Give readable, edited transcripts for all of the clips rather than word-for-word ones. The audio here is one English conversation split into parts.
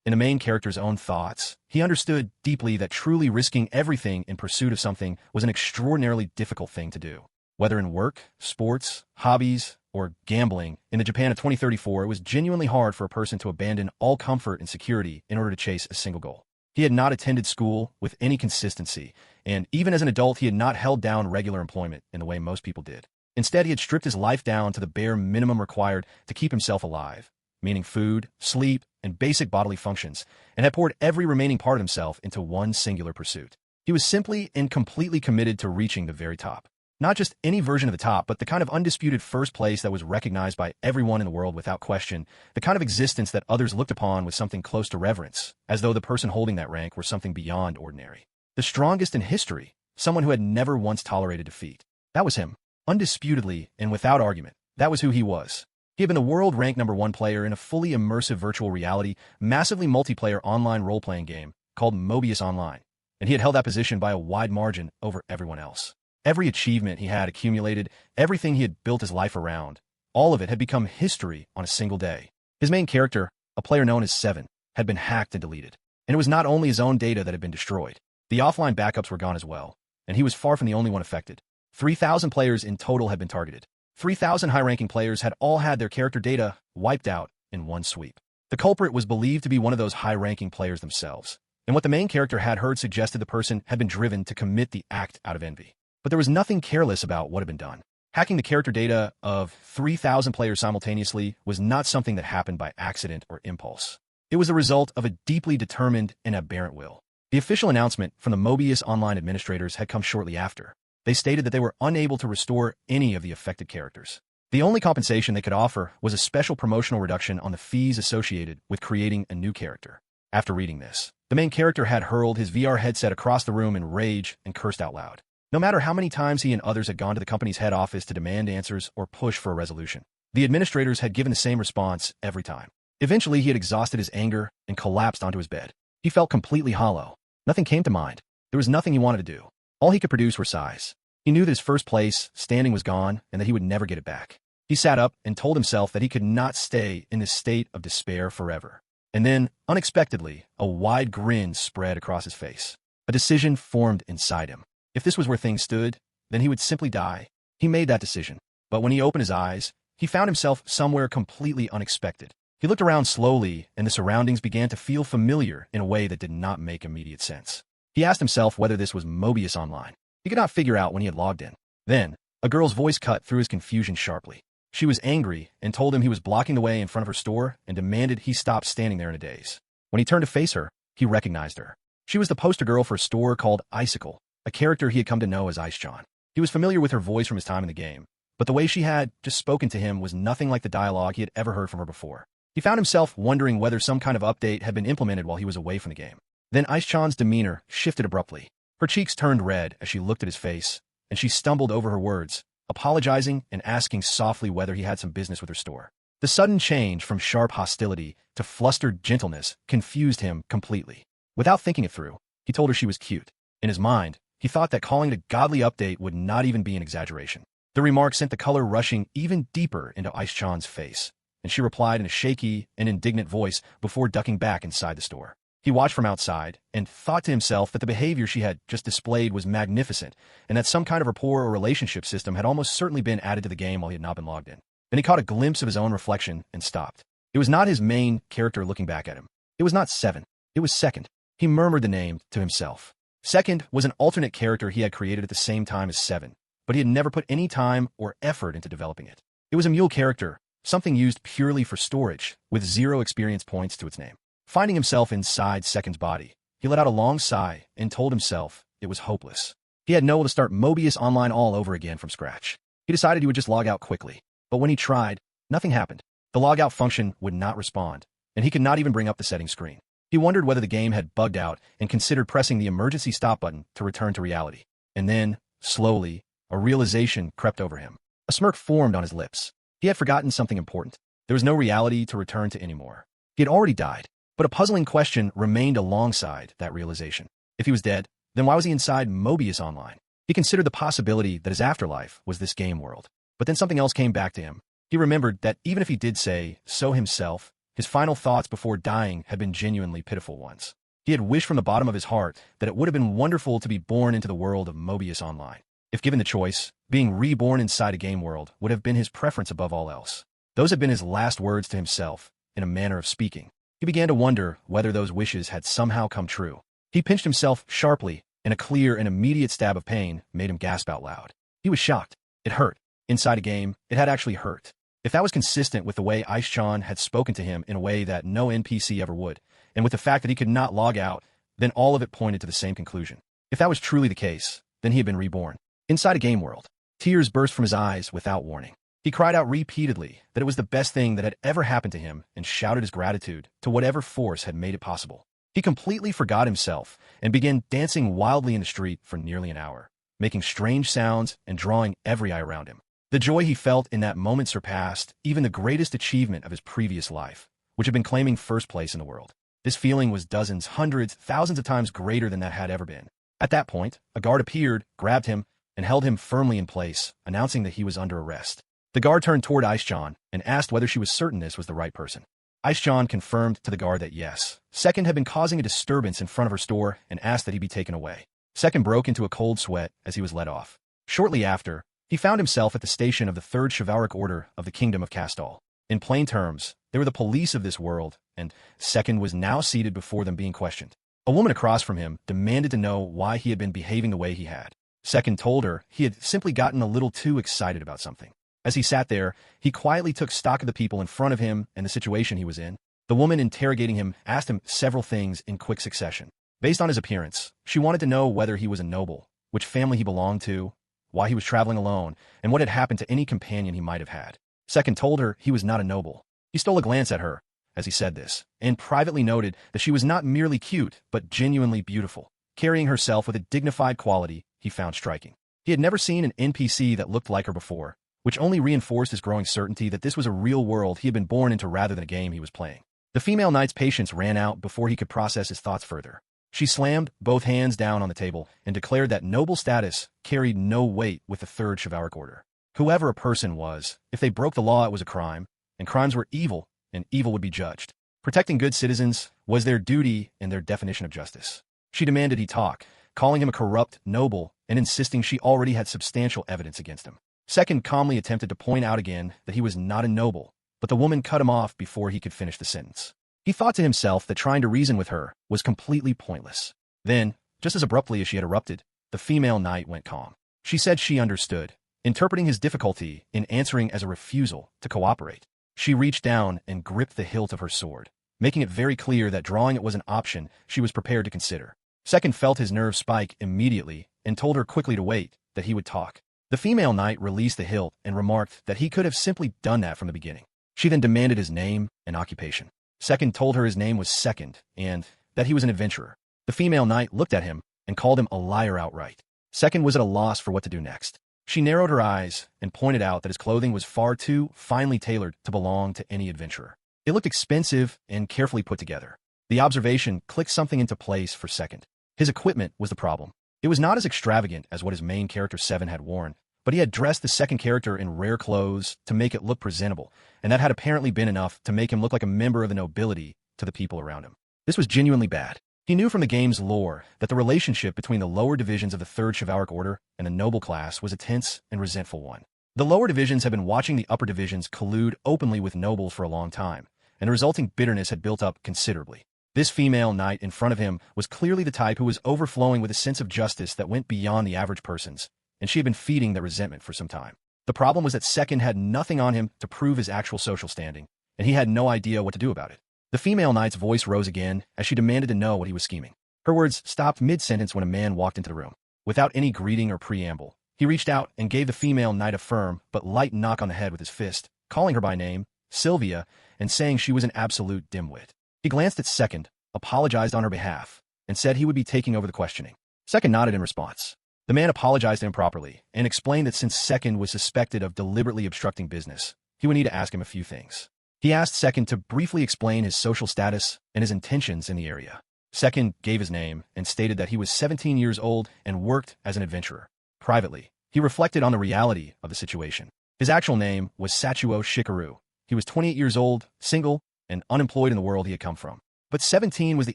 in the main character's own thoughts, he understood deeply that truly risking everything in pursuit of something was an extraordinarily difficult thing to do. Whether in work, sports, hobbies, or gambling, in the Japan of 2034, it was genuinely hard for a person to abandon all comfort and security in order to chase a single goal. He had not attended school with any consistency, and even as an adult, he had not held down regular employment in the way most people did. Instead, he had stripped his life down to the bare minimum required to keep himself alive, meaning food, sleep, and basic bodily functions, and had poured every remaining part of himself into one singular pursuit. He was simply and completely committed to reaching the very top. Not just any version of the top, but the kind of undisputed first place that was recognized by everyone in the world without question, the kind of existence that others looked upon with something close to reverence, as though the person holding that rank were something beyond ordinary. The strongest in history, someone who had never once tolerated defeat. That was him. Undisputedly, and without argument, that was who he was. He had been the world-ranked #1 player in a fully immersive virtual reality, massively multiplayer online role-playing game called Mobius Online, and he had held that position by a wide margin over everyone else. Every achievement he had accumulated, everything he had built his life around, all of it had become history on a single day. His main character, a player known as Seven, had been hacked and deleted. And it was not only his own data that had been destroyed. The offline backups were gone as well, and he was far from the only one affected. 3,000 players in total had been targeted. 3,000 high-ranking players had all had their character data wiped out in one sweep. The culprit was believed to be one of those high-ranking players themselves, and what the main character had heard suggested the person had been driven to commit the act out of envy. But there was nothing careless about what had been done. Hacking the character data of 3,000 players simultaneously was not something that happened by accident or impulse. It was the result of a deeply determined and aberrant will. The official announcement from the Mobius Online administrators had come shortly after. They stated that they were unable to restore any of the affected characters. The only compensation they could offer was a special promotional reduction on the fees associated with creating a new character. After reading this, the main character had hurled his VR headset across the room in rage and cursed out loud. No matter how many times he and others had gone to the company's head office to demand answers or push for a resolution, the administrators had given the same response every time. Eventually, he had exhausted his anger and collapsed onto his bed. He felt completely hollow. Nothing came to mind. There was nothing he wanted to do. All he could produce were sighs. He knew that his first place standing was gone and that he would never get it back. He sat up and told himself that he could not stay in this state of despair forever. And then, unexpectedly, a wide grin spread across his face. A decision formed inside him. If this was where things stood, then he would simply die. He made that decision. But when he opened his eyes, he found himself somewhere completely unexpected. He looked around slowly, and the surroundings began to feel familiar in a way that did not make immediate sense. He asked himself whether this was Mobius Online. He could not figure out when he had logged in. Then, a girl's voice cut through his confusion sharply. She was angry and told him he was blocking the way in front of her store and demanded he stop standing there in a daze. When he turned to face her, he recognized her. She was the poster girl for a store called Icicle, a character he had come to know as Ice-chan. He was familiar with her voice from his time in the game, but the way she had just spoken to him was nothing like the dialogue he had ever heard from her before. He found himself wondering whether some kind of update had been implemented while he was away from the game. Then Ice-chan's demeanor shifted abruptly. Her cheeks turned red as she looked at his face, and she stumbled over her words, apologizing and asking softly whether he had some business with her store. The sudden change from sharp hostility to flustered gentleness confused him completely. Without thinking it through, he told her she was cute. In his mind, he thought that calling it a godly update would not even be an exaggeration. The remark sent the color rushing even deeper into Ice-chan's face, and she replied in a shaky and indignant voice before ducking back inside the store. He watched from outside and thought to himself that the behavior she had just displayed was magnificent and that some kind of rapport or relationship system had almost certainly been added to the game while he had not been logged in. Then he caught a glimpse of his own reflection and stopped. It was not his main character looking back at him. It was not Seven. It was Second. He murmured the name to himself. Second was an alternate character he had created at the same time as Seven, but he had never put any time or effort into developing it. It was a mule character, something used purely for storage, with 0 experience points to its name. Finding himself inside Second's body, he let out a long sigh and told himself it was hopeless. He had no will to start Mobius Online all over again from scratch. He decided he would just log out quickly, but when he tried, nothing happened. The logout function would not respond, and he could not even bring up the settings screen. He wondered whether the game had bugged out and considered pressing the emergency stop button to return to reality. And then, slowly, a realization crept over him. A smirk formed on his lips. He had forgotten something important. There was no reality to return to anymore. He had already died. But a puzzling question remained alongside that realization. If he was dead, then why was he inside Mobius Online? He considered the possibility that his afterlife was this game world. But then something else came back to him. He remembered that even if he did say so himself, His final thoughts before dying had been genuinely pitiful ones. He had wished from the bottom of his heart that it would have been wonderful to be born into the world of Mobius Online. If given the choice, being reborn inside a game world would have been his preference above all else. Those had been his last words to himself, in a manner of speaking. He began to wonder whether those wishes had somehow come true. He pinched himself sharply, and a clear and immediate stab of pain made him gasp out loud. He was shocked. It hurt. Inside a game, it had actually hurt. If that was consistent with the way Ice-chan had spoken to him in a way that no NPC ever would, and with the fact that he could not log out, then all of it pointed to the same conclusion. If that was truly the case, then he had been reborn. Inside a game world, tears burst from his eyes without warning. He cried out repeatedly that it was the best thing that had ever happened to him and shouted his gratitude to whatever force had made it possible. He completely forgot himself and began dancing wildly in the street for nearly an hour, making strange sounds and drawing every eye around him. The joy he felt in that moment surpassed even the greatest achievement of his previous life, which had been claiming first place in the world. This feeling was dozens, hundreds, thousands of times greater than that had ever been. At that point, a guard appeared, grabbed him, and held him firmly in place, announcing that he was under arrest. The guard turned toward Ice-chan and asked whether she was certain this was the right person. Ice-chan confirmed to the guard that yes. Second had been causing a disturbance in front of her store and asked that he be taken away. Second broke into a cold sweat as he was led off. Shortly after, he found himself at the station of the Third Chivalric Order of the Kingdom of Castal. In plain terms, they were the police of this world, and Second was now seated before them being questioned. A woman across from him demanded to know why he had been behaving the way he had. Second told her he had simply gotten a little too excited about something. As he sat there, he quietly took stock of the people in front of him and the situation he was in. The woman interrogating him asked him several things in quick succession. Based on his appearance, she wanted to know whether he was a noble, which family he belonged to, why he was traveling alone, and what had happened to any companion he might have had. Second told her he was not a noble. He stole a glance at her as he said this, and privately noted that she was not merely cute, but genuinely beautiful, carrying herself with a dignified quality he found striking. He had never seen an NPC that looked like her before, which only reinforced his growing certainty that this was a real world he had been born into rather than a game he was playing. The female knight's patience ran out before he could process his thoughts further. She slammed both hands down on the table and declared that noble status carried no weight with the Third Chivalric Order. Whoever a person was, if they broke the law it was a crime, and crimes were evil, and evil would be judged. Protecting good citizens was their duty and their definition of justice. She demanded he talk, calling him a corrupt noble and insisting she already had substantial evidence against him. Second calmly attempted to point out again that he was not a noble, but the woman cut him off before he could finish the sentence. He thought to himself that trying to reason with her was completely pointless. Then, just as abruptly as she had erupted, the female knight went calm. She said she understood, interpreting his difficulty in answering as a refusal to cooperate. She reached down and gripped the hilt of her sword, making it very clear that drawing it was an option she was prepared to consider. Second felt his nerves spike immediately and told her quickly to wait, that he would talk. The female knight released the hilt and remarked that he could have simply done that from the beginning. She then demanded his name and occupation. Second told her his name was Second and that he was an adventurer. The female knight looked at him and called him a liar outright. Second was at a loss for what to do next. She narrowed her eyes and pointed out that his clothing was far too finely tailored to belong to any adventurer. It looked expensive and carefully put together. The observation clicked something into place for Second. His equipment was the problem. It was not as extravagant as what his main character Seven had worn, but he had dressed the second character in rare clothes to make it look presentable, and that had apparently been enough to make him look like a member of the nobility to the people around him. This was genuinely bad. He knew from the game's lore that the relationship between the lower divisions of the Third Chivalric Order and the noble class was a tense and resentful one. The lower divisions had been watching the upper divisions collude openly with nobles for a long time, and the resulting bitterness had built up considerably. This female knight in front of him was clearly the type who was overflowing with a sense of justice that went beyond the average person's, and she had been feeding that resentment for some time. The problem was that Second had nothing on him to prove his actual social standing, and he had no idea what to do about it. The female knight's voice rose again as she demanded to know what he was scheming. Her words stopped mid-sentence when a man walked into the room. Without any greeting or preamble, he reached out and gave the female knight a firm but light knock on the head with his fist, calling her by name, Sylvia, and saying she was an absolute dimwit. He glanced at Second, apologized on her behalf, and said he would be taking over the questioning. Second nodded in response. The man apologized to him properly and explained that since Second was suspected of deliberately obstructing business, he would need to ask him a few things. He asked Second to briefly explain his social status and his intentions in the area. Second gave his name and stated that he was 17 years old and worked as an adventurer. Privately, he reflected on the reality of the situation. His actual name was Satsuo Shikaru. He was 28 years old, single, and unemployed in the world he had come from. But 17 was the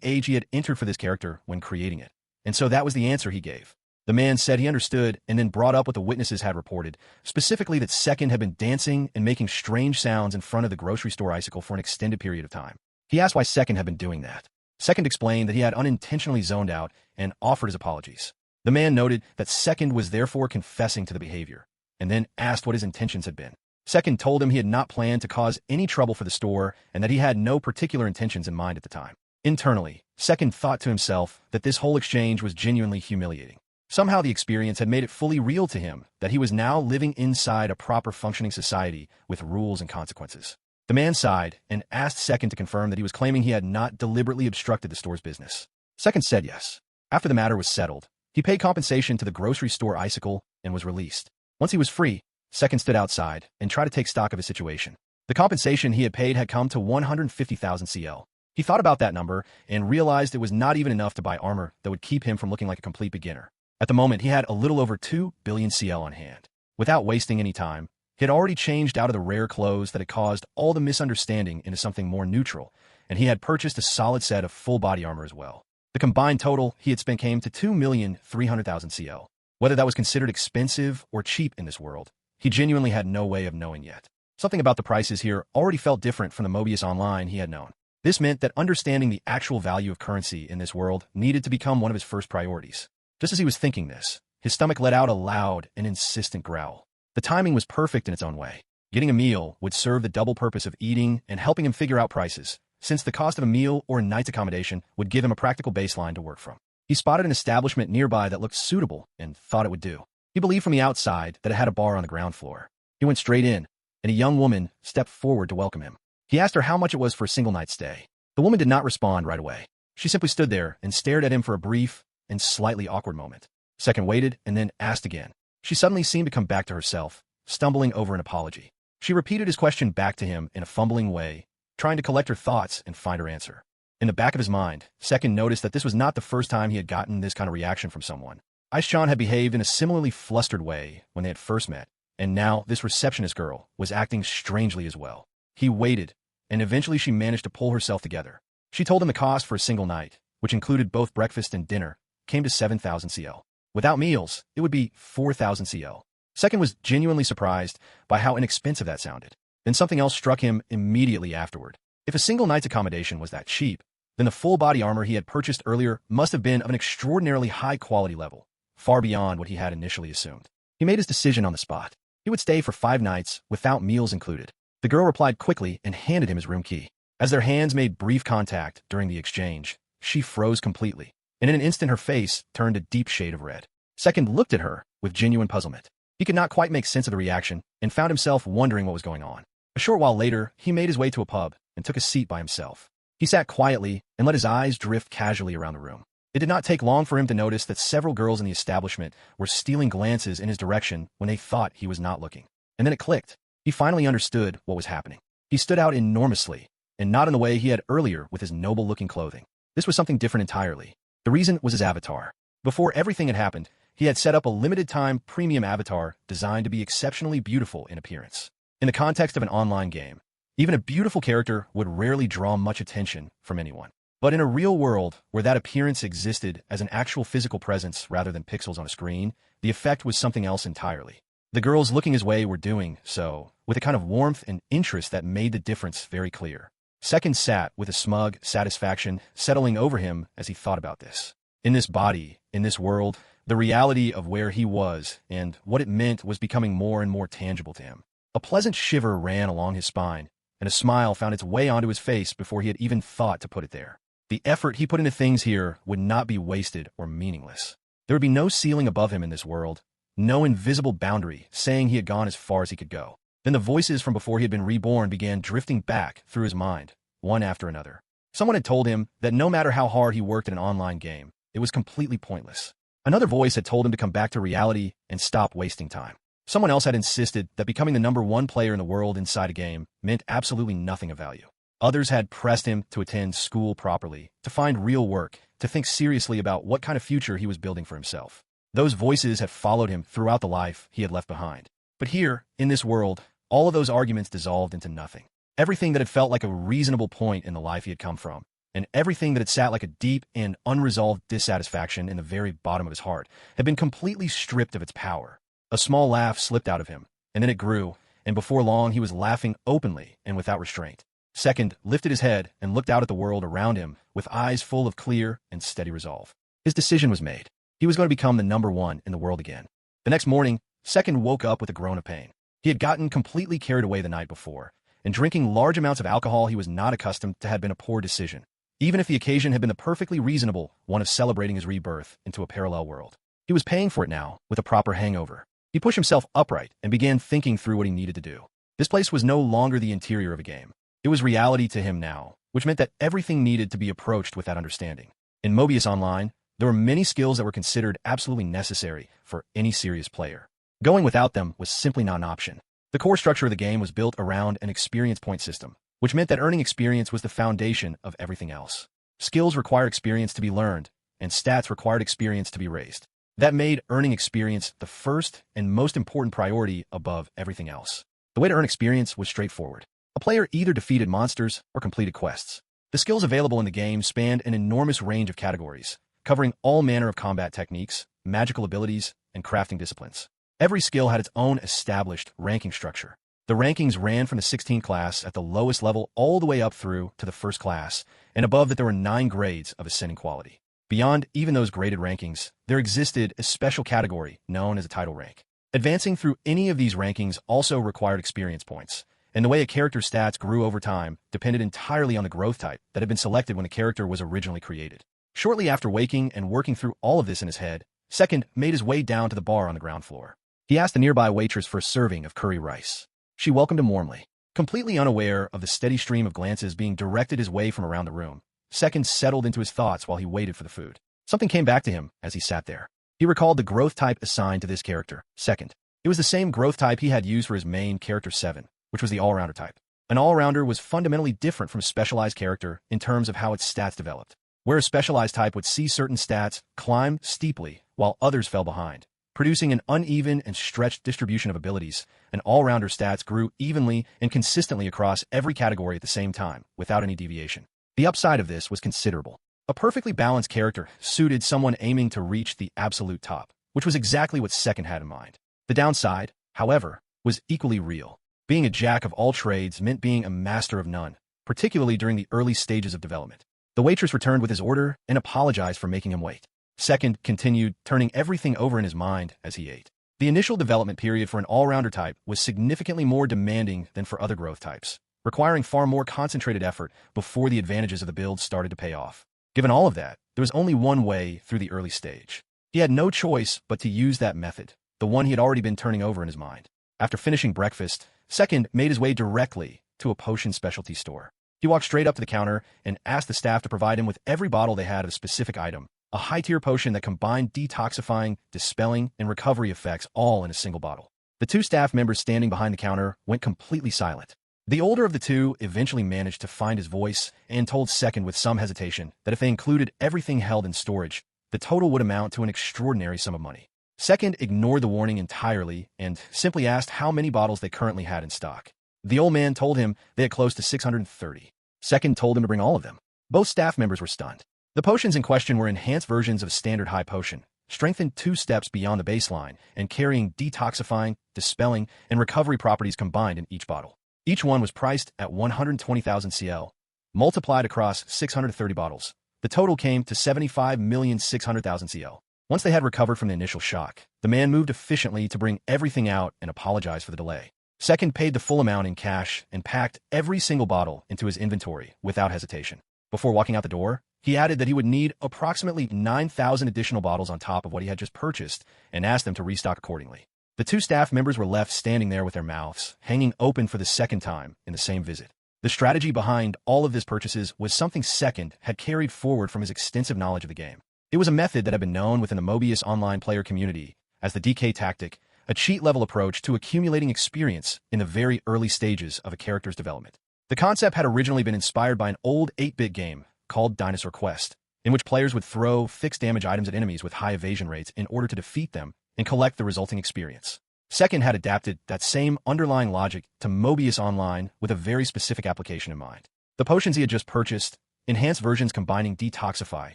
age he had entered for this character when creating it, and so that was the answer he gave. The man said he understood and then brought up what the witnesses had reported, specifically that Second had been dancing and making strange sounds in front of the grocery store icicle for an extended period of time. He asked why Second had been doing that. Second explained that he had unintentionally zoned out and offered his apologies. The man noted that Second was therefore confessing to the behavior, and then asked what his intentions had been. Second told him he had not planned to cause any trouble for the store and that he had no particular intentions in mind at the time. Internally, Second thought to himself that this whole exchange was genuinely humiliating. Somehow the experience had made it fully real to him that he was now living inside a proper functioning society with rules and consequences. The man sighed and asked Second to confirm that he was claiming he had not deliberately obstructed the store's business. Second said yes. After the matter was settled, he paid compensation to the grocery store icicle and was released. Once he was free, Second stood outside and tried to take stock of his situation. The compensation he had paid had come to 150,000 CL. He thought about that number and realized it was not even enough to buy armor that would keep him from looking like a complete beginner. At the moment, he had a little over 2 billion CL on hand. Without wasting any time, he had already changed out of the rare clothes that had caused all the misunderstanding into something more neutral, and he had purchased a solid set of full body armor as well. The combined total he had spent came to 2,300,000 CL. Whether that was considered expensive or cheap in this world, he genuinely had no way of knowing yet. Something about the prices here already felt different from the Mobius Online he had known. This meant that understanding the actual value of currency in this world needed to become one of his first priorities. Just as he was thinking this, his stomach let out a loud and insistent growl. The timing was perfect in its own way. Getting a meal would serve the double purpose of eating and helping him figure out prices, since the cost of a meal or a night's accommodation would give him a practical baseline to work from. He spotted an establishment nearby that looked suitable and thought it would do. He believed from the outside that it had a bar on the ground floor. He went straight in, and a young woman stepped forward to welcome him. He asked her how much it was for a single night's stay. The woman did not respond right away. She simply stood there and stared at him for a brief and slightly awkward moment. Second waited and then asked again. She suddenly seemed to come back to herself, stumbling over an apology. She repeated his question back to him in a fumbling way, trying to collect her thoughts and find her answer. In the back of his mind, Second noticed that this was not the first time he had gotten this kind of reaction from someone. Ice-chan had behaved in a similarly flustered way when they had first met, and now this receptionist girl was acting strangely as well. He waited, and eventually she managed to pull herself together. She told him the cost for a single night, which included both breakfast and dinner, came to 7,000 CL. Without meals, it would be 4,000 CL. Second was genuinely surprised by how inexpensive that sounded. Then something else struck him immediately afterward. If a single night's accommodation was that cheap, then the full body armor he had purchased earlier must have been of an extraordinarily high quality level, far beyond what he had initially assumed. He made his decision on the spot. He would stay for 5 nights without meals included. The girl replied quickly and handed him his room key. As their hands made brief contact during the exchange, she froze completely, and in an instant her face turned a deep shade of red. Second looked at her with genuine puzzlement. He could not quite make sense of the reaction and found himself wondering what was going on. A short while later, he made his way to a pub and took a seat by himself. He sat quietly and let his eyes drift casually around the room. It did not take long for him to notice that several girls in the establishment were stealing glances in his direction when they thought he was not looking. And then it clicked. He finally understood what was happening. He stood out enormously, and not in the way he had earlier with his noble-looking clothing. This was something different entirely. The reason was his avatar. Before everything had happened, he had set up a limited-time premium avatar designed to be exceptionally beautiful in appearance. In the context of an online game, even a beautiful character would rarely draw much attention from anyone. But in a real world where that appearance existed as an actual physical presence rather than pixels on a screen, the effect was something else entirely. The girls looking his way were doing so with a kind of warmth and interest that made the difference very clear. Second sat with a smug satisfaction settling over him as he thought about this. In this body, in this world, the reality of where he was and what it meant was becoming more and more tangible to him. A pleasant shiver ran along his spine, and a smile found its way onto his face before he had even thought to put it there. The effort he put into things here would not be wasted or meaningless. There would be no ceiling above him in this world, no invisible boundary saying he had gone as far as he could go. Then the voices from before he had been reborn began drifting back through his mind, one after another. Someone had told him that no matter how hard he worked in an online game, it was completely pointless. Another voice had told him to come back to reality and stop wasting time. Someone else had insisted that becoming the #1 player in the world inside a game meant absolutely nothing of value. Others had pressed him to attend school properly, to find real work, to think seriously about what kind of future he was building for himself. Those voices had followed him throughout the life he had left behind. But here, in this world, all of those arguments dissolved into nothing. everything that had felt like a reasonable point in the life he had come from, and everything that had sat like a deep and unresolved dissatisfaction in the very bottom of his heart had been completely stripped of its power. A small laugh slipped out of him, and then it grew, and before long he was laughing openly and without restraint. Second lifted his head and looked out at the world around him with eyes full of clear and steady resolve. His decision was made. He was going to become the number one in the world again. The next morning, Second woke up with a groan of pain. He had gotten completely carried away the night before, and drinking large amounts of alcohol he was not accustomed to had been a poor decision, even if the occasion had been the perfectly reasonable one of celebrating his rebirth into a parallel world. He was paying for it now with a proper hangover. He pushed himself upright and began thinking through what he needed to do. This place was no longer the interior of a game. It was reality to him now, which meant that everything needed to be approached with that understanding. In Mobius Online, there were many skills that were considered absolutely necessary for any serious player. Going without them was simply not an option. The core structure of the game was built around an experience point system, which meant that earning experience was the foundation of everything else. Skills required experience to be learned, and stats required experience to be raised. That made earning experience the first and most important priority above everything else. The way to earn experience was straightforward. A player either defeated monsters or completed quests. The skills available in the game spanned an enormous range of categories, covering all manner of combat techniques, magical abilities, and crafting disciplines. Every skill had its own established ranking structure. The rankings ran from the 16th class at the lowest level all the way up through to the first class, and above that there were 9 grades of ascending quality. Beyond even those graded rankings, there existed a special category known as a title rank. Advancing through any of these rankings also required experience points, and the way a character's stats grew over time depended entirely on the growth type that had been selected when the character was originally created. Shortly after waking and working through all of this in his head, Second made his way down to the bar on the ground floor. He asked the nearby waitress for a serving of curry rice. She welcomed him warmly. Completely unaware of the steady stream of glances being directed his way from around the room, Second settled into his thoughts while he waited for the food. Something came back to him as he sat there. He recalled the growth type assigned to this character, Second. It was the same growth type he had used for his main character 7, which was the all-rounder type. An all-rounder was fundamentally different from a specialized character in terms of how its stats developed, where a specialized type would see certain stats climb steeply while others fell behind, producing an uneven and stretched distribution of abilities. An all-rounder stats grew evenly and consistently across every category at the same time, without any deviation. The upside of this was considerable. A perfectly balanced character suited someone aiming to reach the absolute top, which was exactly what Second had in mind. The downside, however, was equally real. Being a jack of all trades meant being a master of none, particularly during the early stages of development. The waitress returned with his order and apologized for making him wait. Second continued, turning everything over in his mind as he ate. The initial development period for an all-rounder type was significantly more demanding than for other growth types, requiring far more concentrated effort before the advantages of the build started to pay off. Given all of that, there was only one way through the early stage. He had no choice but to use that method, the one he had already been turning over in his mind. After finishing breakfast, Second made his way directly to a potion specialty store. He walked straight up to the counter and asked the staff to provide him with every bottle they had of a specific item, a high-tier potion that combined detoxifying, dispelling, and recovery effects all in a single bottle. The 2 staff members standing behind the counter went completely silent. The older of the 2 eventually managed to find his voice and told Second with some hesitation that if they included everything held in storage, the total would amount to an extraordinary sum of money. Second ignored the warning entirely and simply asked how many bottles they currently had in stock. The old man told him they had close to 630. Second told him to bring all of them. Both staff members were stunned. The potions in question were enhanced versions of a standard high potion, strengthened 2 steps beyond the baseline and carrying detoxifying, dispelling, and recovery properties combined in each bottle. Each one was priced at 120,000 CL, multiplied across 630 bottles. The total came to 75,600,000 CL. Once they had recovered from the initial shock, the man moved efficiently to bring everything out and apologize for the delay. Second paid the full amount in cash and packed every single bottle into his inventory without hesitation. Before walking out the door, he added that he would need approximately 9,000 additional bottles on top of what he had just purchased and asked them to restock accordingly. The 2 staff members were left standing there with their mouths hanging open for the second time in the same visit. The strategy behind all of his purchases was something Second had carried forward from his extensive knowledge of the game. It was a method that had been known within the Mobius Online player community as the DK tactic, a cheat-level approach to accumulating experience in the very early stages of a character's development. The concept had originally been inspired by an old 8-bit game called Dinosaur Quest, in which players would throw fixed damage items at enemies with high evasion rates in order to defeat them and collect the resulting experience. Second had adapted that same underlying logic to Mobius Online with a very specific application in mind. The potions he had just purchased, enhanced versions combining detoxify,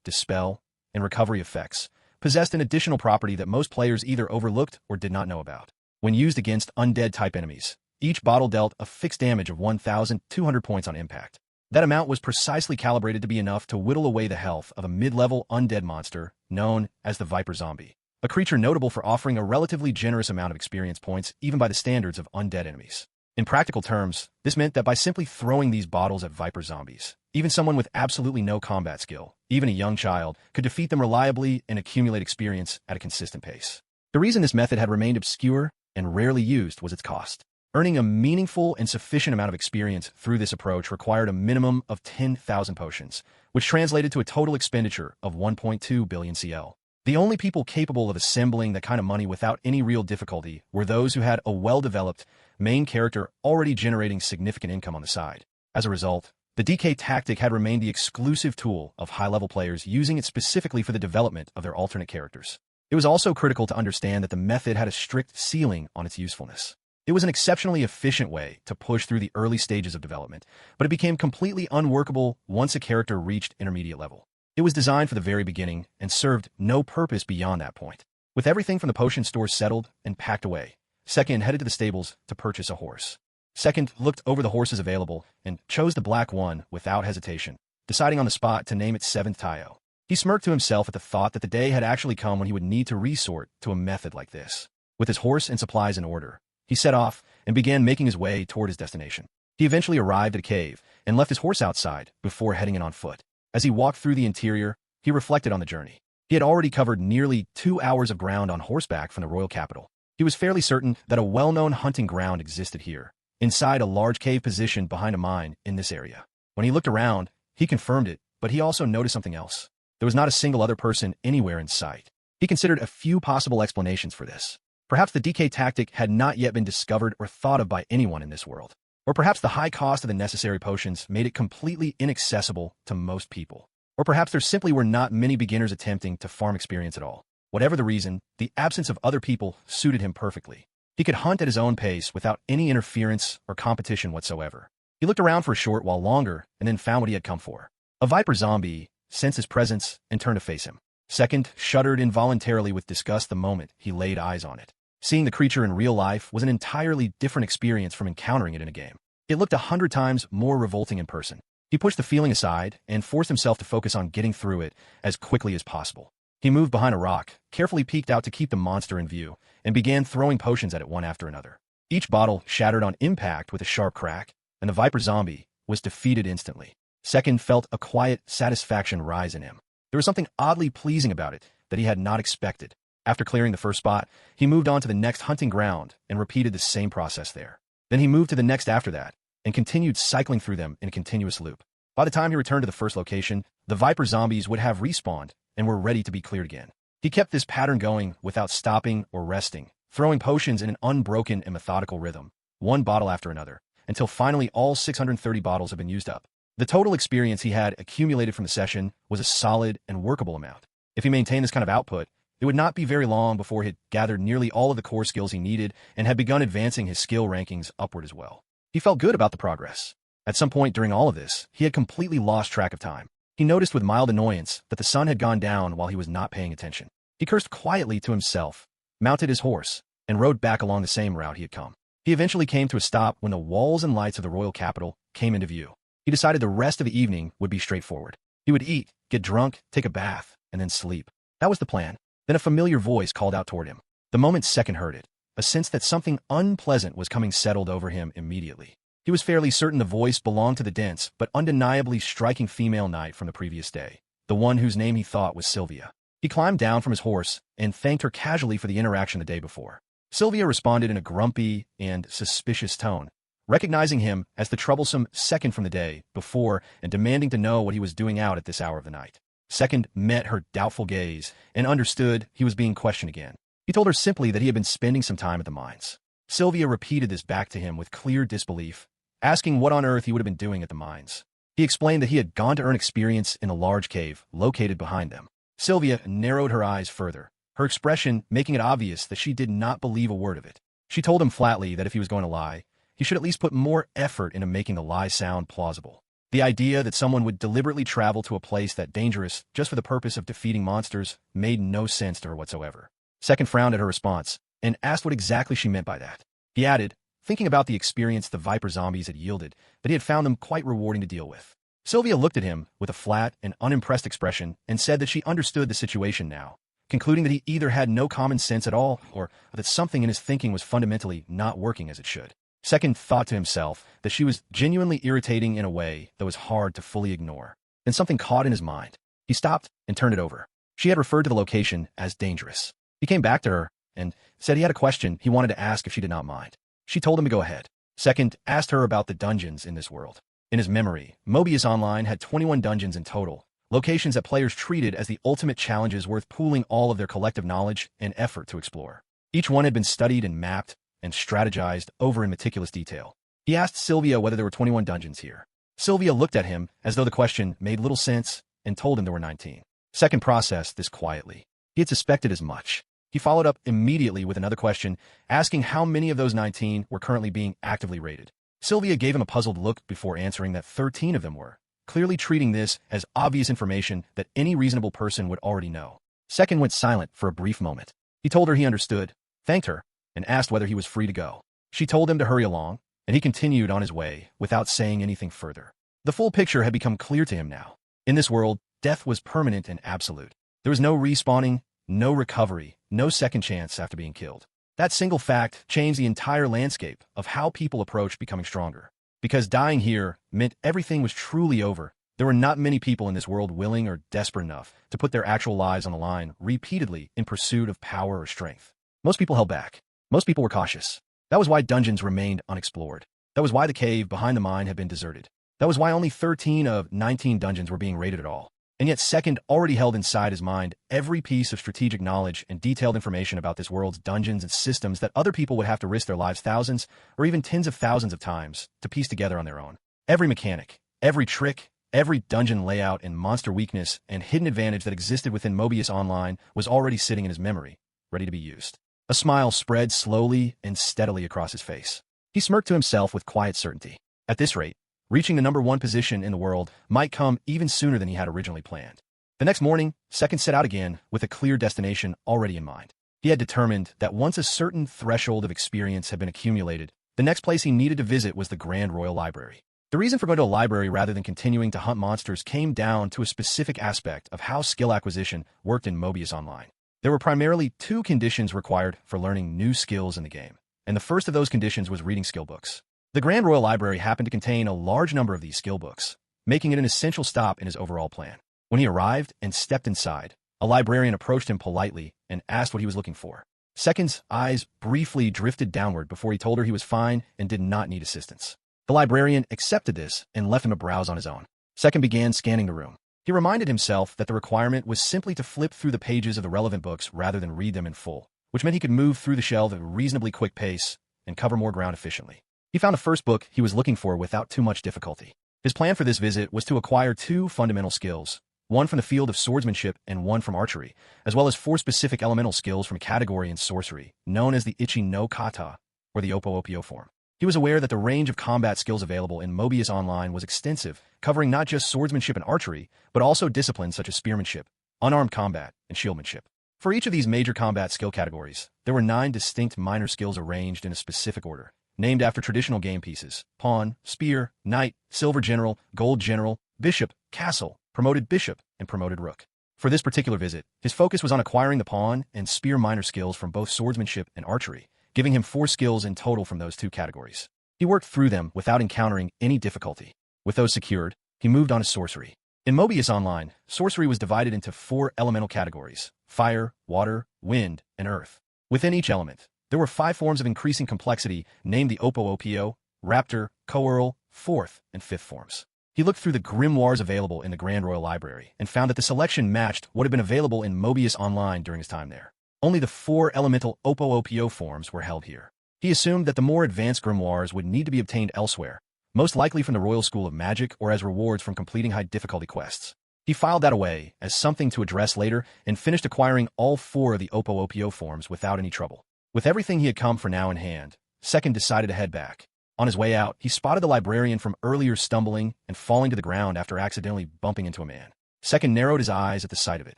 dispel, and recovery effects, possessed an additional property that most players either overlooked or did not know about. When used against undead-type enemies, each bottle dealt a fixed damage of 1,200 points on impact. That amount was precisely calibrated to be enough to whittle away the health of a mid-level undead monster known as the Viper Zombie, a creature notable for offering a relatively generous amount of experience points even by the standards of undead enemies. In practical terms, this meant that by simply throwing these bottles at Viper Zombies, even someone with absolutely no combat skill, even a young child, could defeat them reliably and accumulate experience at a consistent pace. The reason this method had remained obscure and rarely used was its cost. Earning a meaningful and sufficient amount of experience through this approach required a minimum of 10,000 potions, which translated to a total expenditure of 1.2 billion CL. The only people capable of assembling that kind of money without any real difficulty were those who had a well-developed main character already generating significant income on the side. As a result, the DK tactic had remained the exclusive tool of high-level players using it specifically for the development of their alternate characters. It was also critical to understand that the method had a strict ceiling on its usefulness. It was an exceptionally efficient way to push through the early stages of development, but it became completely unworkable once a character reached intermediate level. It was designed for the very beginning and served no purpose beyond that point. With everything from the potion store settled and packed away, Second headed to the stables to purchase a horse. Second looked over the horses available and chose the black one without hesitation, deciding on the spot to name it Seventh Tayo. He smirked to himself at the thought that the day had actually come when he would need to resort to a method like this. With his horse and supplies in order, he set off and began making his way toward his destination. He eventually arrived at a cave and left his horse outside before heading in on foot. As he walked through the interior, he reflected on the journey. He had already covered nearly 2 hours of ground on horseback from the royal capital. He was fairly certain that a well-known hunting ground existed here, inside a large cave positioned behind a mine in this area. When he looked around, he confirmed it, but he also noticed something else. There was not a single other person anywhere in sight. He considered a few possible explanations for this. Perhaps the DK tactic had not yet been discovered or thought of by anyone in this world. Or perhaps the high cost of the necessary potions made it completely inaccessible to most people. Or perhaps there simply were not many beginners attempting to farm experience at all. Whatever the reason, the absence of other people suited him perfectly. He could hunt at his own pace without any interference or competition whatsoever. He looked around for a short while longer and then found what he had come for. A Viper Zombie sensed his presence and turned to face him. Second shuddered involuntarily with disgust the moment he laid eyes on it. Seeing the creature in real life was an entirely different experience from encountering it in a game. It looked 100 times more revolting in person. He pushed the feeling aside and forced himself to focus on getting through it as quickly as possible. He moved behind a rock, carefully peeked out to keep the monster in view, and began throwing potions at it one after another. Each bottle shattered on impact with a sharp crack, and the Viper Zombie was defeated instantly. Second felt a quiet satisfaction rise in him. There was something oddly pleasing about it that he had not expected. After clearing the first spot, he moved on to the next hunting ground and repeated the same process there. Then he moved to the next after that, and continued cycling through them in a continuous loop. By the time he returned to the first location, the Viper Zombies would have respawned and were ready to be cleared again. He kept this pattern going without stopping or resting, throwing potions in an unbroken and methodical rhythm, one bottle after another, until finally all 630 bottles had been used up. The total experience he had accumulated from the session was a solid and workable amount. If he maintained this kind of output, it would not be very long before he had gathered nearly all of the core skills he needed and had begun advancing his skill rankings upward as well. He felt good about the progress. At some point during all of this, he had completely lost track of time. He noticed with mild annoyance that the sun had gone down while he was not paying attention. He cursed quietly to himself, mounted his horse, and rode back along the same route he had come. He eventually came to a stop when the walls and lights of the royal capital came into view. He decided the rest of the evening would be straightforward. He would eat, get drunk, take a bath, and then sleep. That was the plan. Then a familiar voice called out toward him. The moment Second heard it, a sense that something unpleasant was coming settled over him immediately. He was fairly certain the voice belonged to the dense but undeniably striking female knight from the previous day, the one whose name he thought was Sylvia. He climbed down from his horse and thanked her casually for the interaction the day before. Sylvia responded in a grumpy and suspicious tone, recognizing him as the troublesome Second from the day before and demanding to know what he was doing out at this hour of the night. Second met her doubtful gaze and understood he was being questioned again. He told her simply that he had been spending some time at the mines. Sylvia repeated this back to him with clear disbelief, asking what on earth he would have been doing at the mines. He explained that he had gone to earn experience in a large cave located behind them. Sylvia narrowed her eyes further, her expression making it obvious that she did not believe a word of it. She told him flatly that if he was going to lie, he should at least put more effort into making the lie sound plausible. The idea that someone would deliberately travel to a place that dangerous just for the purpose of defeating monsters made no sense to her whatsoever. Second frowned at her response and asked what exactly she meant by that. He added, thinking about the experience the Viper zombies had yielded, that he had found them quite rewarding to deal with. Sylvia looked at him with a flat and unimpressed expression and said that she understood the situation now, concluding that he either had no common sense at all or that something in his thinking was fundamentally not working as it should. Second thought to himself that she was genuinely irritating in a way that was hard to fully ignore. Then something caught in his mind. He stopped and turned it over. She had referred to the location as dangerous. He came back to her and said he had a question he wanted to ask if she did not mind. She told him to go ahead. Second asked her about the dungeons in this world. In his memory, Mobius Online had 21 dungeons in total, locations that players treated as the ultimate challenges worth pooling all of their collective knowledge and effort to explore. Each one had been studied and mapped and strategized over in meticulous detail. He asked Sylvia whether there were 21 dungeons here. Sylvia looked at him as though the question made little sense and told him there were 19. Second processed this quietly. He had suspected as much. He followed up immediately with another question, asking how many of those 19 were currently being actively rated. Sylvia gave him a puzzled look before answering that 13 of them were, clearly treating this as obvious information that any reasonable person would already know. Second went silent for a brief moment. He told her he understood, thanked her, and asked whether he was free to go. She told him to hurry along, and he continued on his way without saying anything further. The full picture had become clear to him now. In this world, death was permanent and absolute. There was no respawning, no recovery, no second chance after being killed. That single fact changed the entire landscape of how people approached becoming stronger. Because dying here meant everything was truly over. There were not many people in this world willing or desperate enough to put their actual lives on the line repeatedly in pursuit of power or strength. Most people held back. Most people were cautious. That was why dungeons remained unexplored. That was why the cave behind the mine had been deserted. That was why only 13 of 19 dungeons were being raided at all. And yet Second already held inside his mind every piece of strategic knowledge and detailed information about this world's dungeons and systems that other people would have to risk their lives thousands or even tens of thousands of times to piece together on their own. Every mechanic, every trick, every dungeon layout and monster weakness and hidden advantage that existed within Mobius Online was already sitting in his memory, ready to be used. A smile spread slowly and steadily across his face. He smirked to himself with quiet certainty. At this rate, reaching the #1 position in the world might come even sooner than he had originally planned. The next morning, Second set out again with a clear destination already in mind. He had determined that once a certain threshold of experience had been accumulated, the next place he needed to visit was the Grand Royal Library. The reason for going to a library rather than continuing to hunt monsters came down to a specific aspect of how skill acquisition worked in Mobius Online. There were primarily 2 conditions required for learning new skills in the game, and the first of those conditions was reading skill books. The Grand Royal Library happened to contain a large number of these skill books, making it an essential stop in his overall plan. When he arrived and stepped inside, a librarian approached him politely and asked what he was looking for. Second's eyes briefly drifted downward before he told her he was fine and did not need assistance. The librarian accepted this and left him to browse on his own. Second began scanning the room. He reminded himself that the requirement was simply to flip through the pages of the relevant books rather than read them in full, which meant he could move through the shelf at a reasonably quick pace and cover more ground efficiently. He found the first book he was looking for without too much difficulty. His plan for this visit was to acquire 2 fundamental skills, one from the field of swordsmanship and one from archery, as well as 4 specific elemental skills from a category in sorcery, known as the Ichi no Kata, or the Oppo form. He was aware that the range of combat skills available in Mobius Online was extensive, covering not just swordsmanship and archery, but also disciplines such as spearmanship, unarmed combat, and shieldmanship. For each of these major combat skill categories, there were 9 distinct minor skills arranged in a specific order, named after traditional game pieces: pawn, spear, knight, silver general, gold general, bishop, castle, promoted bishop, and promoted rook. For this particular visit, his focus was on acquiring the pawn and spear minor skills from both swordsmanship and archery, giving him 4 skills in total from those 2 categories. He worked through them without encountering any difficulty. With those secured, he moved on to sorcery. In Mobius Online, sorcery was divided into 4 elemental categories: fire, water, wind, and earth. Within each element, there were 5 forms of increasing complexity named the Oppo, Raptor, Coeurl, 4th, and 5th forms. He looked through the grimoires available in the Grand Royal Library and found that the selection matched what had been available in Mobius Online during his time there. Only the 4 elemental Oppo forms were held here. He assumed that the more advanced grimoires would need to be obtained elsewhere, most likely from the Royal School of Magic or as rewards from completing high-difficulty quests. He filed that away as something to address later and finished acquiring all 4 of the Oppo forms without any trouble. With everything he had come for now in hand, Second decided to head back. On his way out, he spotted the librarian from earlier stumbling and falling to the ground after accidentally bumping into a man. Second narrowed his eyes at the sight of it,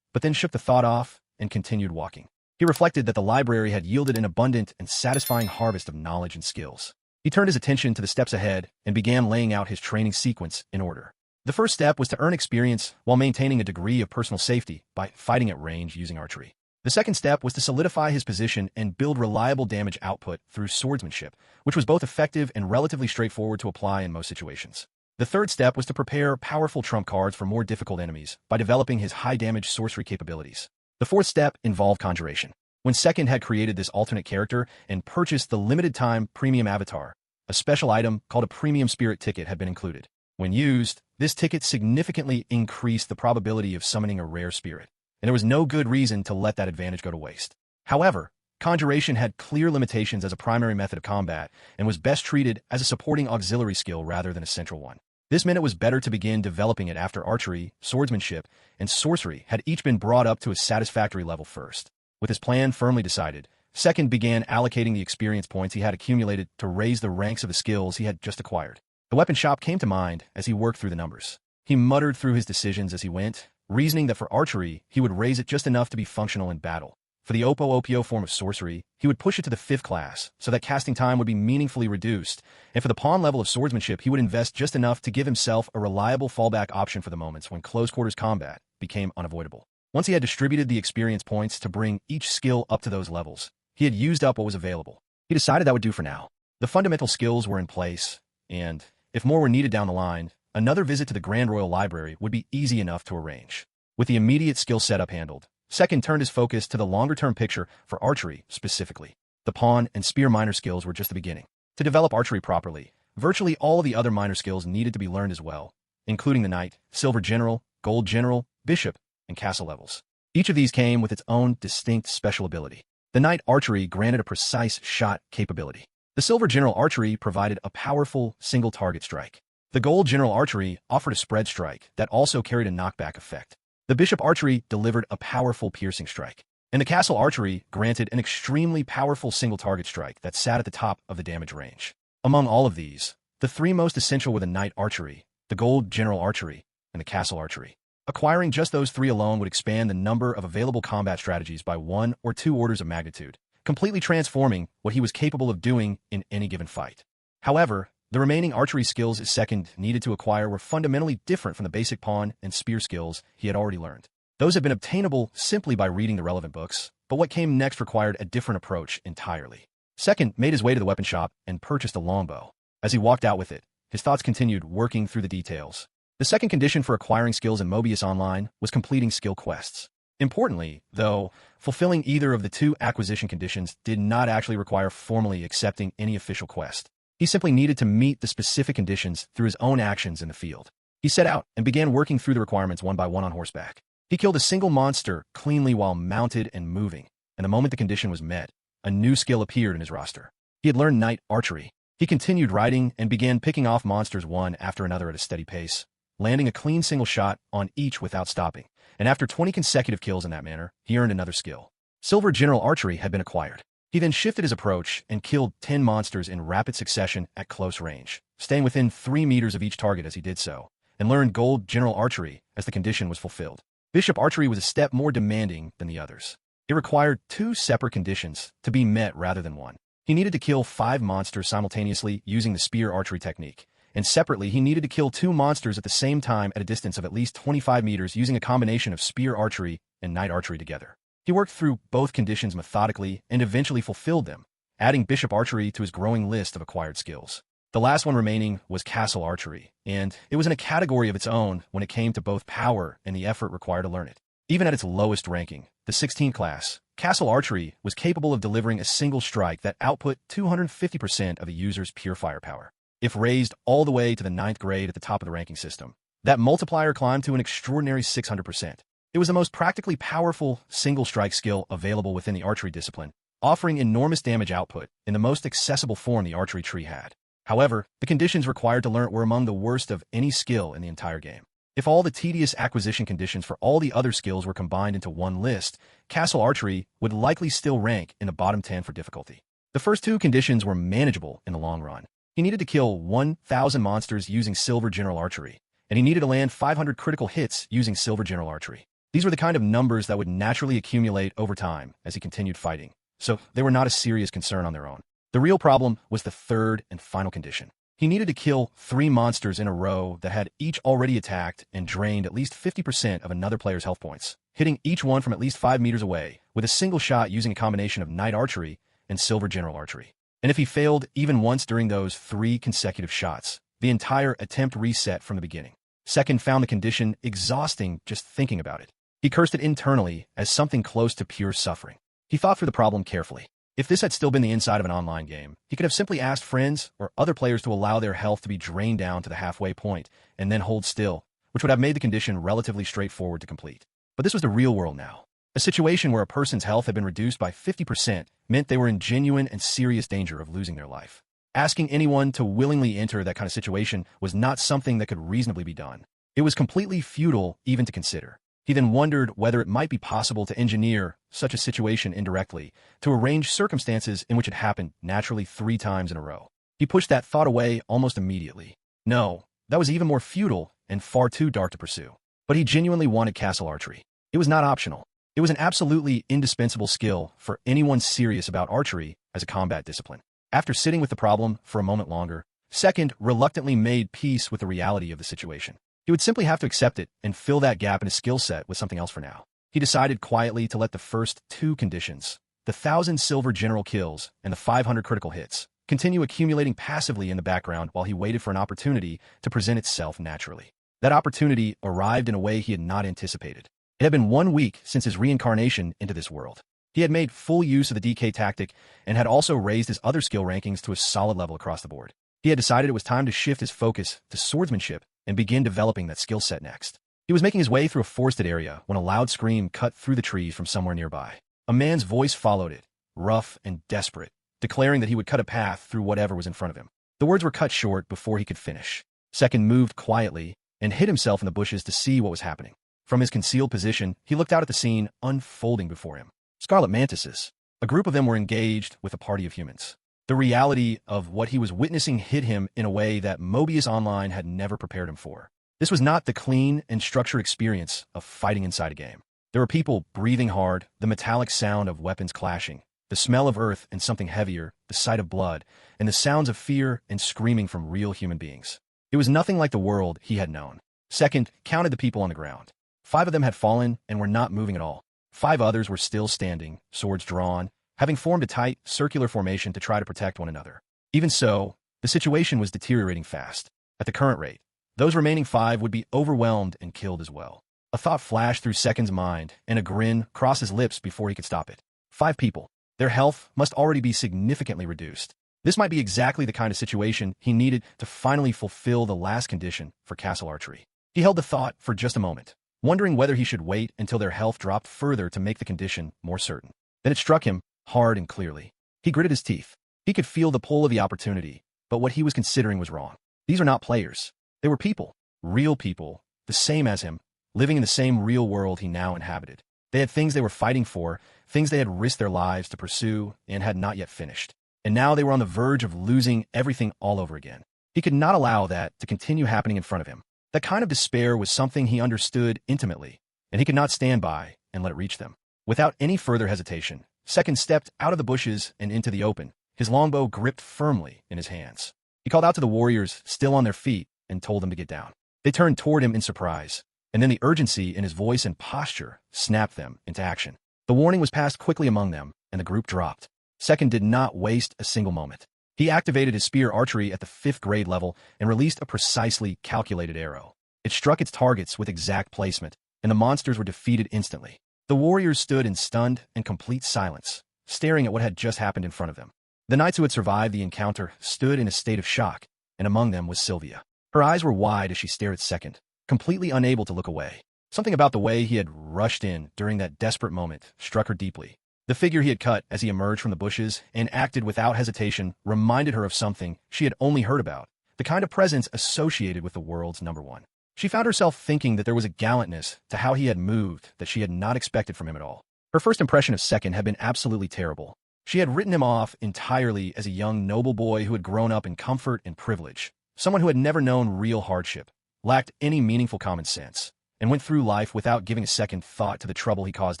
but then shook the thought off and continued walking. He reflected that the library had yielded an abundant and satisfying harvest of knowledge and skills. He turned his attention to the steps ahead and began laying out his training sequence in order. The first step was to earn experience while maintaining a degree of personal safety by fighting at range using archery. The second step was to solidify his position and build reliable damage output through swordsmanship, which was both effective and relatively straightforward to apply in most situations. The third step was to prepare powerful trump cards for more difficult enemies by developing his high-damage sorcery capabilities. The fourth step involved conjuration. When Second had created this alternate character and purchased the limited-time premium avatar, a special item called a premium spirit ticket had been included. When used, this ticket significantly increased the probability of summoning a rare spirit, and there was no good reason to let that advantage go to waste. However, conjuration had clear limitations as a primary method of combat and was best treated as a supporting auxiliary skill rather than a central one. This meant it was better to begin developing it after archery, swordsmanship, and sorcery had each been brought up to a satisfactory level first. With his plan firmly decided, Second began allocating the experience points he had accumulated to raise the ranks of the skills he had just acquired. The weapon shop came to mind as he worked through the numbers. He muttered through his decisions as he went, reasoning that for archery, he would raise it just enough to be functional in battle. For the Oppo form of sorcery, he would push it to the 5th class, so that casting time would be meaningfully reduced, and for the pawn level of swordsmanship, he would invest just enough to give himself a reliable fallback option for the moments when close-quarters combat became unavoidable. Once he had distributed the experience points to bring each skill up to those levels, he had used up what was available. He decided that would do for now. The fundamental skills were in place, and, if more were needed down the line, another visit to the Grand Royal Library would be easy enough to arrange. With the immediate skill setup handled, Second turned his focus to the longer-term picture for archery specifically. The pawn and spear minor skills were just the beginning. To develop archery properly, virtually all of the other minor skills needed to be learned as well, including the knight, silver general, gold general, bishop, and castle levels. Each of these came with its own distinct special ability. The knight archery granted a precise shot capability. The silver general archery provided a powerful single-target strike. The gold general archery offered a spread strike that also carried a knockback effect. The bishop archery delivered a powerful piercing strike. And the castle archery granted an extremely powerful single-target strike that sat at the top of the damage range. Among all of these, the three most essential were the knight archery, the gold general archery, and the castle archery. Acquiring just those three alone would expand the number of available combat strategies by 1 or 2 orders of magnitude, completely transforming what he was capable of doing in any given fight. However, the remaining archery skills his Second needed to acquire were fundamentally different from the basic pawn and spear skills he had already learned. Those had been obtainable simply by reading the relevant books, but what came next required a different approach entirely. Second made his way to the weapon shop and purchased a longbow. As he walked out with it, his thoughts continued working through the details. The second condition for acquiring skills in Mobius Online was completing skill quests. Importantly, though, fulfilling either of the 2 acquisition conditions did not actually require formally accepting any official quest. He simply needed to meet the specific conditions through his own actions in the field. He set out and began working through the requirements one by one on horseback. He killed a single monster cleanly while mounted and moving, and the moment the condition was met, a new skill appeared in his roster. He had learned knight archery. He continued riding and began picking off monsters one after another at a steady pace, landing a clean single shot on each without stopping, and after 20 consecutive kills in that manner, he earned another skill. Silver general archery had been acquired. He then shifted his approach and killed 10 monsters in rapid succession at close range, staying within 3 meters of each target as he did so, and learned gold general archery as the condition was fulfilled. Bishop archery was a step more demanding than the others. It required 2 separate conditions to be met rather than 1. He needed to kill 5 monsters simultaneously using the spear archery technique, and separately he needed to kill 2 monsters at the same time at a distance of at least 25 meters using a combination of spear archery and knight archery together. He worked through both conditions methodically and eventually fulfilled them, adding bishop archery to his growing list of acquired skills. The last one remaining was castle archery, and it was in a category of its own when it came to both power and the effort required to learn it. Even at its lowest ranking, the 16th class, castle archery was capable of delivering a single strike that output 250% of the user's pure firepower. If raised all the way to the 9th grade at the top of the ranking system, that multiplier climbed to an extraordinary 600%. It was the most practically powerful single-strike skill available within the archery discipline, offering enormous damage output in the most accessible form the archery tree had. However, the conditions required to learn it were among the worst of any skill in the entire game. If all the tedious acquisition conditions for all the other skills were combined into one list, castle archery would likely still rank in the bottom 10 for difficulty. The first two conditions were manageable in the long run. He needed to kill 1,000 monsters using silver general archery, and he needed to land 500 critical hits using silver general archery. These were the kind of numbers that would naturally accumulate over time as he continued fighting, so they were not a serious concern on their own. The real problem was the third and final condition. He needed to kill 3 monsters in a row that had each already attacked and drained at least 50% of another player's health points, hitting each one from at least 5 meters away with a single shot using a combination of knight archery and silver general archery. And if he failed even once during those 3 consecutive shots, the entire attempt reset from the beginning. Second found the condition exhausting just thinking about it. He cursed it internally as something close to pure suffering. He thought through the problem carefully. If this had still been the inside of an online game, he could have simply asked friends or other players to allow their health to be drained down to the halfway point and then hold still, which would have made the condition relatively straightforward to complete. But this was the real world now. A situation where a person's health had been reduced by 50% meant they were in genuine and serious danger of losing their life. Asking anyone to willingly enter that kind of situation was not something that could reasonably be done. It was completely futile even to consider. He then wondered whether it might be possible to engineer such a situation indirectly, to arrange circumstances in which it happened naturally 3 times in a row. He pushed that thought away almost immediately. No, that was even more futile and far too dark to pursue. But he genuinely wanted castle archery. It was not optional. It was an absolutely indispensable skill for anyone serious about archery as a combat discipline. After sitting with the problem for a moment longer, Second reluctantly made peace with the reality of the situation. He would simply have to accept it and fill that gap in his skill set with something else for now. He decided quietly to let the first 2 conditions, the 1,000 silver general kills and the 500 critical hits, continue accumulating passively in the background while he waited for an opportunity to present itself naturally. That opportunity arrived in a way he had not anticipated. It had been 1 week since his reincarnation into this world. He had made full use of the DK tactic and had also raised his other skill rankings to a solid level across the board. He had decided it was time to shift his focus to swordsmanship and begin developing that skill set next. He was making his way through a forested area when a loud scream cut through the trees from somewhere nearby. A man's voice followed it, rough and desperate, declaring that he would cut a path through whatever was in front of him. The words were cut short before he could finish. Second moved quietly and hid himself in the bushes to see what was happening. From his concealed position, he looked out at the scene unfolding before him. Scarlet mantises. A group of them were engaged with a party of humans. The reality of what he was witnessing hit him in a way that Mobius Online had never prepared him for. This was not the clean and structured experience of fighting inside a game. There were people breathing hard, the metallic sound of weapons clashing, the smell of earth and something heavier, the sight of blood, and the sounds of fear and screaming from real human beings. It was nothing like the world he had known. Second counted the people on the ground. 5 of them had fallen and were not moving at all. 5 others were still standing, swords drawn, having formed a tight, circular formation to try to protect one another. Even so, the situation was deteriorating fast. At the current rate, those remaining 5 would be overwhelmed and killed as well. A thought flashed through Second's mind, and a grin crossed his lips before he could stop it. 5 people. Their health must already be significantly reduced. This might be exactly the kind of situation he needed to finally fulfill the last condition for castle archery. He held the thought for just a moment, wondering whether he should wait until their health dropped further to make the condition more certain. Then it struck him, hard and clearly. He gritted his teeth. He could feel the pull of the opportunity, but what he was considering was wrong. These are not players. They were people, real people, the same as him, living in the same real world he now inhabited. They had things they were fighting for, things they had risked their lives to pursue and had not yet finished. And now they were on the verge of losing everything all over again. He could not allow that to continue happening in front of him. That kind of despair was something he understood intimately, and he could not stand by and let it reach them. Without any further hesitation, Second stepped out of the bushes and into the open, his longbow gripped firmly in his hands. He called out to the warriors, still on their feet, and told them to get down. They turned toward him in surprise, and then the urgency in his voice and posture snapped them into action. The warning was passed quickly among them, and the group dropped. Second did not waste a single moment. He activated his spear archery at the 5th grade level and released a precisely calculated arrow. It struck its targets with exact placement, and the monsters were defeated instantly. The warriors stood in stunned and complete silence, staring at what had just happened in front of them. The knights who had survived the encounter stood in a state of shock, and among them was Sylvia. Her eyes were wide as she stared at Second, completely unable to look away. Something about the way he had rushed in during that desperate moment struck her deeply. The figure he had cut as he emerged from the bushes and acted without hesitation reminded her of something she had only heard about, the kind of presence associated with the world's #1. She found herself thinking that there was a gallantness to how he had moved that she had not expected from him at all. Her first impression of Second had been absolutely terrible. She had written him off entirely as a young noble boy who had grown up in comfort and privilege, someone who had never known real hardship, lacked any meaningful common sense, and went through life without giving a second thought to the trouble he caused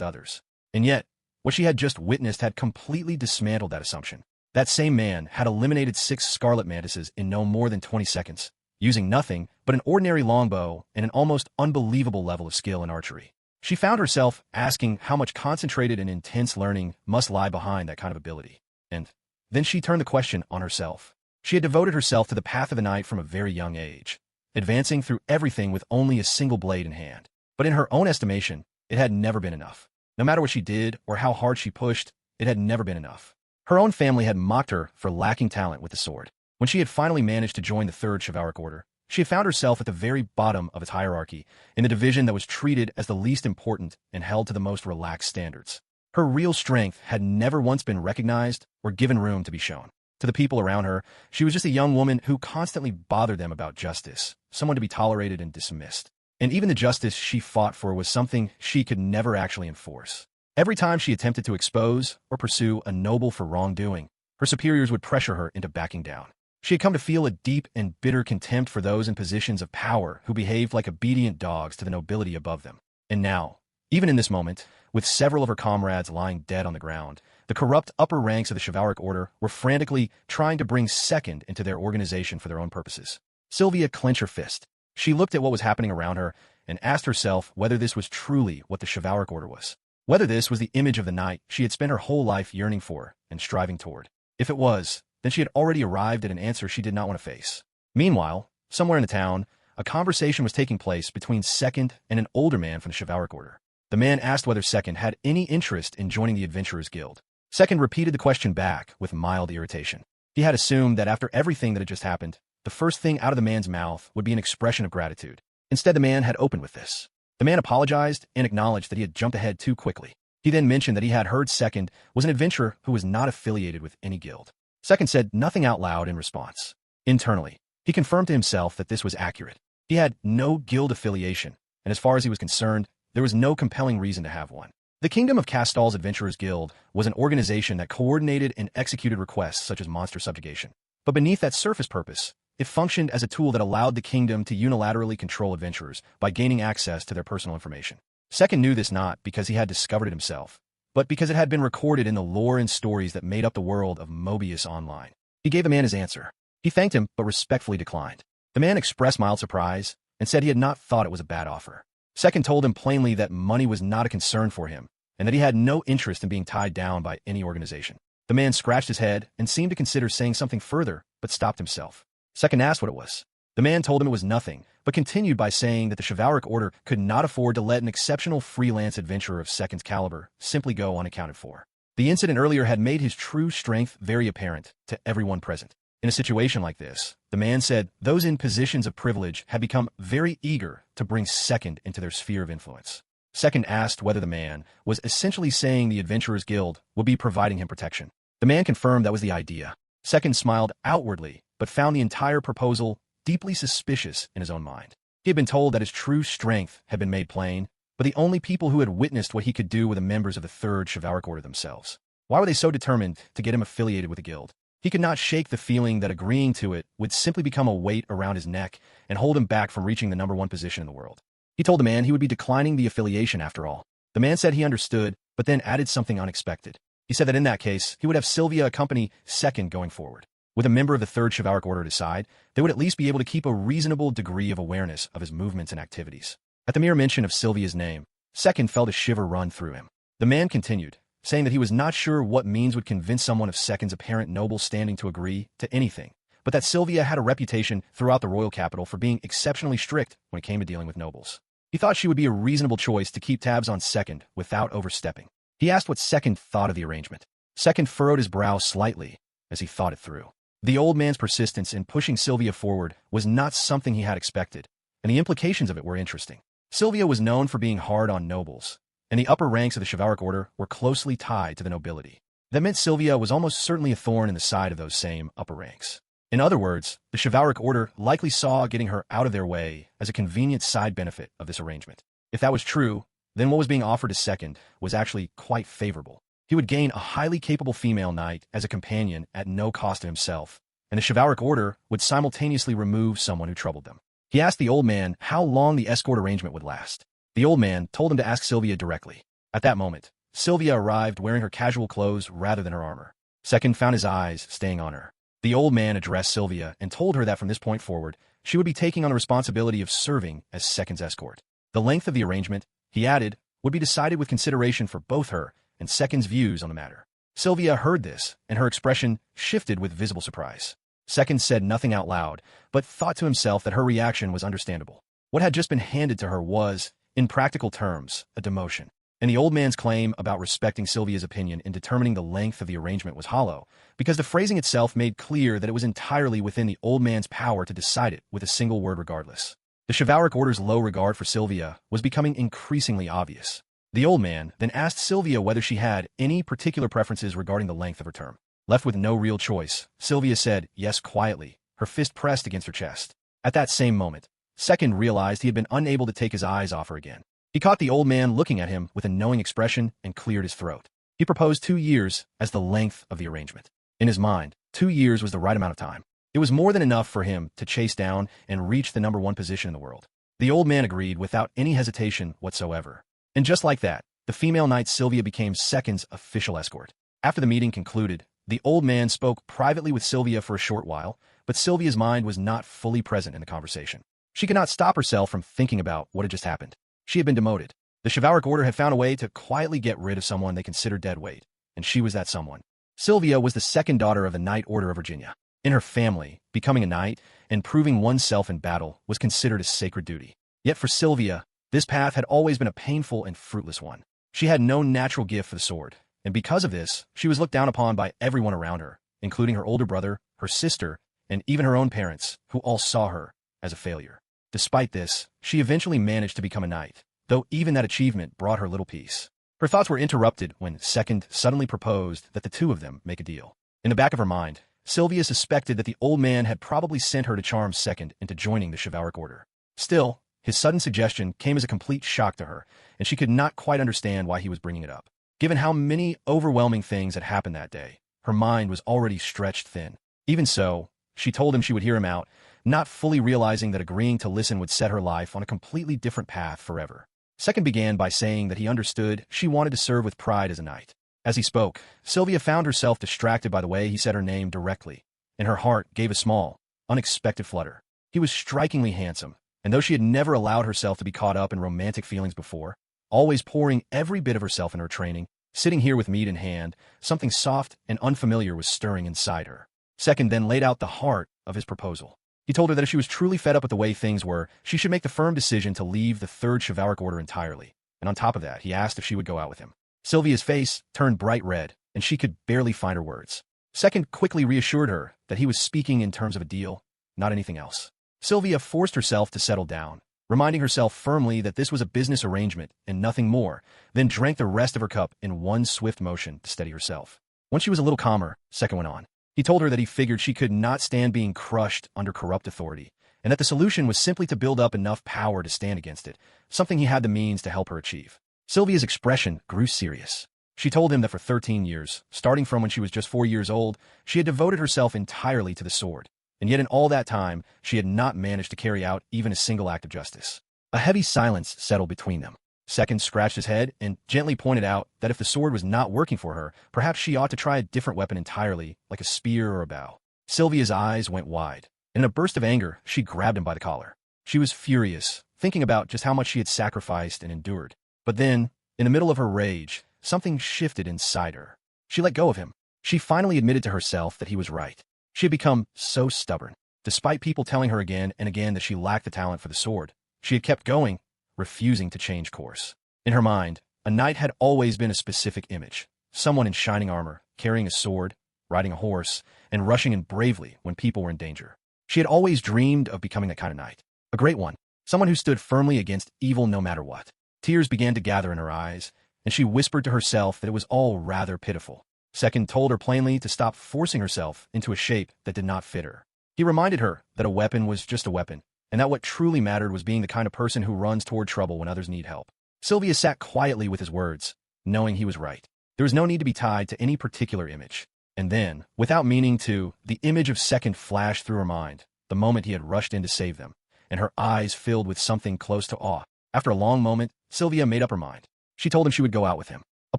others. And yet, what she had just witnessed had completely dismantled that assumption. That same man had eliminated 6 scarlet mantises in no more than 20 seconds, using nothing but an ordinary longbow and an almost unbelievable level of skill in archery. She found herself asking how much concentrated and intense learning must lie behind that kind of ability. And then she turned the question on herself. She had devoted herself to the path of the night from a very young age, advancing through everything with only a single blade in hand. But in her own estimation, it had never been enough. No matter what she did or how hard she pushed, it had never been enough. Her own family had mocked her for lacking talent with the sword. When she had finally managed to join the Third Chivalric Order, she had found herself at the very bottom of its hierarchy, in the division that was treated as the least important and held to the most relaxed standards. Her real strength had never once been recognized or given room to be shown. To the people around her, she was just a young woman who constantly bothered them about justice, someone to be tolerated and dismissed. And even the justice she fought for was something she could never actually enforce. Every time she attempted to expose or pursue a noble for wrongdoing, her superiors would pressure her into backing down. She had come to feel a deep and bitter contempt for those in positions of power who behaved like obedient dogs to the nobility above them. And now, even in this moment, with several of her comrades lying dead on the ground, the corrupt upper ranks of the chivalric order were frantically trying to bring Second into their organization for their own purposes. Sylvia clenched her fist. She looked at what was happening around her and asked herself whether this was truly what the chivalric order was. Whether this was the image of the knight she had spent her whole life yearning for and striving toward. If it was, then she had already arrived at an answer she did not want to face. Meanwhile, somewhere in the town, a conversation was taking place between Second and an older man from the chivalric order. The man asked whether Second had any interest in joining the Adventurers Guild. Second repeated the question back with mild irritation. He had assumed that after everything that had just happened, the first thing out of the man's mouth would be an expression of gratitude. Instead, the man had opened with this. The man apologized and acknowledged that he had jumped ahead too quickly. He then mentioned that he had heard Second was an adventurer who was not affiliated with any guild. Second said nothing out loud in response. Internally, he confirmed to himself that this was accurate. He had no guild affiliation, and as far as he was concerned, there was no compelling reason to have one. The Kingdom of Castal's Adventurers Guild was an organization that coordinated and executed requests such as monster subjugation. But beneath that surface purpose, it functioned as a tool that allowed the kingdom to unilaterally control adventurers by gaining access to their personal information. Second knew this not because he had discovered it himself, but because it had been recorded in the lore and stories that made up the world of Mobius Online. He gave the man his answer. He thanked him, but respectfully declined. The man expressed mild surprise and said he had not thought it was a bad offer. Second told him plainly that money was not a concern for him, and that he had no interest in being tied down by any organization. The man scratched his head and seemed to consider saying something further, but stopped himself. Second asked what it was. The man told him it was nothing, but continued by saying that the chivalric order could not afford to let an exceptional freelance adventurer of Second's caliber simply go unaccounted for. The incident earlier had made his true strength very apparent to everyone present. In a situation like this, the man said those in positions of privilege had become very eager to bring Second into their sphere of influence. Second asked whether the man was essentially saying the Adventurers Guild would be providing him protection. The man confirmed that was the idea. Second smiled outwardly, but found the entire proposal deeply suspicious in his own mind. He had been told that his true strength had been made plain, but the only people who had witnessed what he could do were the members of the Third Chivalric Order themselves. Why were they so determined to get him affiliated with the guild? He could not shake the feeling that agreeing to it would simply become a weight around his neck and hold him back from reaching the #1 position in the world. He told the man he would be declining the affiliation after all. The man said he understood, but then added something unexpected. He said that in that case, he would have Sylvia accompany Second going forward. With a member of the Third Chivalric Order at his side, they would at least be able to keep a reasonable degree of awareness of his movements and activities. At the mere mention of Sylvia's name, Second felt a shiver run through him. The man continued, saying that he was not sure what means would convince someone of Second's apparent noble standing to agree to anything, but that Sylvia had a reputation throughout the royal capital for being exceptionally strict when it came to dealing with nobles. He thought she would be a reasonable choice to keep tabs on Second without overstepping. He asked what Second thought of the arrangement. Second furrowed his brow slightly as he thought it through. The old man's persistence in pushing Sylvia forward was not something he had expected, and the implications of it were interesting. Sylvia was known for being hard on nobles, and the upper ranks of the chivalric order were closely tied to the nobility. That meant Sylvia was almost certainly a thorn in the side of those same upper ranks. In other words, the chivalric order likely saw getting her out of their way as a convenient side benefit of this arrangement. If that was true, then what was being offered to Second was actually quite favorable. He would gain a highly capable female knight as a companion at no cost to himself, and the chivalric order would simultaneously remove someone who troubled them. He asked the old man how long the escort arrangement would last. The old man told him to ask Sylvia directly. At that moment, Sylvia arrived wearing her casual clothes rather than her armor. Second found his eyes staying on her. The old man addressed Sylvia and told her that from this point forward, she would be taking on the responsibility of serving as Second's escort. The length of the arrangement, he added, would be decided with consideration for both her and Second's views on the matter. Sylvia heard this, and her expression shifted with visible surprise. Second said nothing out loud, but thought to himself that her reaction was understandable. What had just been handed to her was, in practical terms, a demotion. And the old man's claim about respecting Sylvia's opinion in determining the length of the arrangement was hollow, because the phrasing itself made clear that it was entirely within the old man's power to decide it with a single word regardless. The chivalric order's low regard for Sylvia was becoming increasingly obvious. The old man then asked Sylvia whether she had any particular preferences regarding the length of her term. Left with no real choice, Sylvia said yes quietly, her fist pressed against her chest. At that same moment, Second realized he had been unable to take his eyes off her again. He caught the old man looking at him with a knowing expression and cleared his throat. He proposed 2 years as the length of the arrangement. In his mind, 2 years was the right amount of time. It was more than enough for him to chase down and reach the #1 position in the world. The old man agreed without any hesitation whatsoever. And just like that, the female knight Sylvia became Second's official escort. After the meeting concluded, the old man spoke privately with Sylvia for a short while, but Sylvia's mind was not fully present in the conversation. She could not stop herself from thinking about what had just happened. She had been demoted. The chivalric order had found a way to quietly get rid of someone they considered dead weight, and she was that someone. Sylvia was the second daughter of the Knight Order of Virginia. In her family, becoming a knight and proving oneself in battle was considered a sacred duty. Yet for Sylvia, this path had always been a painful and fruitless one. She had no natural gift for the sword, and because of this, she was looked down upon by everyone around her, including her older brother, her sister, and even her own parents, who all saw her as a failure. Despite this, she eventually managed to become a knight, though even that achievement brought her little peace. Her thoughts were interrupted when Second suddenly proposed that the two of them make a deal. In the back of her mind, Sylvia suspected that the old man had probably sent her to charm Second into joining the chivalric order. Still, his sudden suggestion came as a complete shock to her, and she could not quite understand why he was bringing it up. Given how many overwhelming things had happened that day, her mind was already stretched thin. Even so, she told him she would hear him out, not fully realizing that agreeing to listen would set her life on a completely different path forever. Second began by saying that he understood she wanted to serve with pride as a knight. As he spoke, Sylvia found herself distracted by the way he said her name directly, and her heart gave a small, unexpected flutter. He was strikingly handsome, and though she had never allowed herself to be caught up in romantic feelings before, always pouring every bit of herself in her training, sitting here with meat in hand, something soft and unfamiliar was stirring inside her. Second then laid out the heart of his proposal. He told her that if she was truly fed up with the way things were, she should make the firm decision to leave the Third Chivalric Order entirely. And on top of that, he asked if she would go out with him. Sylvia's face turned bright red, and she could barely find her words. Second quickly reassured her that he was speaking in terms of a deal, not anything else. Sylvia forced herself to settle down, reminding herself firmly that this was a business arrangement and nothing more, then drank the rest of her cup in one swift motion to steady herself. Once she was a little calmer, Second went on. He told her that he figured she could not stand being crushed under corrupt authority, and that the solution was simply to build up enough power to stand against it, something he had the means to help her achieve. Sylvia's expression grew serious. She told him that for 13 years, starting from when she was just 4 years old, she had devoted herself entirely to the sword, and yet in all that time, she had not managed to carry out even a single act of justice. A heavy silence settled between them. Second scratched his head and gently pointed out that if the sword was not working for her, perhaps she ought to try a different weapon entirely, like a spear or a bow. Sylvia's eyes went wide. In a burst of anger, she grabbed him by the collar. She was furious, thinking about just how much she had sacrificed and endured. But then, in the middle of her rage, something shifted inside her. She let go of him. She finally admitted to herself that he was right. She had become so stubborn. Despite people telling her again and again that she lacked the talent for the sword, she had kept going, refusing to change course. In her mind, a knight had always been a specific image. Someone in shining armor, carrying a sword, riding a horse, and rushing in bravely when people were in danger. She had always dreamed of becoming that kind of knight. A great one. Someone who stood firmly against evil no matter what. Tears began to gather in her eyes, and she whispered to herself that it was all rather pitiful. Second told her plainly to stop forcing herself into a shape that did not fit her. He reminded her that a weapon was just a weapon, and that what truly mattered was being the kind of person who runs toward trouble when others need help. Sylvia sat quietly with his words, knowing he was right. There was no need to be tied to any particular image. And then, without meaning to, the image of Second flashed through her mind, the moment he had rushed in to save them, and her eyes filled with something close to awe. After a long moment, Sylvia made up her mind. She told him she would go out with him. A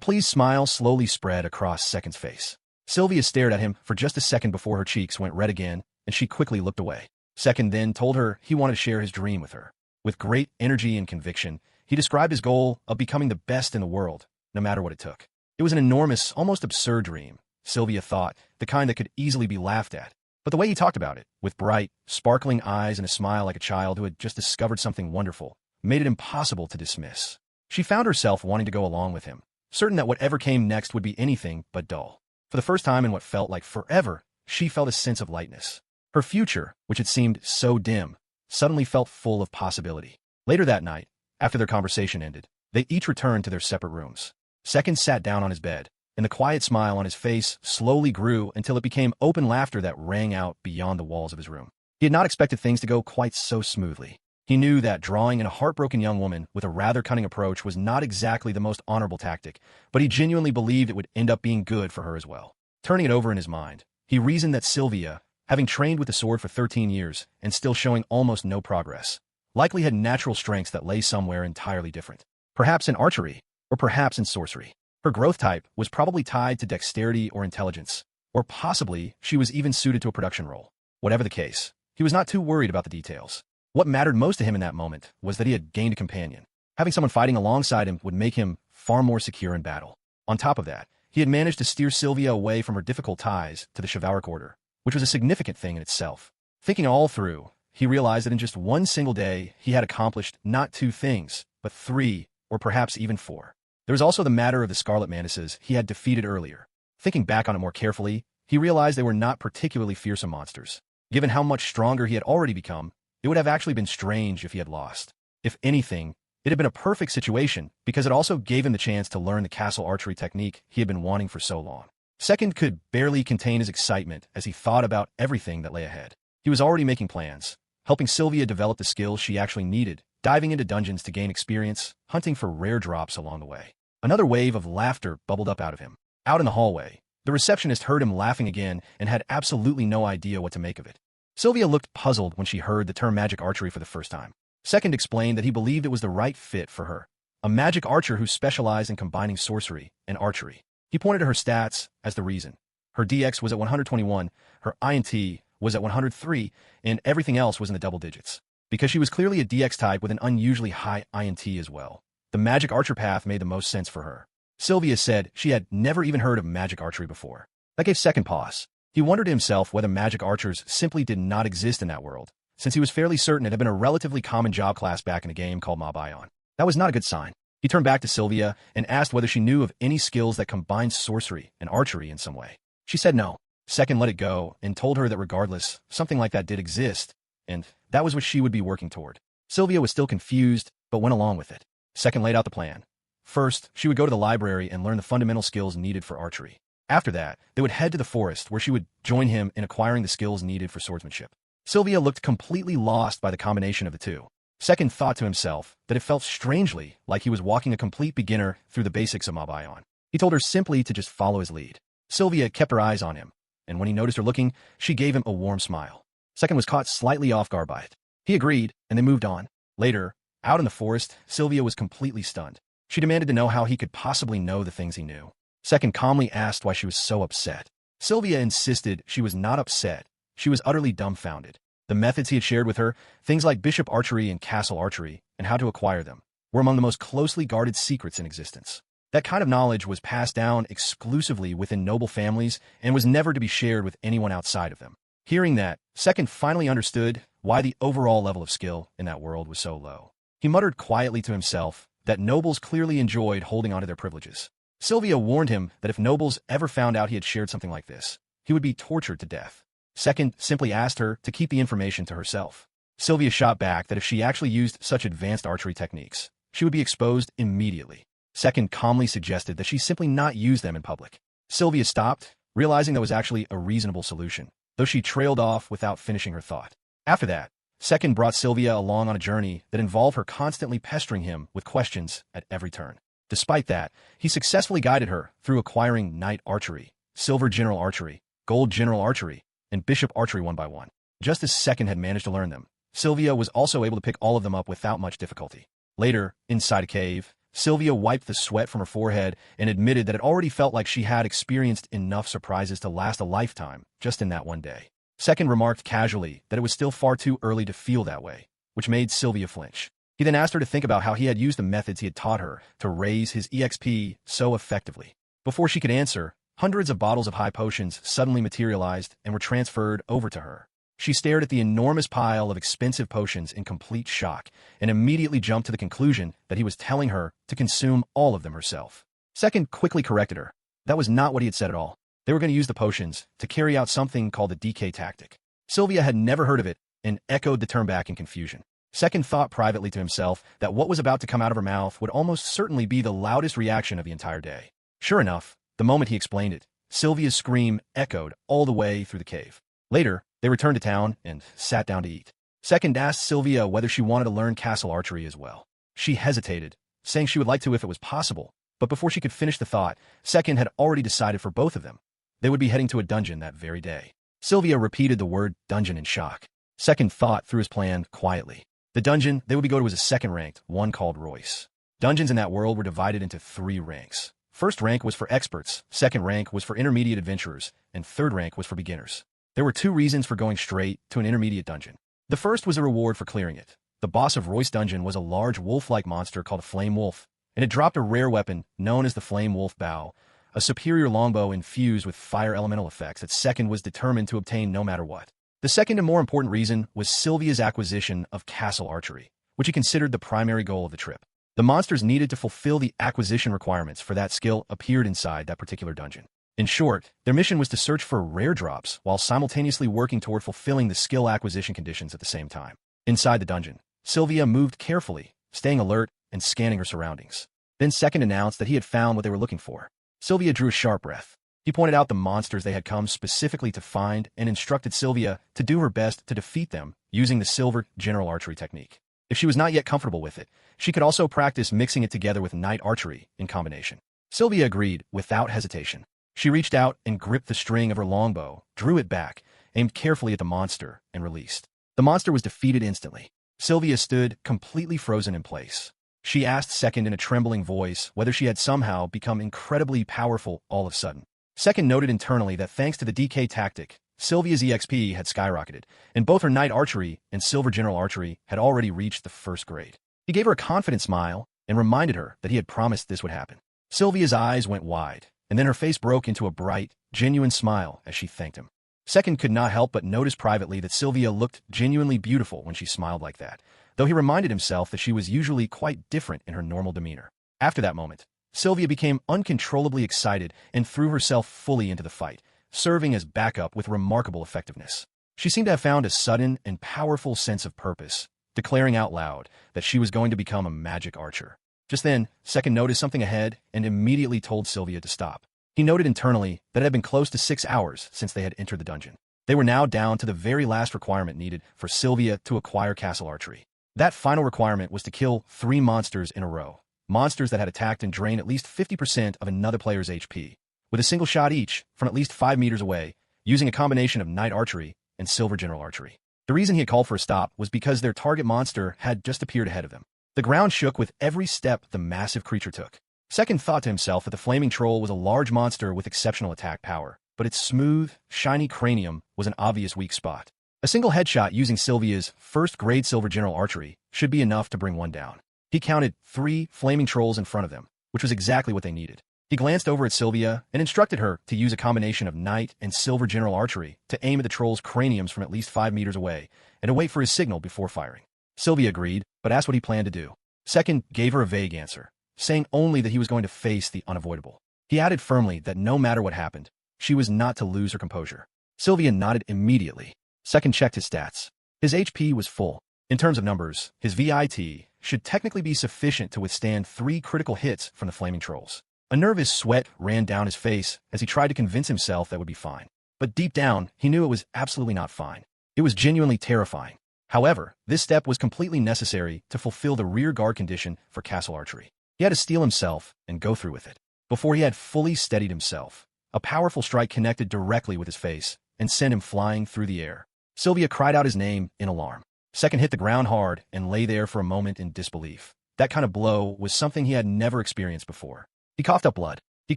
pleased smile slowly spread across Second's face. Sylvia stared at him for just a second before her cheeks went red again, and she quickly looked away. Second then told her he wanted to share his dream with her. With great energy and conviction, he described his goal of becoming the best in the world, no matter what it took. It was an enormous, almost absurd dream, Sylvia thought, the kind that could easily be laughed at. But the way he talked about it, with bright, sparkling eyes and a smile like a child who had just discovered something wonderful, made it impossible to dismiss. She found herself wanting to go along with him, certain that whatever came next would be anything but dull. For the first time in what felt like forever, she felt a sense of lightness. Her future, which had seemed so dim, suddenly felt full of possibility. Later that night, after their conversation ended, they each returned to their separate rooms. Second sat down on his bed, and the quiet smile on his face slowly grew until it became open laughter that rang out beyond the walls of his room. He had not expected things to go quite so smoothly. He knew that drawing in a heartbroken young woman with a rather cunning approach was not exactly the most honorable tactic, but he genuinely believed it would end up being good for her as well. Turning it over in his mind, he reasoned that Sylvia, having trained with the sword for 13 years and still showing almost no progress, likely had natural strengths that lay somewhere entirely different. Perhaps in archery, or perhaps in sorcery. Her growth type was probably tied to dexterity or intelligence, or possibly she was even suited to a production role. Whatever the case, he was not too worried about the details. What mattered most to him in that moment was that he had gained a companion. Having someone fighting alongside him would make him far more secure in battle. On top of that, he had managed to steer Sylvia away from her difficult ties to the chivalric order, which was a significant thing in itself. Thinking all through, he realized that in just one single day, he had accomplished not 2 things, but 3, or perhaps even 4. There was also the matter of the Scarlet Mantises he had defeated earlier. Thinking back on it more carefully, he realized they were not particularly fearsome monsters. Given how much stronger he had already become, it would have actually been strange if he had lost. If anything, it had been a perfect situation because it also gave him the chance to learn the castle archery technique he had been wanting for so long. Second could barely contain his excitement as he thought about everything that lay ahead. He was already making plans, helping Sylvia develop the skills she actually needed, diving into dungeons to gain experience, hunting for rare drops along the way. Another wave of laughter bubbled up out of him. Out in the hallway, the receptionist heard him laughing again and had absolutely no idea what to make of it. Sylvia looked puzzled when she heard the term magic archery for the first time. Second explained that he believed it was the right fit for her, a magic archer who specialized in combining sorcery and archery. He pointed to her stats as the reason. Her DX was at 121, her INT was at 103, and everything else was in the double digits. Because she was clearly a DX type with an unusually high INT as well, the magic archer path made the most sense for her. Sylvia said she had never even heard of magic archery before. That gave Second pause. He wondered to himself whether magic archers simply did not exist in that world, since he was fairly certain it had been a relatively common job class back in a game called Manga. That was not a good sign. He turned back to Sylvia and asked whether she knew of any skills that combined sorcery and archery in some way. She said no. Second let it go and told her that regardless, something like that did exist, and that was what she would be working toward. Sylvia was still confused, but went along with it. Second laid out the plan. First, she would go to the library and learn the fundamental skills needed for archery. After that, they would head to the forest where she would join him in acquiring the skills needed for swordsmanship. Sylvia looked completely lost by the combination of the two. Second thought to himself that it felt strangely like he was walking a complete beginner through the basics of Manga. He told her simply to just follow his lead. Sylvia kept her eyes on him, and when he noticed her looking, she gave him a warm smile. Second was caught slightly off guard by it. He agreed, and they moved on. Later, out in the forest, Sylvia was completely stunned. She demanded to know how he could possibly know the things he knew. Second calmly asked why she was so upset. Sylvia insisted she was not upset. She was utterly dumbfounded. The methods he had shared with her, things like bishop archery and castle archery, and how to acquire them, were among the most closely guarded secrets in existence. That kind of knowledge was passed down exclusively within noble families and was never to be shared with anyone outside of them. Hearing that, Second finally understood why the overall level of skill in that world was so low. He muttered quietly to himself that nobles clearly enjoyed holding onto their privileges. Sylvia warned him that if nobles ever found out he had shared something like this, he would be tortured to death. Second simply asked her to keep the information to herself. Sylvia shot back that if she actually used such advanced archery techniques, she would be exposed immediately. Second calmly suggested that she simply not use them in public. Sylvia stopped, realizing that was actually a reasonable solution. though she trailed off without finishing her thought. After that, Second brought Sylvia along on a journey that involved her constantly pestering him with questions at every turn. Despite that, he successfully guided her through acquiring Knight Archery, Silver General Archery, Gold General Archery, and Bishop Archery one by one. Just as Second had managed to learn them, Sylvia was also able to pick all of them up without much difficulty. Later, inside a cave, Sylvia wiped the sweat from her forehead and admitted that it already felt like she had experienced enough surprises to last a lifetime just in that one day. Second remarked casually that it was still far too early to feel that way, which made Sylvia flinch. He then asked her to think about how he had used the methods he had taught her to raise his EXP so effectively. Before she could answer, hundreds of bottles of high potions suddenly materialized and were transferred over to her. She stared at the enormous pile of expensive potions in complete shock and immediately jumped to the conclusion that he was telling her to consume all of them herself. Second quickly corrected her. That was not what he had said at all. They were going to use the potions to carry out something called the DK tactic. Sylvia had never heard of it and echoed the term back in confusion. Second thought privately to himself that what was about to come out of her mouth would almost certainly be the loudest reaction of the entire day. Sure enough, the moment he explained it, Sylvia's scream echoed all the way through the cave. Later, they returned to town and sat down to eat. Second asked Sylvia whether she wanted to learn castle archery as well. She hesitated, saying she would like to if it was possible, but before she could finish the thought, Second had already decided for both of them. They would be heading to a dungeon that very day. Sylvia repeated the word dungeon in shock. Second thought through his plan quietly. The dungeon they would be going to was a second-ranked, one called Royce. Dungeons in that world were divided into 3 ranks. First rank was for experts, second rank was for intermediate adventurers, and third rank was for beginners. There were 2 reasons for going straight to an intermediate dungeon. The first was a reward for clearing it. The boss of Royce Dungeon was a large wolf-like monster called a flame wolf, and it dropped a rare weapon known as the flame wolf bow, a superior longbow infused with fire elemental effects that Second was determined to obtain no matter what. The second and more important reason was Sylvia's acquisition of castle archery, which he considered the primary goal of the trip. The monsters needed to fulfill the acquisition requirements for that skill appeared inside that particular dungeon. In short, their mission was to search for rare drops while simultaneously working toward fulfilling the skill acquisition conditions at the same time. Inside the dungeon, Sylvia moved carefully, staying alert and scanning her surroundings. Then Second announced that he had found what they were looking for. Sylvia drew a sharp breath. He pointed out the monsters they had come specifically to find and instructed Sylvia to do her best to defeat them using the Silver General Archery technique. If she was not yet comfortable with it, she could also practice mixing it together with Knight Archery in combination. Sylvia agreed without hesitation. She reached out and gripped the string of her longbow, drew it back, aimed carefully at the monster, and released. The monster was defeated instantly. Sylvia stood completely frozen in place. She asked Second in a trembling voice whether she had somehow become incredibly powerful all of a sudden. Second noted internally that thanks to the DK tactic, Sylvia's EXP had skyrocketed, and both her Knight Archery and Silver General Archery had already reached the first grade. He gave her a confident smile and reminded her that he had promised this would happen. Sylvia's eyes went wide, and then her face broke into a bright, genuine smile as she thanked him. Second could not help but notice privately that Sylvia looked genuinely beautiful when she smiled like that, though he reminded himself that she was usually quite different in her normal demeanor. After that moment, Sylvia became uncontrollably excited and threw herself fully into the fight, serving as backup with remarkable effectiveness. She seemed to have found a sudden and powerful sense of purpose, declaring out loud that she was going to become a magic archer. Just then, Second noticed something ahead and immediately told Sylvia to stop. He noted internally that it had been close to 6 hours since they had entered the dungeon. They were now down to the very last requirement needed for Sylvia to acquire castle archery. That final requirement was to kill 3 monsters in a row, monsters that had attacked and drained at least 50% of another player's HP, with a single shot each from at least 5 meters away, using a combination of Knight Archery and Silver General Archery. The reason he had called for a stop was because their target monster had just appeared ahead of them. The ground shook with every step the massive creature took. Second thought to himself that the flaming troll was a large monster with exceptional attack power, but its smooth, shiny cranium was an obvious weak spot. A single headshot using Sylvia's first-grade Silver General Archery should be enough to bring one down. He counted 3 flaming trolls in front of them, which was exactly what they needed. He glanced over at Sylvia and instructed her to use a combination of Knight and Silver General Archery to aim at the troll's craniums from at least 5 meters away and to wait for his signal before firing. Sylvia agreed, but asked what he planned to do. Second gave her a vague answer, saying only that he was going to face the unavoidable. He added firmly that no matter what happened, she was not to lose her composure. Sylvia nodded immediately. Second checked his stats. His HP was full. In terms of numbers, his VIT should technically be sufficient to withstand 3 critical hits from the flaming trolls. A nervous sweat ran down his face as he tried to convince himself that would be fine. But deep down, he knew it was absolutely not fine. It was genuinely terrifying. However, this step was completely necessary to fulfill the rear guard condition for castle archery. He had to steel himself and go through with it. Before he had fully steadied himself, a powerful strike connected directly with his face and sent him flying through the air. Sylvia cried out his name in alarm. Second hit the ground hard and lay there for a moment in disbelief. That kind of blow was something he had never experienced before. He coughed up blood. He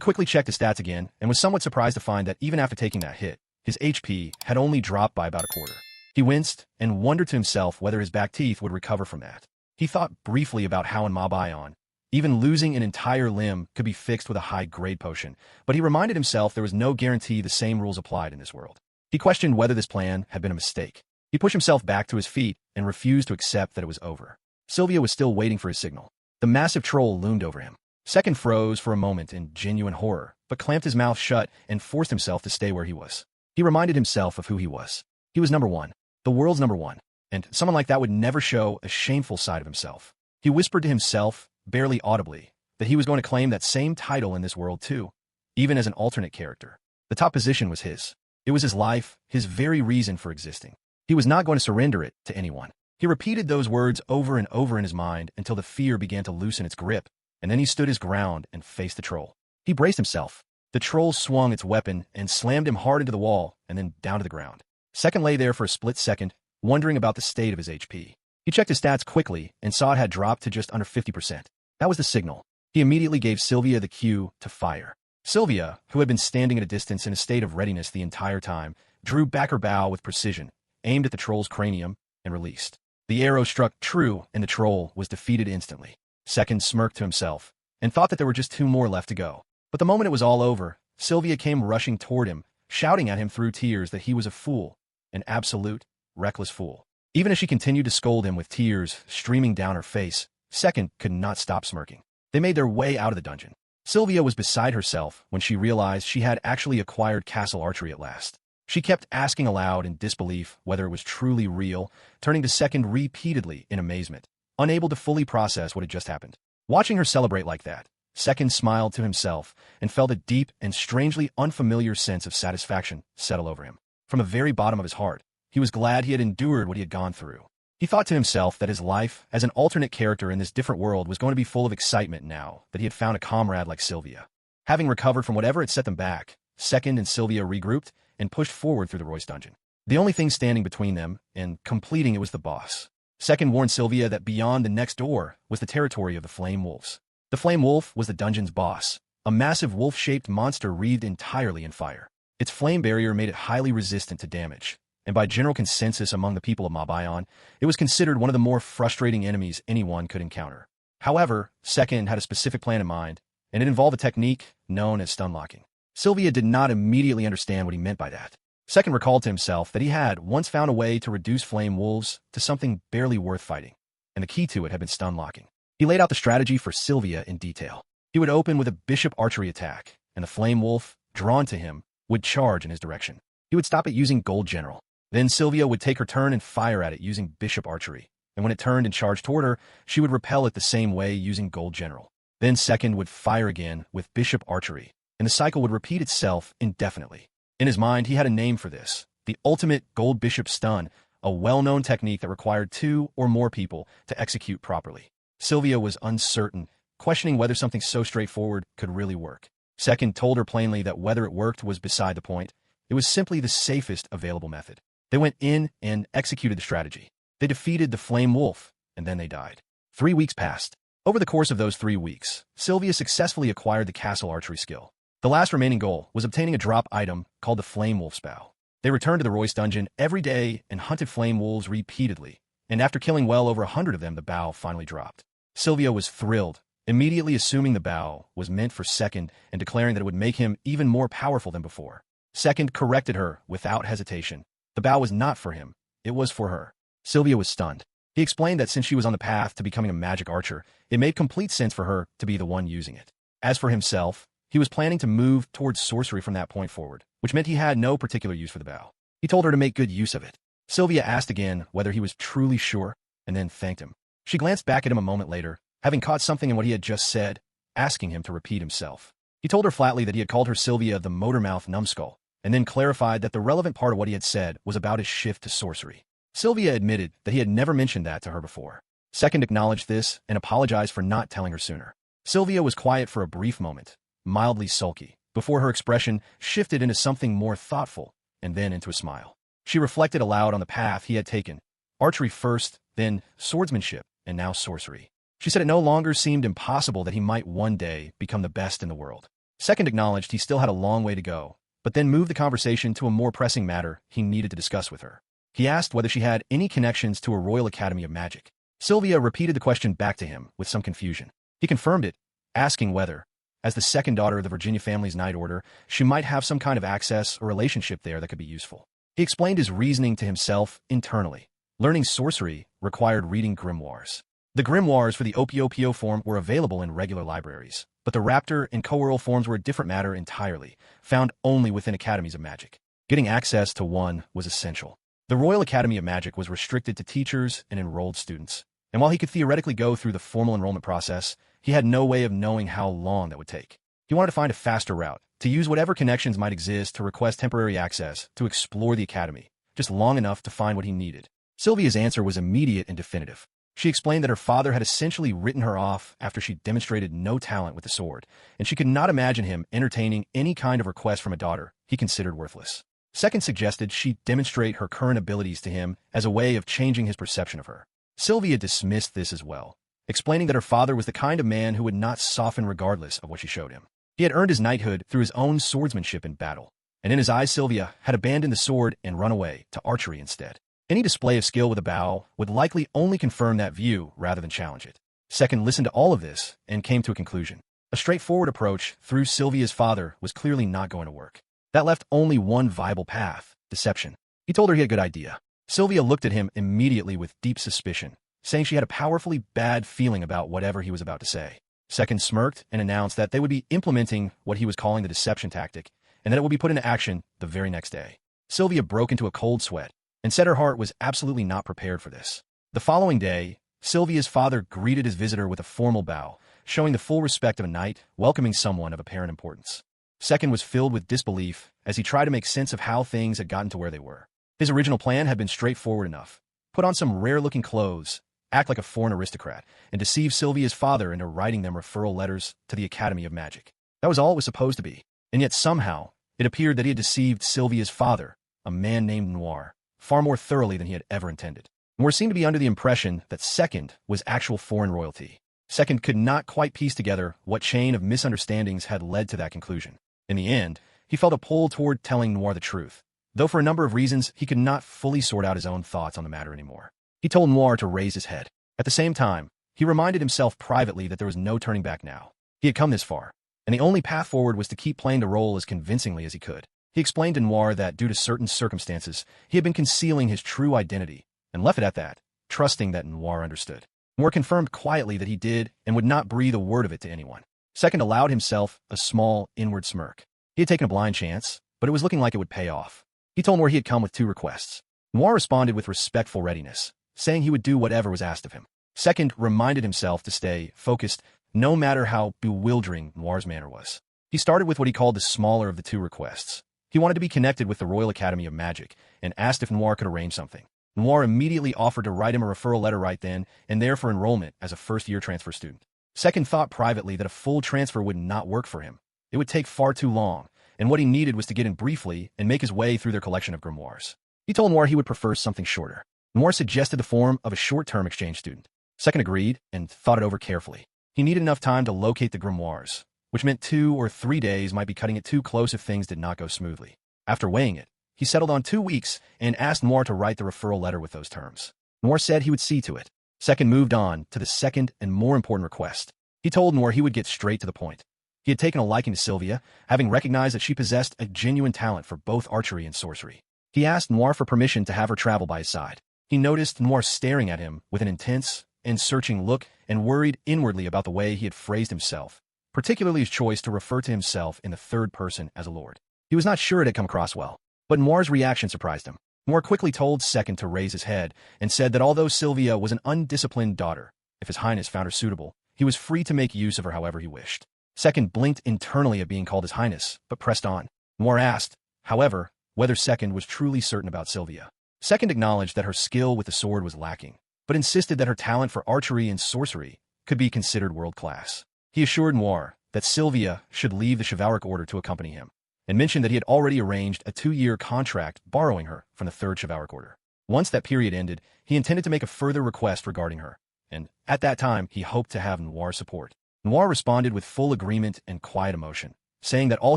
quickly checked his stats again and was somewhat surprised to find that even after taking that hit, his HP had only dropped by about a quarter. He winced and wondered to himself whether his back teeth would recover from that. He thought briefly about how in Mabayon, even losing an entire limb could be fixed with a high-grade potion, but he reminded himself there was no guarantee the same rules applied in this world. He questioned whether this plan had been a mistake. He pushed himself back to his feet and refused to accept that it was over. Sylvia was still waiting for his signal. The massive troll loomed over him. Second froze for a moment in genuine horror, but clamped his mouth shut and forced himself to stay where he was. He reminded himself of who he was. He was number one, the world's number one, and someone like that would never show a shameful side of himself. He whispered to himself, barely audibly, that he was going to claim that same title in this world too, even as an alternate character. The top position was his. It was his life, his very reason for existing. He was not going to surrender it to anyone. He repeated those words over and over in his mind until the fear began to loosen its grip, and then he stood his ground and faced the troll. He braced himself. The troll swung its weapon and slammed him hard into the wall and then down to the ground. Second lay there for a split second, wondering about the state of his HP. He checked his stats quickly and saw it had dropped to just under 50%. That was the signal. He immediately gave Sylvia the cue to fire. Sylvia, who had been standing at a distance in a state of readiness the entire time, drew back her bow with precision, aimed at the troll's cranium, and released. The arrow struck true, and the troll was defeated instantly. Second smirked to himself, and thought that there were just 2 more left to go. But the moment it was all over, Sylvia came rushing toward him, shouting at him through tears that he was a fool, an absolute, reckless fool. Even as she continued to scold him with tears streaming down her face, Second could not stop smirking. They made their way out of the dungeon. Sylvia was beside herself when she realized she had actually acquired castle archery at last. She kept asking aloud in disbelief whether it was truly real, turning to Second repeatedly in amazement, unable to fully process what had just happened. Watching her celebrate like that, Second smiled to himself and felt a deep and strangely unfamiliar sense of satisfaction settle over him. From the very bottom of his heart, he was glad he had endured what he had gone through. He thought to himself that his life as an alternate character in this different world was going to be full of excitement now that he had found a comrade like Sylvia. Having recovered from whatever had set them back, Second and Sylvia regrouped and pushed forward through the Royce dungeon. The only thing standing between them and completing it was the boss. Second warned Sylvia that beyond the next door was the territory of the Flame Wolves. The Flame Wolf was the dungeon's boss, a massive wolf-shaped monster wreathed entirely in fire. Its flame barrier made it highly resistant to damage, and by general consensus among the people of Mabayon, it was considered one of the more frustrating enemies anyone could encounter. However, Second had a specific plan in mind, and it involved a technique known as stun locking. Sylvia did not immediately understand what he meant by that. Second recalled to himself that he had once found a way to reduce flame wolves to something barely worth fighting, and the key to it had been stun locking. He laid out the strategy for Sylvia in detail. He would open with a bishop archery attack, and the flame wolf, drawn to him, would charge in his direction. He would stop it using gold general. Then Sylvia would take her turn and fire at it using bishop archery, and when it turned and charged toward her, she would repel it the same way using gold general. Then Second would fire again with bishop archery, and the cycle would repeat itself indefinitely. In his mind, he had a name for this, the ultimate gold bishop stun, a well-known technique that required 2 or more people to execute properly. Sylvia was uncertain, questioning whether something so straightforward could really work. Second told her plainly that whether it worked was beside the point. It was simply the safest available method. They went in and executed the strategy. They defeated the Flame Wolf, and then they died. 3 weeks passed. Over the course of those 3 weeks, Sylvia successfully acquired the castle archery skill. The last remaining goal was obtaining a drop item called the Flame Wolf's Bow. They returned to the Royce dungeon every day and hunted flame wolves repeatedly, and after killing well over 100 of them, the bow finally dropped. Sylvia was thrilled, immediately assuming the bow was meant for Second and declaring that it would make him even more powerful than before. Second corrected her without hesitation. The bow was not for him, it was for her. Sylvia was stunned. He explained that since she was on the path to becoming a magic archer, it made complete sense for her to be the one using it. As for himself, he was planning to move towards sorcery from that point forward, which meant he had no particular use for the bow. He told her to make good use of it. Sylvia asked again whether he was truly sure, and then thanked him. She glanced back at him a moment later, having caught something in what he had just said, asking him to repeat himself. He told her flatly that he had called her Sylvia the Motormouth Numbskull, and then clarified that the relevant part of what he had said was about his shift to sorcery. Sylvia admitted that he had never mentioned that to her before. Second acknowledged this and apologized for not telling her sooner. Sylvia was quiet for a brief moment, mildly sulky, before her expression shifted into something more thoughtful, and then into a smile. She reflected aloud on the path he had taken. Archery first, then swordsmanship, and now sorcery. She said it no longer seemed impossible that he might one day become the best in the world. Second acknowledged he still had a long way to go, but then moved the conversation to a more pressing matter he needed to discuss with her. He asked whether she had any connections to a Royal Academy of Magic. Sylvia repeated the question back to him with some confusion. He confirmed it, asking whether, as the second daughter of the Virginia family's Knight Order, she might have some kind of access or relationship there that could be useful. He explained his reasoning to himself internally. Learning sorcery required reading grimoires. The grimoires for the Opio form were available in regular libraries, but the Raptor and Coeurl forms were a different matter entirely, found only within academies of magic. Getting access to one was essential. The Royal Academy of Magic was restricted to teachers and enrolled students, and while he could theoretically go through the formal enrollment process, he had no way of knowing how long that would take. He wanted to find a faster route, to use whatever connections might exist to request temporary access to explore the academy, just long enough to find what he needed. Sylvia's answer was immediate and definitive. She explained that her father had essentially written her off after she demonstrated no talent with the sword, and she could not imagine him entertaining any kind of request from a daughter he considered worthless. Second suggested she demonstrate her current abilities to him as a way of changing his perception of her. Sylvia dismissed this as well, explaining that her father was the kind of man who would not soften regardless of what she showed him. He had earned his knighthood through his own swordsmanship in battle, and in his eyes Sylvia had abandoned the sword and run away to archery instead. Any display of skill with a bow would likely only confirm that view rather than challenge it. Second listened to all of this and came to a conclusion. A straightforward approach through Sylvia's father was clearly not going to work. That left only one viable path: deception. He told her he had a good idea. Sylvia looked at him immediately with deep suspicion, saying she had a powerfully bad feeling about whatever he was about to say. Second smirked and announced that they would be implementing what he was calling the deception tactic, and that it would be put into action the very next day. Sylvia broke into a cold sweat, and said her heart was absolutely not prepared for this. The following day, Sylvia's father greeted his visitor with a formal bow, showing the full respect of a knight welcoming someone of apparent importance. Second was filled with disbelief as he tried to make sense of how things had gotten to where they were. His original plan had been straightforward enough: put on some rare-looking clothes, act like a foreign aristocrat, and deceive Sylvia's father into writing them referral letters to the Academy of Magic. That was all it was supposed to be, and yet somehow it appeared that he had deceived Sylvia's father, a man named Noir, far more thoroughly than he had ever intended. Noir seemed to be under the impression that Second was actual foreign royalty. Second could not quite piece together what chain of misunderstandings had led to that conclusion. In the end, he felt a pull toward telling Noir the truth, though for a number of reasons he could not fully sort out his own thoughts on the matter anymore. He told Noir to raise his head. At the same time, he reminded himself privately that there was no turning back now. He had come this far, and the only path forward was to keep playing the role as convincingly as he could. He explained to Noir that due to certain circumstances, he had been concealing his true identity, and left it at that, trusting that Noir understood. Noir confirmed quietly that he did and would not breathe a word of it to anyone. Second allowed himself a small, inward smirk. He had taken a blind chance, but it was looking like it would pay off. He told Noir he had come with 2 requests. Noir responded with respectful readiness, saying he would do whatever was asked of him. Second reminded himself to stay focused, no matter how bewildering Noir's manner was. He started with what he called the smaller of the 2 requests. He wanted to be connected with the Royal Academy of Magic, and asked if Noir could arrange something. Noir immediately offered to write him a referral letter right then and there for enrollment as a first-year transfer student. Second thought privately that a full transfer would not work for him. It would take far too long, and what he needed was to get in briefly and make his way through their collection of grimoires. He told Noir he would prefer something shorter. Noir suggested the form of a short-term exchange student. Second agreed and thought it over carefully. He needed enough time to locate the grimoires, which meant 2 or 3 days might be cutting it too close if things did not go smoothly. After weighing it, he settled on 2 weeks and asked Noir to write the referral letter with those terms. Noir said he would see to it. Second moved on to the second and more important request. He told Noir he would get straight to the point. He had taken a liking to Sylvia, having recognized that she possessed a genuine talent for both archery and sorcery. He asked Noir for permission to have her travel by his side. He noticed Noir staring at him with an intense and searching look and worried inwardly about the way he had phrased himself, particularly his choice to refer to himself in the third person as a lord. He was not sure it had come across well, but Noir's reaction surprised him. Noir quickly told Second to raise his head and said that although Sylvia was an undisciplined daughter, if His Highness found her suitable, he was free to make use of her however he wished. Second blinked internally at being called His Highness, but pressed on. Noir asked, However, whether Second was truly certain about Sylvia. Second acknowledged that her skill with the sword was lacking, but insisted that her talent for archery and sorcery could be considered world-class. He assured Noir that Sylvia should leave the chivalric order to accompany him, and mentioned that he had already arranged a 2-year contract borrowing her from the Third Chivalric Order. Once that period ended, he intended to make a further request regarding her, and at that time he hoped to have Noir's support. Noir responded with full agreement and quiet emotion, saying that all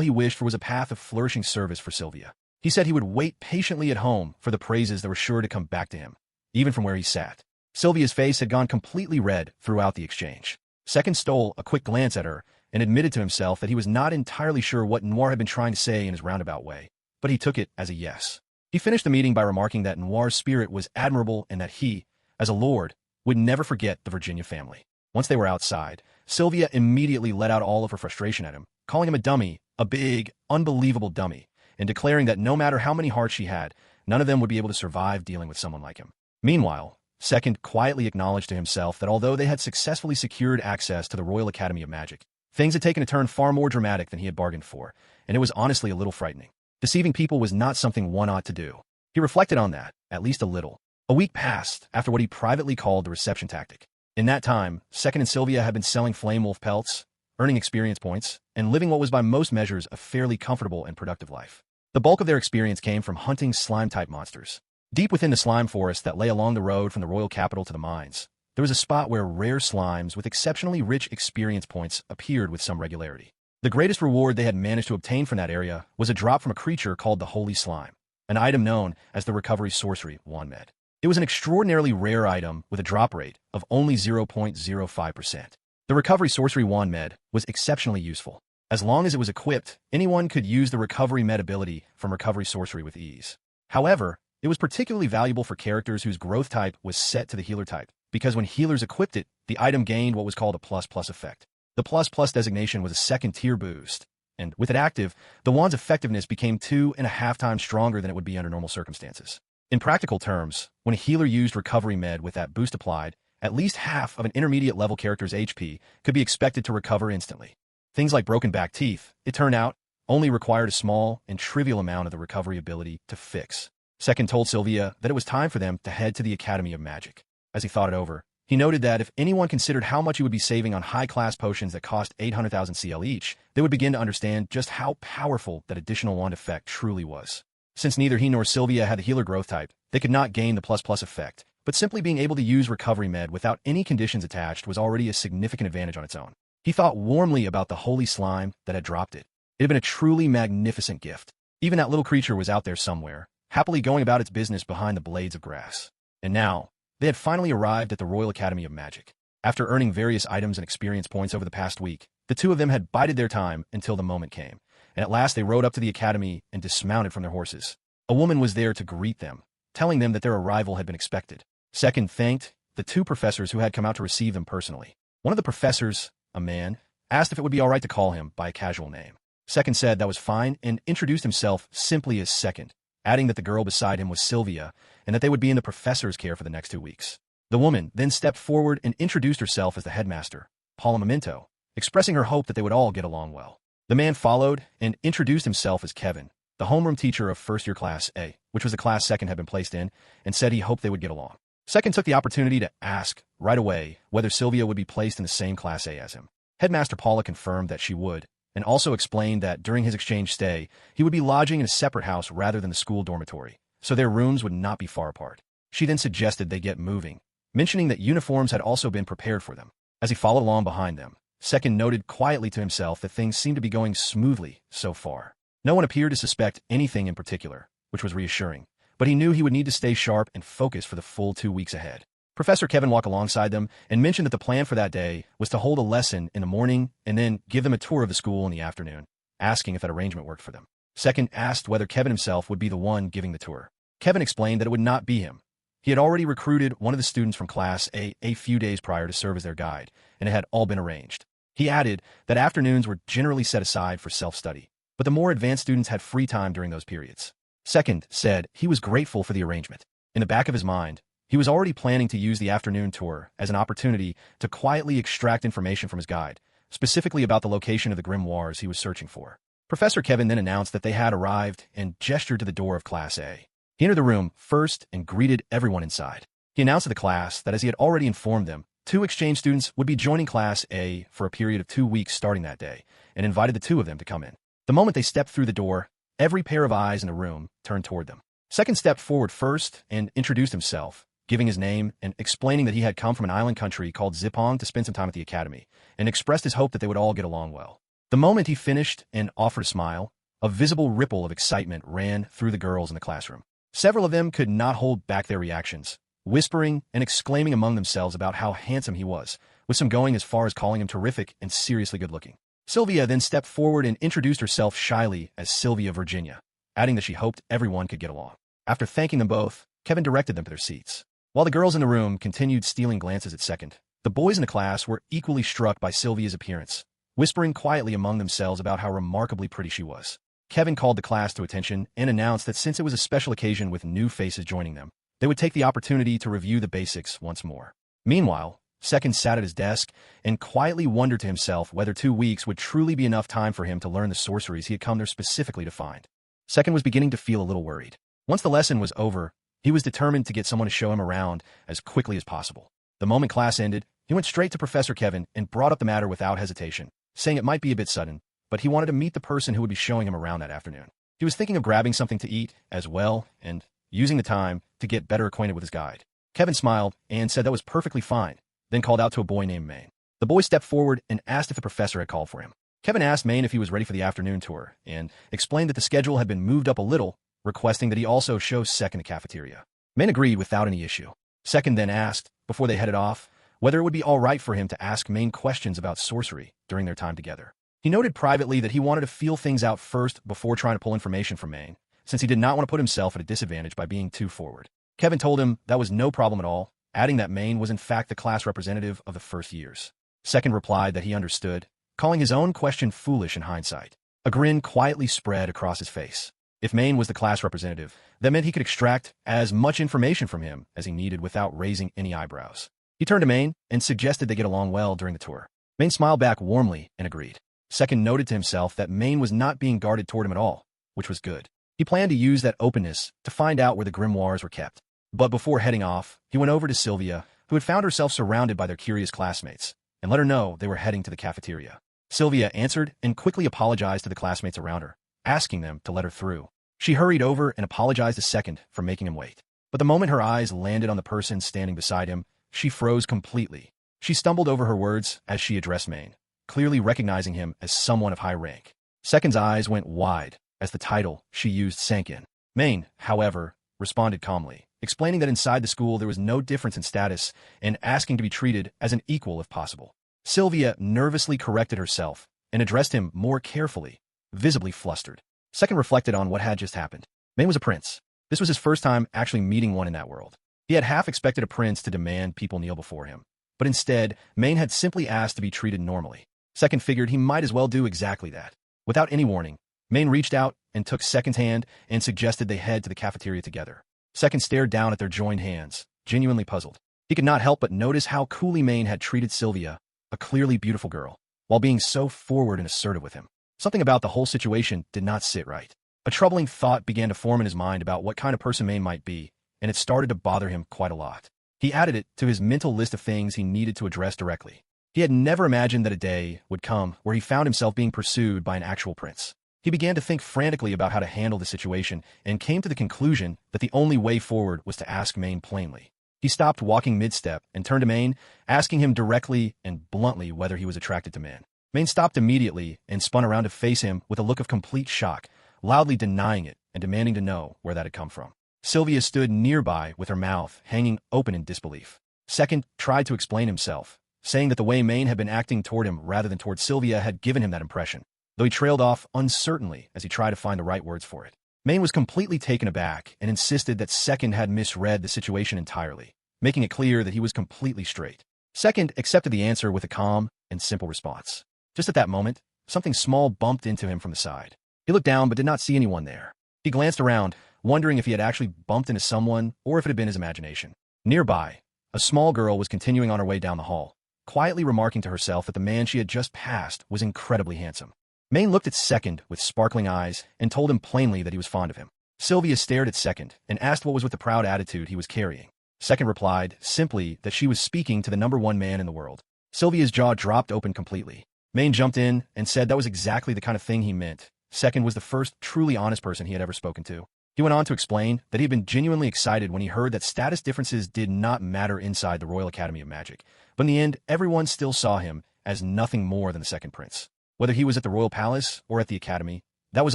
he wished for was a path of flourishing service for Sylvia. He said he would wait patiently at home for the praises that were sure to come back to him, even from where he sat. Sylvia's face had gone completely red throughout the exchange. Second stole a quick glance at her and admitted to himself that he was not entirely sure what Noir had been trying to say in his roundabout way, but he took it as a yes. He finished the meeting by remarking that Noir's spirit was admirable and that he, as a lord, would never forget the Virginia family. Once they were outside, Sylvia immediately let out all of her frustration at him, calling him a dummy, a big, unbelievable dummy, and declaring that no matter how many hearts she had, none of them would be able to survive dealing with someone like him. Meanwhile, Second quietly acknowledged to himself that although they had successfully secured access to the Royal Academy of Magic, things had taken a turn far more dramatic than he had bargained for, and it was honestly a little frightening. Deceiving people was not something one ought to do. He reflected on that, at least a little. A week passed after what he privately called the reception tactic. In that time, Second and Sylvia had been selling flame wolf pelts, earning experience points, and living what was by most measures a fairly comfortable and productive life. The bulk of their experience came from hunting slime-type monsters. Deep within the slime forest that lay along the road from the royal capital to the mines, there was a spot where rare slimes with exceptionally rich experience points appeared with some regularity. The greatest reward they had managed to obtain from that area was a drop from a creature called the Holy Slime, an item known as the Recovery Sorcery Wand Med. It was an extraordinarily rare item with a drop rate of only 0.05%. The Recovery Sorcery Wand Med was exceptionally useful. As long as it was equipped, anyone could use the Recovery Med ability from Recovery Sorcery with ease. However, it was particularly valuable for characters whose growth type was set to the healer type, because when healers equipped it, the item gained what was called a plus plus effect. The plus plus designation was a second-tier boost, and with it active, the wand's effectiveness became 2.5 times stronger than it would be under normal circumstances. In practical terms, when a healer used Recovery Med with that boost applied, at least half of an intermediate-level character's HP could be expected to recover instantly. Things like broken back teeth, it turned out, only required a small and trivial amount of the recovery ability to fix. Second told Sylvia that it was time for them to head to the Academy of Magic. As he thought it over, he noted that if anyone considered how much he would be saving on high-class potions that cost 800,000 CL each, they would begin to understand just how powerful that additional wand effect truly was. Since neither he nor Sylvia had the healer growth type, they could not gain the plus plus effect, but simply being able to use Recovery Med without any conditions attached was already a significant advantage on its own. He thought warmly about the holy slime that had dropped it. It had been a truly magnificent gift. Even that little creature was out there somewhere, happily going about its business behind the blades of grass. And now, they had finally arrived at the Royal Academy of Magic. After earning various items and experience points over the past week, the two of them had bided their time until the moment came, and at last they rode up to the academy and dismounted from their horses. A woman was there to greet them, telling them that their arrival had been expected. Second thanked the two professors who had come out to receive them personally. One of the professors, a man, asked if it would be all right to call him by a casual name. Second said that was fine and introduced himself simply as Second, adding that the girl beside him was Sylvia and that they would be in the professor's care for the next 2 weeks. The woman then stepped forward and introduced herself as the headmaster, Paula Memento, expressing her hope that they would all get along well. The man followed and introduced himself as Kevin, the homeroom teacher of first-year Class A, which was the class Second had been placed in, and said he hoped they would get along. Second took the opportunity to ask, right away, whether Sylvia would be placed in the same Class A as him. Headmaster Paula confirmed that she would, and also explained that during his exchange stay, he would be lodging in a separate house rather than the school dormitory, so their rooms would not be far apart. She then suggested they get moving, mentioning that uniforms had also been prepared for them. As he followed along behind them, Second noted quietly to himself that things seemed to be going smoothly so far. No one appeared to suspect anything in particular, which was reassuring, but he knew he would need to stay sharp and focused for the full 2 weeks ahead. Professor Kevin walked alongside them and mentioned that the plan for that day was to hold a lesson in the morning and then give them a tour of the school in the afternoon, asking if that arrangement worked for them. Second asked whether Kevin himself would be the one giving the tour. Kevin explained that it would not be him. He had already recruited one of the students from Class A few days prior to serve as their guide, and it had all been arranged. He added that afternoons were generally set aside for self-study, but the more advanced students had free time during those periods. Second said he was grateful for the arrangement. In the back of his mind, he was already planning to use the afternoon tour as an opportunity to quietly extract information from his guide, specifically about the location of the grimoires he was searching for. Professor Kevin then announced that they had arrived and gestured to the door of Class A. He entered the room first and greeted everyone inside. He announced to the class that as he had already informed them, 2 exchange students would be joining Class A for a period of 2 weeks starting that day, and invited the 2 of them to come in. The moment they stepped through the door, every pair of eyes in the room turned toward them. Second stepped forward first and introduced himself, giving his name and explaining that he had come from an island country called Zipong to spend some time at the academy, and expressed his hope that they would all get along well. The moment he finished and offered a smile, a visible ripple of excitement ran through the girls in the classroom. Several of them could not hold back their reactions, whispering and exclaiming among themselves about how handsome he was, with some going as far as calling him terrific and seriously good-looking. Sylvia then stepped forward and introduced herself shyly as Sylvia Virginia, adding that she hoped everyone could get along. After thanking them both, Kevin directed them to their seats. While the girls in the room continued stealing glances at Second, the boys in the class were equally struck by Sylvia's appearance, whispering quietly among themselves about how remarkably pretty she was. Kevin called the class to attention and announced that since it was a special occasion with new faces joining them, they would take the opportunity to review the basics once more. Meanwhile, Second sat at his desk and quietly wondered to himself whether 2 weeks would truly be enough time for him to learn the sorceries he had come there specifically to find. Second was beginning to feel a little worried. Once the lesson was over, he was determined to get someone to show him around as quickly as possible. The moment class ended, he went straight to Professor Kevin and brought up the matter without hesitation, saying it might be a bit sudden, but he wanted to meet the person who would be showing him around that afternoon. He was thinking of grabbing something to eat as well and using the time to get better acquainted with his guide. Kevin smiled and said that was perfectly fine, then called out to a boy named Maine. The boy stepped forward and asked if the professor had called for him. Kevin asked Maine if he was ready for the afternoon tour and explained that the schedule had been moved up a little, requesting that he also show Second the cafeteria. Maine agreed without any issue. Second then asked, before they headed off, whether it would be all right for him to ask Maine questions about sorcery during their time together. He noted privately that he wanted to feel things out first before trying to pull information from Maine, since he did not want to put himself at a disadvantage by being too forward. Kevin told him that was no problem at all, adding that Maine was in fact the class representative of the first years. Second replied that he understood, calling his own question foolish in hindsight. A grin quietly spread across his face. If Maine was the class representative, that meant he could extract as much information from him as he needed without raising any eyebrows. He turned to Maine and suggested they get along well during the tour. Maine smiled back warmly and agreed. Second noted to himself that Maine was not being guarded toward him at all, which was good. He planned to use that openness to find out where the grimoires were kept. But before heading off, he went over to Sylvia, who had found herself surrounded by their curious classmates, and let her know they were heading to the cafeteria. Sylvia answered and quickly apologized to the classmates around her, asking them to let her through. She hurried over and apologized to Second for making him wait. But the moment her eyes landed on the person standing beside him, she froze completely. She stumbled over her words as she addressed Maine, clearly recognizing him as someone of high rank. Second's eyes went wide as the title she used sank in. Maine, however, responded calmly, explaining that inside the school there was no difference in status and asking to be treated as an equal if possible. Sylvia nervously corrected herself and addressed him more carefully, visibly flustered. Second reflected on what had just happened. Maine was a prince. This was his first time actually meeting one in that world. He had half expected a prince to demand people kneel before him, but instead, Maine had simply asked to be treated normally. Second figured he might as well do exactly that. Without any warning, Maine reached out and took Second's hand and suggested they head to the cafeteria together. Second stared down at their joined hands, genuinely puzzled. He could not help but notice how coolly Maine had treated Sylvia, a clearly beautiful girl, while being so forward and assertive with him. Something about the whole situation did not sit right. A troubling thought began to form in his mind about what kind of person Maine might be, and it started to bother him quite a lot. He added it to his mental list of things he needed to address directly. He had never imagined that a day would come where he found himself being pursued by an actual prince. He began to think frantically about how to handle the situation and came to the conclusion that the only way forward was to ask Maine plainly. He stopped walking mid-step and turned to Maine, asking him directly and bluntly whether he was attracted to men. Maine stopped immediately and spun around to face him with a look of complete shock, loudly denying it and demanding to know where that had come from. Sylvia stood nearby with her mouth hanging open in disbelief. Second tried to explain himself, saying that the way Maine had been acting toward him rather than toward Sylvia had given him that impression, though he trailed off uncertainly as he tried to find the right words for it. Maine was completely taken aback and insisted that Second had misread the situation entirely, making it clear that he was completely straight. Second accepted the answer with a calm and simple response. Just at that moment, something small bumped into him from the side. He looked down but did not see anyone there. He glanced around, wondering if he had actually bumped into someone or if it had been his imagination. Nearby, a small girl was continuing on her way down the hall, quietly remarking to herself that the man she had just passed was incredibly handsome. Maine looked at Second with sparkling eyes and told him plainly that he was fond of him. Sylvia stared at Second and asked what was with the proud attitude he was carrying. Second replied simply that she was speaking to the #1 man in the world. Sylvia's jaw dropped open completely. Maine jumped in and said that was exactly the kind of thing he meant. Second was the first truly honest person he had ever spoken to. He went on to explain that he had been genuinely excited when he heard that status differences did not matter inside the Royal Academy of Magic, but in the end, everyone still saw him as nothing more than the second prince. Whether he was at the Royal Palace or at the Academy, that was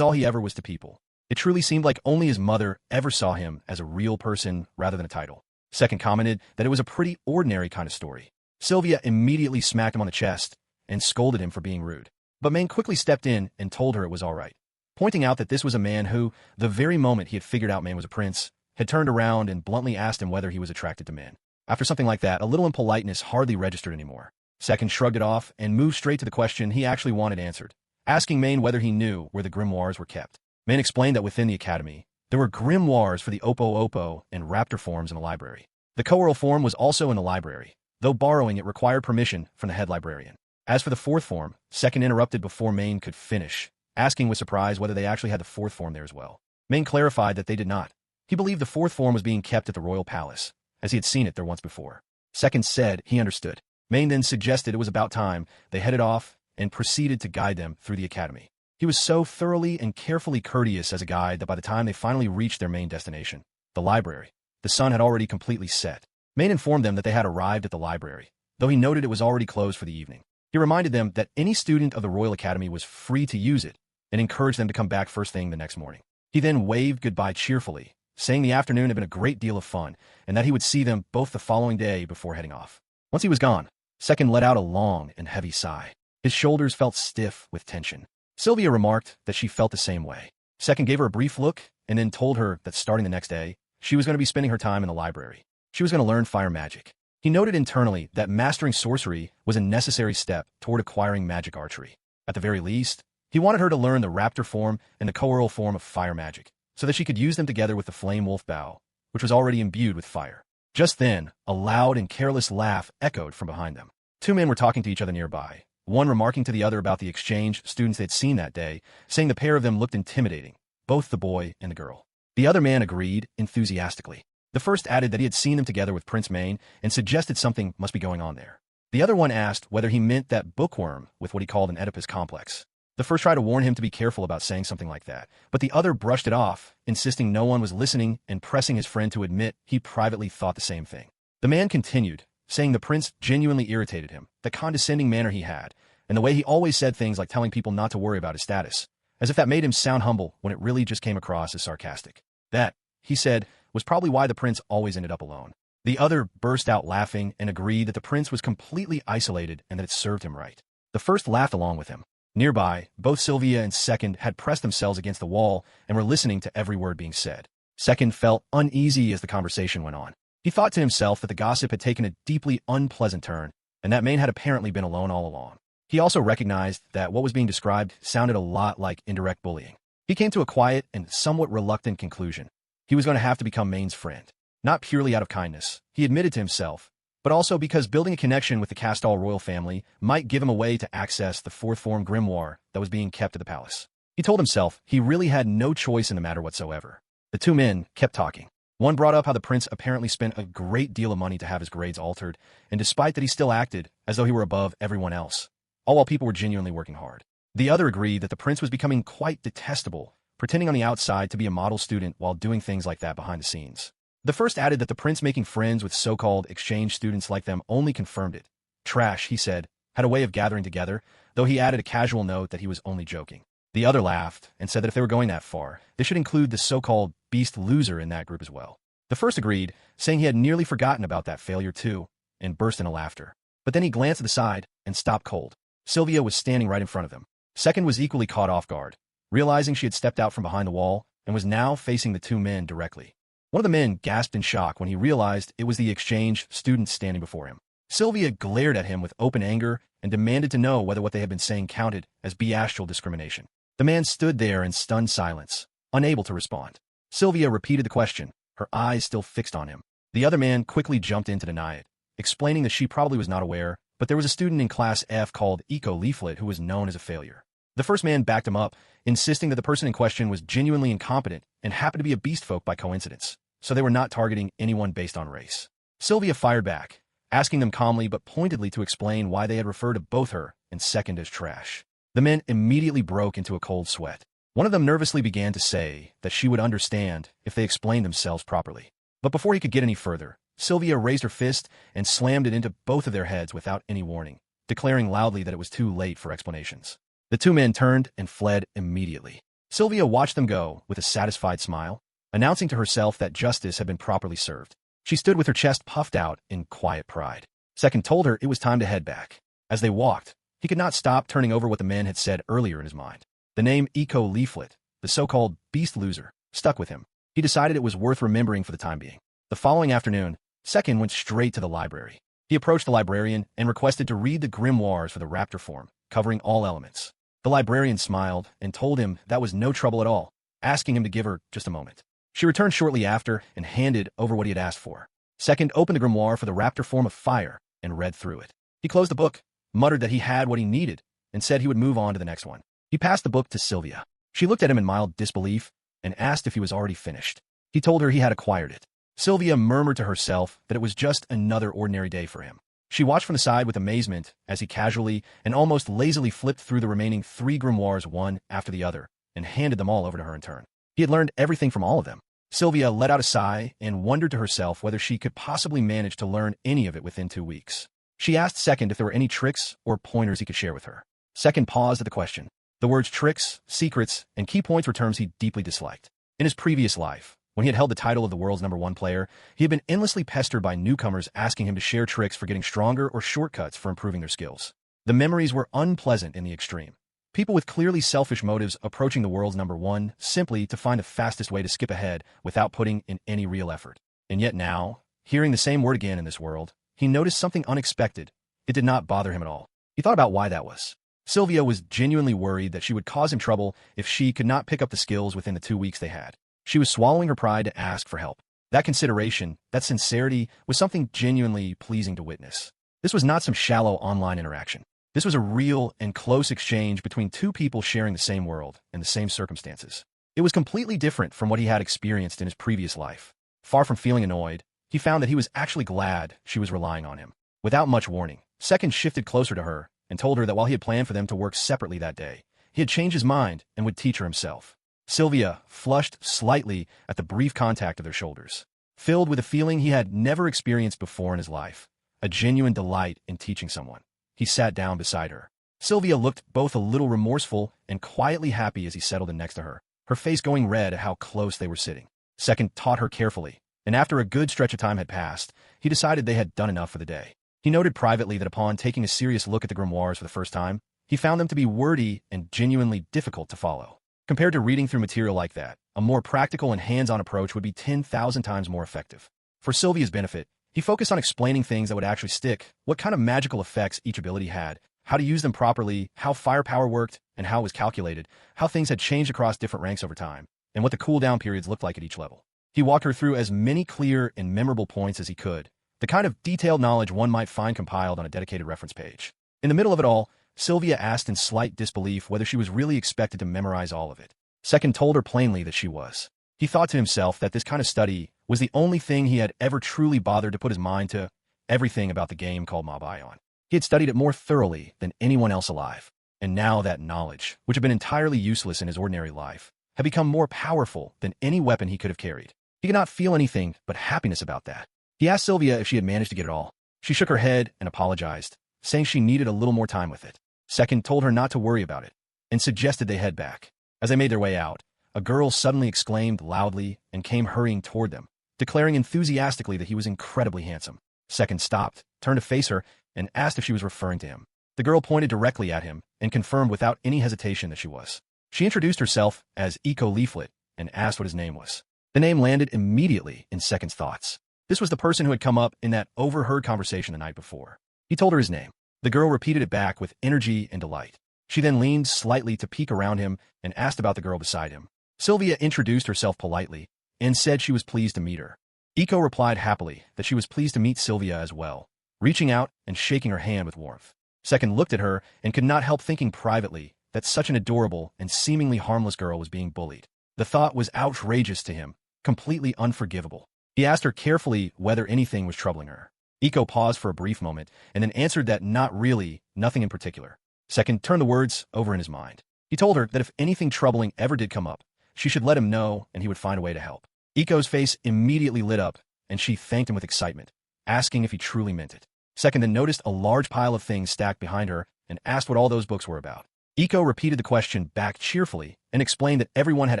all he ever was to people. It truly seemed like only his mother ever saw him as a real person rather than a title. Second commented that it was a pretty ordinary kind of story. Sylvia immediately smacked him on the chest and scolded him for being rude. But Maine quickly stepped in and told her it was all right, pointing out that this was a man who, the very moment he had figured out Maine was a prince, had turned around and bluntly asked him whether he was attracted to men. After something like that, a little impoliteness hardly registered anymore. Second shrugged it off and moved straight to the question he actually wanted answered, asking Maine whether he knew where the grimoires were kept. Maine explained that within the academy, there were grimoires for the Opo and Raptor forms in the library. The Coeurl form was also in the library, though borrowing it required permission from the head librarian. As for the fourth form, Second interrupted before Maine could finish, asking with surprise whether they actually had the fourth form there as well. Maine clarified that they did not. He believed the fourth form was being kept at the royal palace, as he had seen it there once before. Second said he understood. Maine then suggested it was about time they headed off and proceeded to guide them through the academy. He was so thoroughly and carefully courteous as a guide that by the time they finally reached their main destination, the library, the sun had already completely set. Maine informed them that they had arrived at the library, though he noted it was already closed for the evening. He reminded them that any student of the Royal Academy was free to use it and encouraged them to come back first thing the next morning. He then waved goodbye cheerfully, saying the afternoon had been a great deal of fun and that he would see them both the following day before heading off. Once he was gone, Second let out a long and heavy sigh. His shoulders felt stiff with tension. Sylvia remarked that she felt the same way. Second gave her a brief look and then told her that starting the next day, she was going to be spending her time in the library. She was going to learn fire magic. He noted internally that mastering sorcery was a necessary step toward acquiring magic archery. At the very least, he wanted her to learn the Raptor form and the Coeurl form of fire magic, so that she could use them together with the Flame Wolf Bow, which was already imbued with fire. Just then, a loud and careless laugh echoed from behind them. Two men were talking to each other nearby, one remarking to the other about the exchange students they'd seen that day, saying the pair of them looked intimidating, both the boy and the girl. The other man agreed enthusiastically. The first added that he had seen them together with Prince Maine and suggested something must be going on there. The other one asked whether he meant that bookworm with what he called an Oedipus complex. The first tried to warn him to be careful about saying something like that, but the other brushed it off, insisting no one was listening and pressing his friend to admit he privately thought the same thing. The man continued, saying the prince genuinely irritated him, the condescending manner he had, and the way he always said things like telling people not to worry about his status, as if that made him sound humble when it really just came across as sarcastic. That, he said, was probably why the prince always ended up alone. The other burst out laughing and agreed that the prince was completely isolated and that it served him right. The first laughed along with him. Nearby, both Sylvia and Second had pressed themselves against the wall and were listening to every word being said. Second felt uneasy as the conversation went on. He thought to himself that the gossip had taken a deeply unpleasant turn, and that Maine had apparently been alone all along. He also recognized that what was being described sounded a lot like indirect bullying. He came to a quiet and somewhat reluctant conclusion. He was going to have to become Maine's friend. Not purely out of kindness, he admitted to himself, but also because building a connection with the Castall royal family might give him a way to access the fourth form grimoire that was being kept at the palace. He told himself he really had no choice in the matter whatsoever. The two men kept talking. One brought up how the prince apparently spent a great deal of money to have his grades altered, and despite that he still acted as though he were above everyone else, all while people were genuinely working hard. The other agreed that the prince was becoming quite detestable, pretending on the outside to be a model student while doing things like that behind the scenes. The first added that the prince making friends with so-called exchange students like them only confirmed it. Trash, he said, had a way of gathering together, though he added a casual note that he was only joking. The other laughed and said that if they were going that far, they should include the so-called beast loser in that group as well. The first agreed, saying he had nearly forgotten about that failure too, and burst into laughter. But then he glanced at the side and stopped cold. Sylvia was standing right in front of them. Second was equally caught off guard, realizing she had stepped out from behind the wall and was now facing the two men directly. One of the men gasped in shock when he realized it was the exchange student standing before him. Sylvia glared at him with open anger and demanded to know whether what they had been saying counted as bestial discrimination. The man stood there in stunned silence, unable to respond. Sylvia repeated the question, her eyes still fixed on him. The other man quickly jumped in to deny it, explaining that she probably was not aware, but there was a student in Class F called Eco Leaflet who was known as a failure. The first man backed him up, insisting that the person in question was genuinely incompetent and happened to be a beast folk by coincidence, so they were not targeting anyone based on race. Sylvia fired back, asking them calmly but pointedly to explain why they had referred to both her and second as trash. The men immediately broke into a cold sweat. One of them nervously began to say that she would understand if they explained themselves properly. But before he could get any further, Sylvia raised her fist and slammed it into both of their heads without any warning, declaring loudly that it was too late for explanations. The two men turned and fled immediately. Sylvia watched them go with a satisfied smile, announcing to herself that justice had been properly served. She stood with her chest puffed out in quiet pride. Second told her it was time to head back. As they walked, he could not stop turning over what the men had said earlier in his mind. The name Eco Leaflet, the so-called beast loser, stuck with him. He decided it was worth remembering for the time being. The following afternoon, Second went straight to the library. He approached the librarian and requested to read the grimoires for the raptor form, covering all elements. The librarian smiled and told him that was no trouble at all, asking him to give her just a moment. She returned shortly after and handed over what he had asked for. Second opened the grimoire for the raptor form of fire and read through it. He closed the book, muttered that he had what he needed, and said he would move on to the next one. He passed the book to Sylvia. She looked at him in mild disbelief and asked if he was already finished. He told her he had acquired it. Sylvia murmured to herself that it was just another ordinary day for him. She watched from the side with amazement as he casually and almost lazily flipped through the remaining 3 grimoires one after the other and handed them all over to her in turn. He had learned everything from all of them. Sylvia let out a sigh and wondered to herself whether she could possibly manage to learn any of it within 2 weeks. She asked Second if there were any tricks or pointers he could share with her. Second paused at the question. The words tricks, secrets, and key points were terms he deeply disliked. In his previous life, when he had held the title of the world's #1 player, he had been endlessly pestered by newcomers asking him to share tricks for getting stronger or shortcuts for improving their skills. The memories were unpleasant in the extreme. People with clearly selfish motives approaching the world's #1 simply to find the fastest way to skip ahead without putting in any real effort. And yet now, hearing the same word again in this world, he noticed something unexpected. It did not bother him at all. He thought about why that was. Sylvia was genuinely worried that she would cause him trouble if she could not pick up the skills within the 2 weeks they had. She was swallowing her pride to ask for help. That consideration, that sincerity, was something genuinely pleasing to witness. This was not some shallow online interaction. This was a real and close exchange between 2 people sharing the same world and the same circumstances. It was completely different from what he had experienced in his previous life. Far from feeling annoyed, he found that he was actually glad she was relying on him. Without much warning, Second shifted closer to her and told her that while he had planned for them to work separately that day, he had changed his mind and would teach her himself. Sylvia flushed slightly at the brief contact of their shoulders, filled with a feeling he had never experienced before in his life, a genuine delight in teaching someone. He sat down beside her. Sylvia looked both a little remorseful and quietly happy as he settled in next to her, her face going red at how close they were sitting. Second taught her carefully, and after a good stretch of time had passed, he decided they had done enough for the day. He noted privately that upon taking a serious look at the grimoires for the first time, he found them to be wordy and genuinely difficult to follow. Compared to reading through material like that, a more practical and hands-on approach would be 10,000 times more effective. For Sylvia's benefit, he focused on explaining things that would actually stick, what kind of magical effects each ability had, how to use them properly, how firepower worked, and how it was calculated, how things had changed across different ranks over time, and what the cooldown periods looked like at each level. He walked her through as many clear and memorable points as he could, the kind of detailed knowledge one might find compiled on a dedicated reference page. In the middle of it all, Sylvia asked in slight disbelief whether she was really expected to memorize all of it. Second told her plainly that she was. He thought to himself that this kind of study was the only thing he had ever truly bothered to put his mind to, everything about the game called Manga. He had studied it more thoroughly than anyone else alive, and now that knowledge, which had been entirely useless in his ordinary life, had become more powerful than any weapon he could have carried. He could not feel anything but happiness about that. He asked Sylvia if she had managed to get it all. She shook her head and apologized, saying she needed a little more time with it. Second told her not to worry about it, and suggested they head back. As they made their way out, a girl suddenly exclaimed loudly and came hurrying toward them, declaring enthusiastically that he was incredibly handsome. Second stopped, turned to face her, and asked if she was referring to him. The girl pointed directly at him and confirmed without any hesitation that she was. She introduced herself as Eco Leaflet and asked what his name was. The name landed immediately in Second's thoughts. This was the person who had come up in that overheard conversation the night before. He told her his name. The girl repeated it back with energy and delight. She then leaned slightly to peek around him and asked about the girl beside him. Sylvia introduced herself politely and said she was pleased to meet her. Eco replied happily that she was pleased to meet Sylvia as well, reaching out and shaking her hand with warmth. Second looked at her and could not help thinking privately that such an adorable and seemingly harmless girl was being bullied. The thought was outrageous to him, completely unforgivable. He asked her carefully whether anything was troubling her. Iko paused for a brief moment and then answered that not really, nothing in particular. Second turned the words over in his mind. He told her that if anything troubling ever did come up, she should let him know and he would find a way to help. Iko's face immediately lit up and she thanked him with excitement, asking if he truly meant it. Second then noticed a large pile of things stacked behind her and asked what all those books were about. Iko repeated the question back cheerfully and explained that everyone had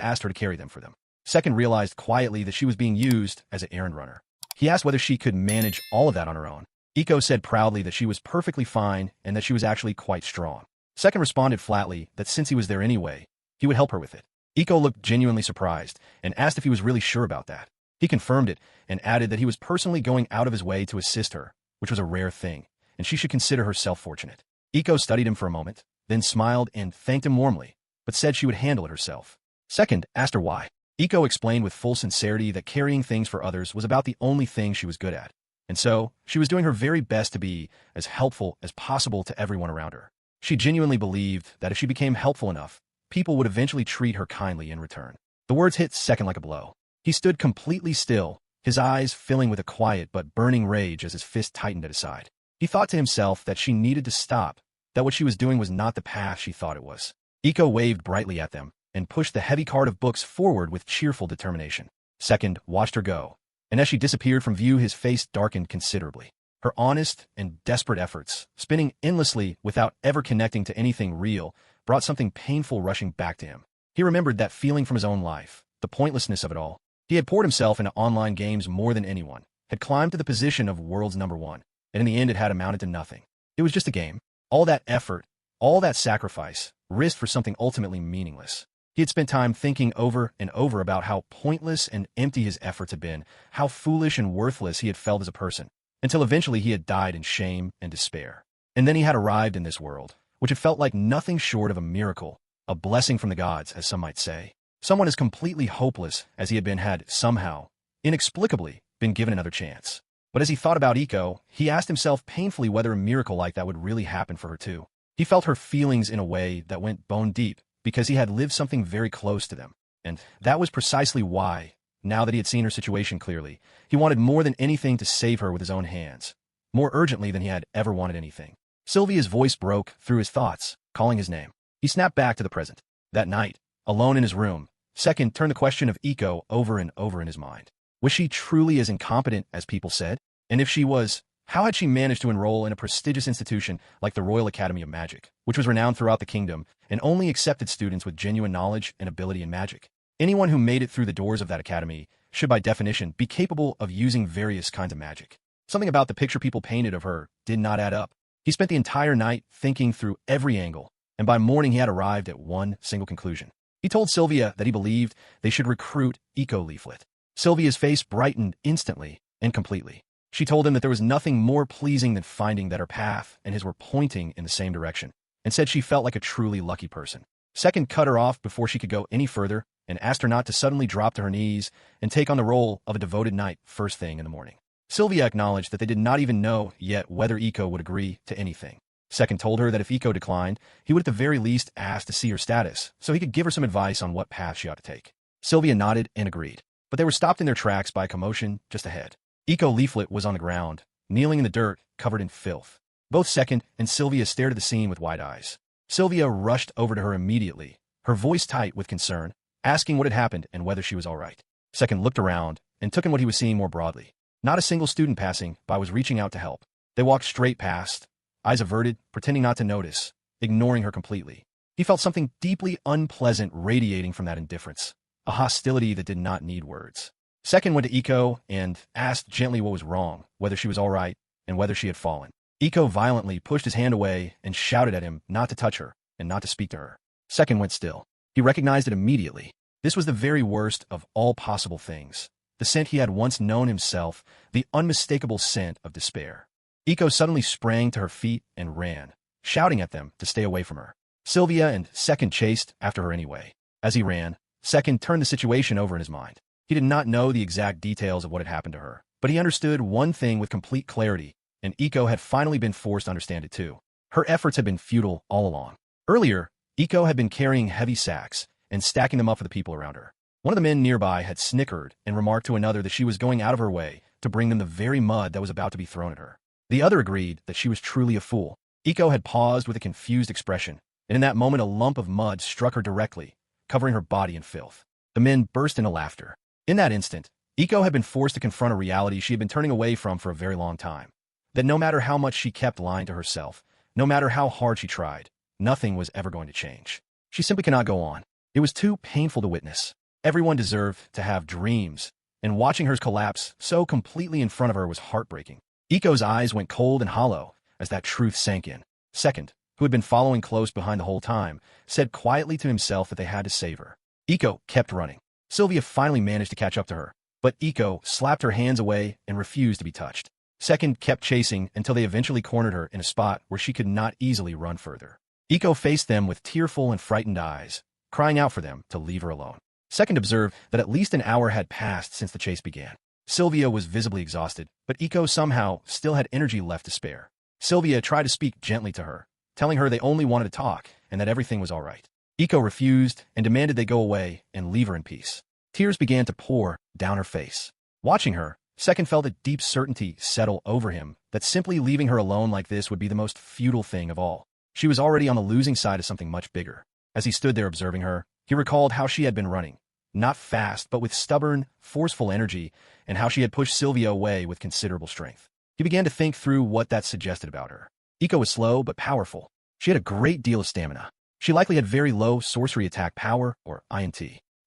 asked her to carry them for them. Second realized quietly that she was being used as an errand runner. He asked whether she could manage all of that on her own. Iko said proudly that she was perfectly fine and that she was actually quite strong. Second responded flatly that since he was there anyway, he would help her with it. Iko looked genuinely surprised and asked if he was really sure about that. He confirmed it and added that he was personally going out of his way to assist her, which was a rare thing, and she should consider herself fortunate. Iko studied him for a moment, then smiled and thanked him warmly, but said she would handle it herself. Second asked her why. Iko explained with full sincerity that carrying things for others was about the only thing she was good at, and so she was doing her very best to be as helpful as possible to everyone around her. She genuinely believed that if she became helpful enough, people would eventually treat her kindly in return. The words hit Second like a blow. He stood completely still, his eyes filling with a quiet but burning rage as his fist tightened at his side. He thought to himself that she needed to stop, that what she was doing was not the path she thought it was. Iko waved brightly at them and pushed the heavy cart of books forward with cheerful determination. Second watched her go, and as she disappeared from view his face darkened considerably. Her honest and desperate efforts, spinning endlessly without ever connecting to anything real, brought something painful rushing back to him. He remembered that feeling from his own life, the pointlessness of it all. He had poured himself into online games more than anyone, had climbed to the position of world's #1, and in the end it had amounted to nothing. It was just a game. All that effort, all that sacrifice, risked for something ultimately meaningless. He had spent time thinking over and over about how pointless and empty his efforts had been, how foolish and worthless he had felt as a person, until eventually he had died in shame and despair. And then he had arrived in this world, which had felt like nothing short of a miracle, a blessing from the gods, as some might say. Someone as completely hopeless as he had been had somehow, inexplicably, been given another chance. But as he thought about Iko, he asked himself painfully whether a miracle like that would really happen for her too. He felt her feelings in a way that went bone deep, because he had lived something very close to them. And that was precisely why, now that he had seen her situation clearly, he wanted more than anything to save her with his own hands, more urgently than he had ever wanted anything. Sylvia's voice broke through his thoughts, calling his name. He snapped back to the present. That night, alone in his room, Second turned the question of Iko over and over in his mind. Was she truly as incompetent as people said? And if she was, how had she managed to enroll in a prestigious institution like the Royal Academy of Magic, which was renowned throughout the kingdom and only accepted students with genuine knowledge and ability in magic? Anyone who made it through the doors of that academy should by definition be capable of using various kinds of magic. Something about the picture people painted of her did not add up. He spent the entire night thinking through every angle, and by morning he had arrived at one single conclusion. He told Sylvia that he believed they should recruit Iko Leaflet. Sylvia's face brightened instantly and completely. She told him that there was nothing more pleasing than finding that her path and his were pointing in the same direction, and said she felt like a truly lucky person. Second cut her off before she could go any further and asked her not to suddenly drop to her knees and take on the role of a devoted knight first thing in the morning. Sylvia acknowledged that they did not even know yet whether Iko would agree to anything. Second told her that if Iko declined, he would at the very least ask to see her status, so he could give her some advice on what path she ought to take. Sylvia nodded and agreed, but they were stopped in their tracks by a commotion just ahead. Iko Leaflet was on the ground, kneeling in the dirt, covered in filth. Both Second and Sylvia stared at the scene with wide eyes. Sylvia rushed over to her immediately, her voice tight with concern, asking what had happened and whether she was all right. Second looked around and took in what he was seeing more broadly. Not a single student passing by was reaching out to help. They walked straight past, eyes averted, pretending not to notice, ignoring her completely. He felt something deeply unpleasant radiating from that indifference, a hostility that did not need words. Second went to Iko and asked gently what was wrong, whether she was all right, and whether she had fallen. Iko violently pushed his hand away and shouted at him not to touch her and not to speak to her. Second went still. He recognized it immediately. This was the very worst of all possible things. The scent he had once known himself, the unmistakable scent of despair. Iko suddenly sprang to her feet and ran, shouting at them to stay away from her. Sylvia and Second chased after her anyway. As he ran, Second turned the situation over in his mind. He did not know the exact details of what had happened to her, but he understood one thing with complete clarity, and Iko had finally been forced to understand it too. Her efforts had been futile all along. Earlier, Iko had been carrying heavy sacks and stacking them up for the people around her. One of the men nearby had snickered and remarked to another that she was going out of her way to bring them the very mud that was about to be thrown at her. The other agreed that she was truly a fool. Iko had paused with a confused expression, and in that moment a lump of mud struck her directly, covering her body in filth. The men burst into laughter. In that instant, Iko had been forced to confront a reality she had been turning away from for a very long time. That no matter how much she kept lying to herself, no matter how hard she tried, nothing was ever going to change. She simply cannot go on. It was too painful to witness. Everyone deserved to have dreams, and watching hers collapse so completely in front of her was heartbreaking. Iko's eyes went cold and hollow as that truth sank in. Second, who had been following close behind the whole time, said quietly to himself that they had to save her. Iko kept running. Sylvia finally managed to catch up to her, but Iko slapped her hands away and refused to be touched. Second kept chasing until they eventually cornered her in a spot where she could not easily run further. Iko faced them with tearful and frightened eyes, crying out for them to leave her alone. Second observed that at least an hour had passed since the chase began. Sylvia was visibly exhausted, but Iko somehow still had energy left to spare. Sylvia tried to speak gently to her, telling her they only wanted to talk and that everything was all right. Iko refused and demanded they go away and leave her in peace. Tears began to pour down her face. Watching her, Second felt a deep certainty settle over him that simply leaving her alone like this would be the most futile thing of all. She was already on the losing side of something much bigger. As he stood there observing her, he recalled how she had been running, not fast, but with stubborn, forceful energy, and how she had pushed Sylvia away with considerable strength. He began to think through what that suggested about her. Iko was slow but powerful. She had a great deal of stamina. She likely had very low sorcery attack power, or INT.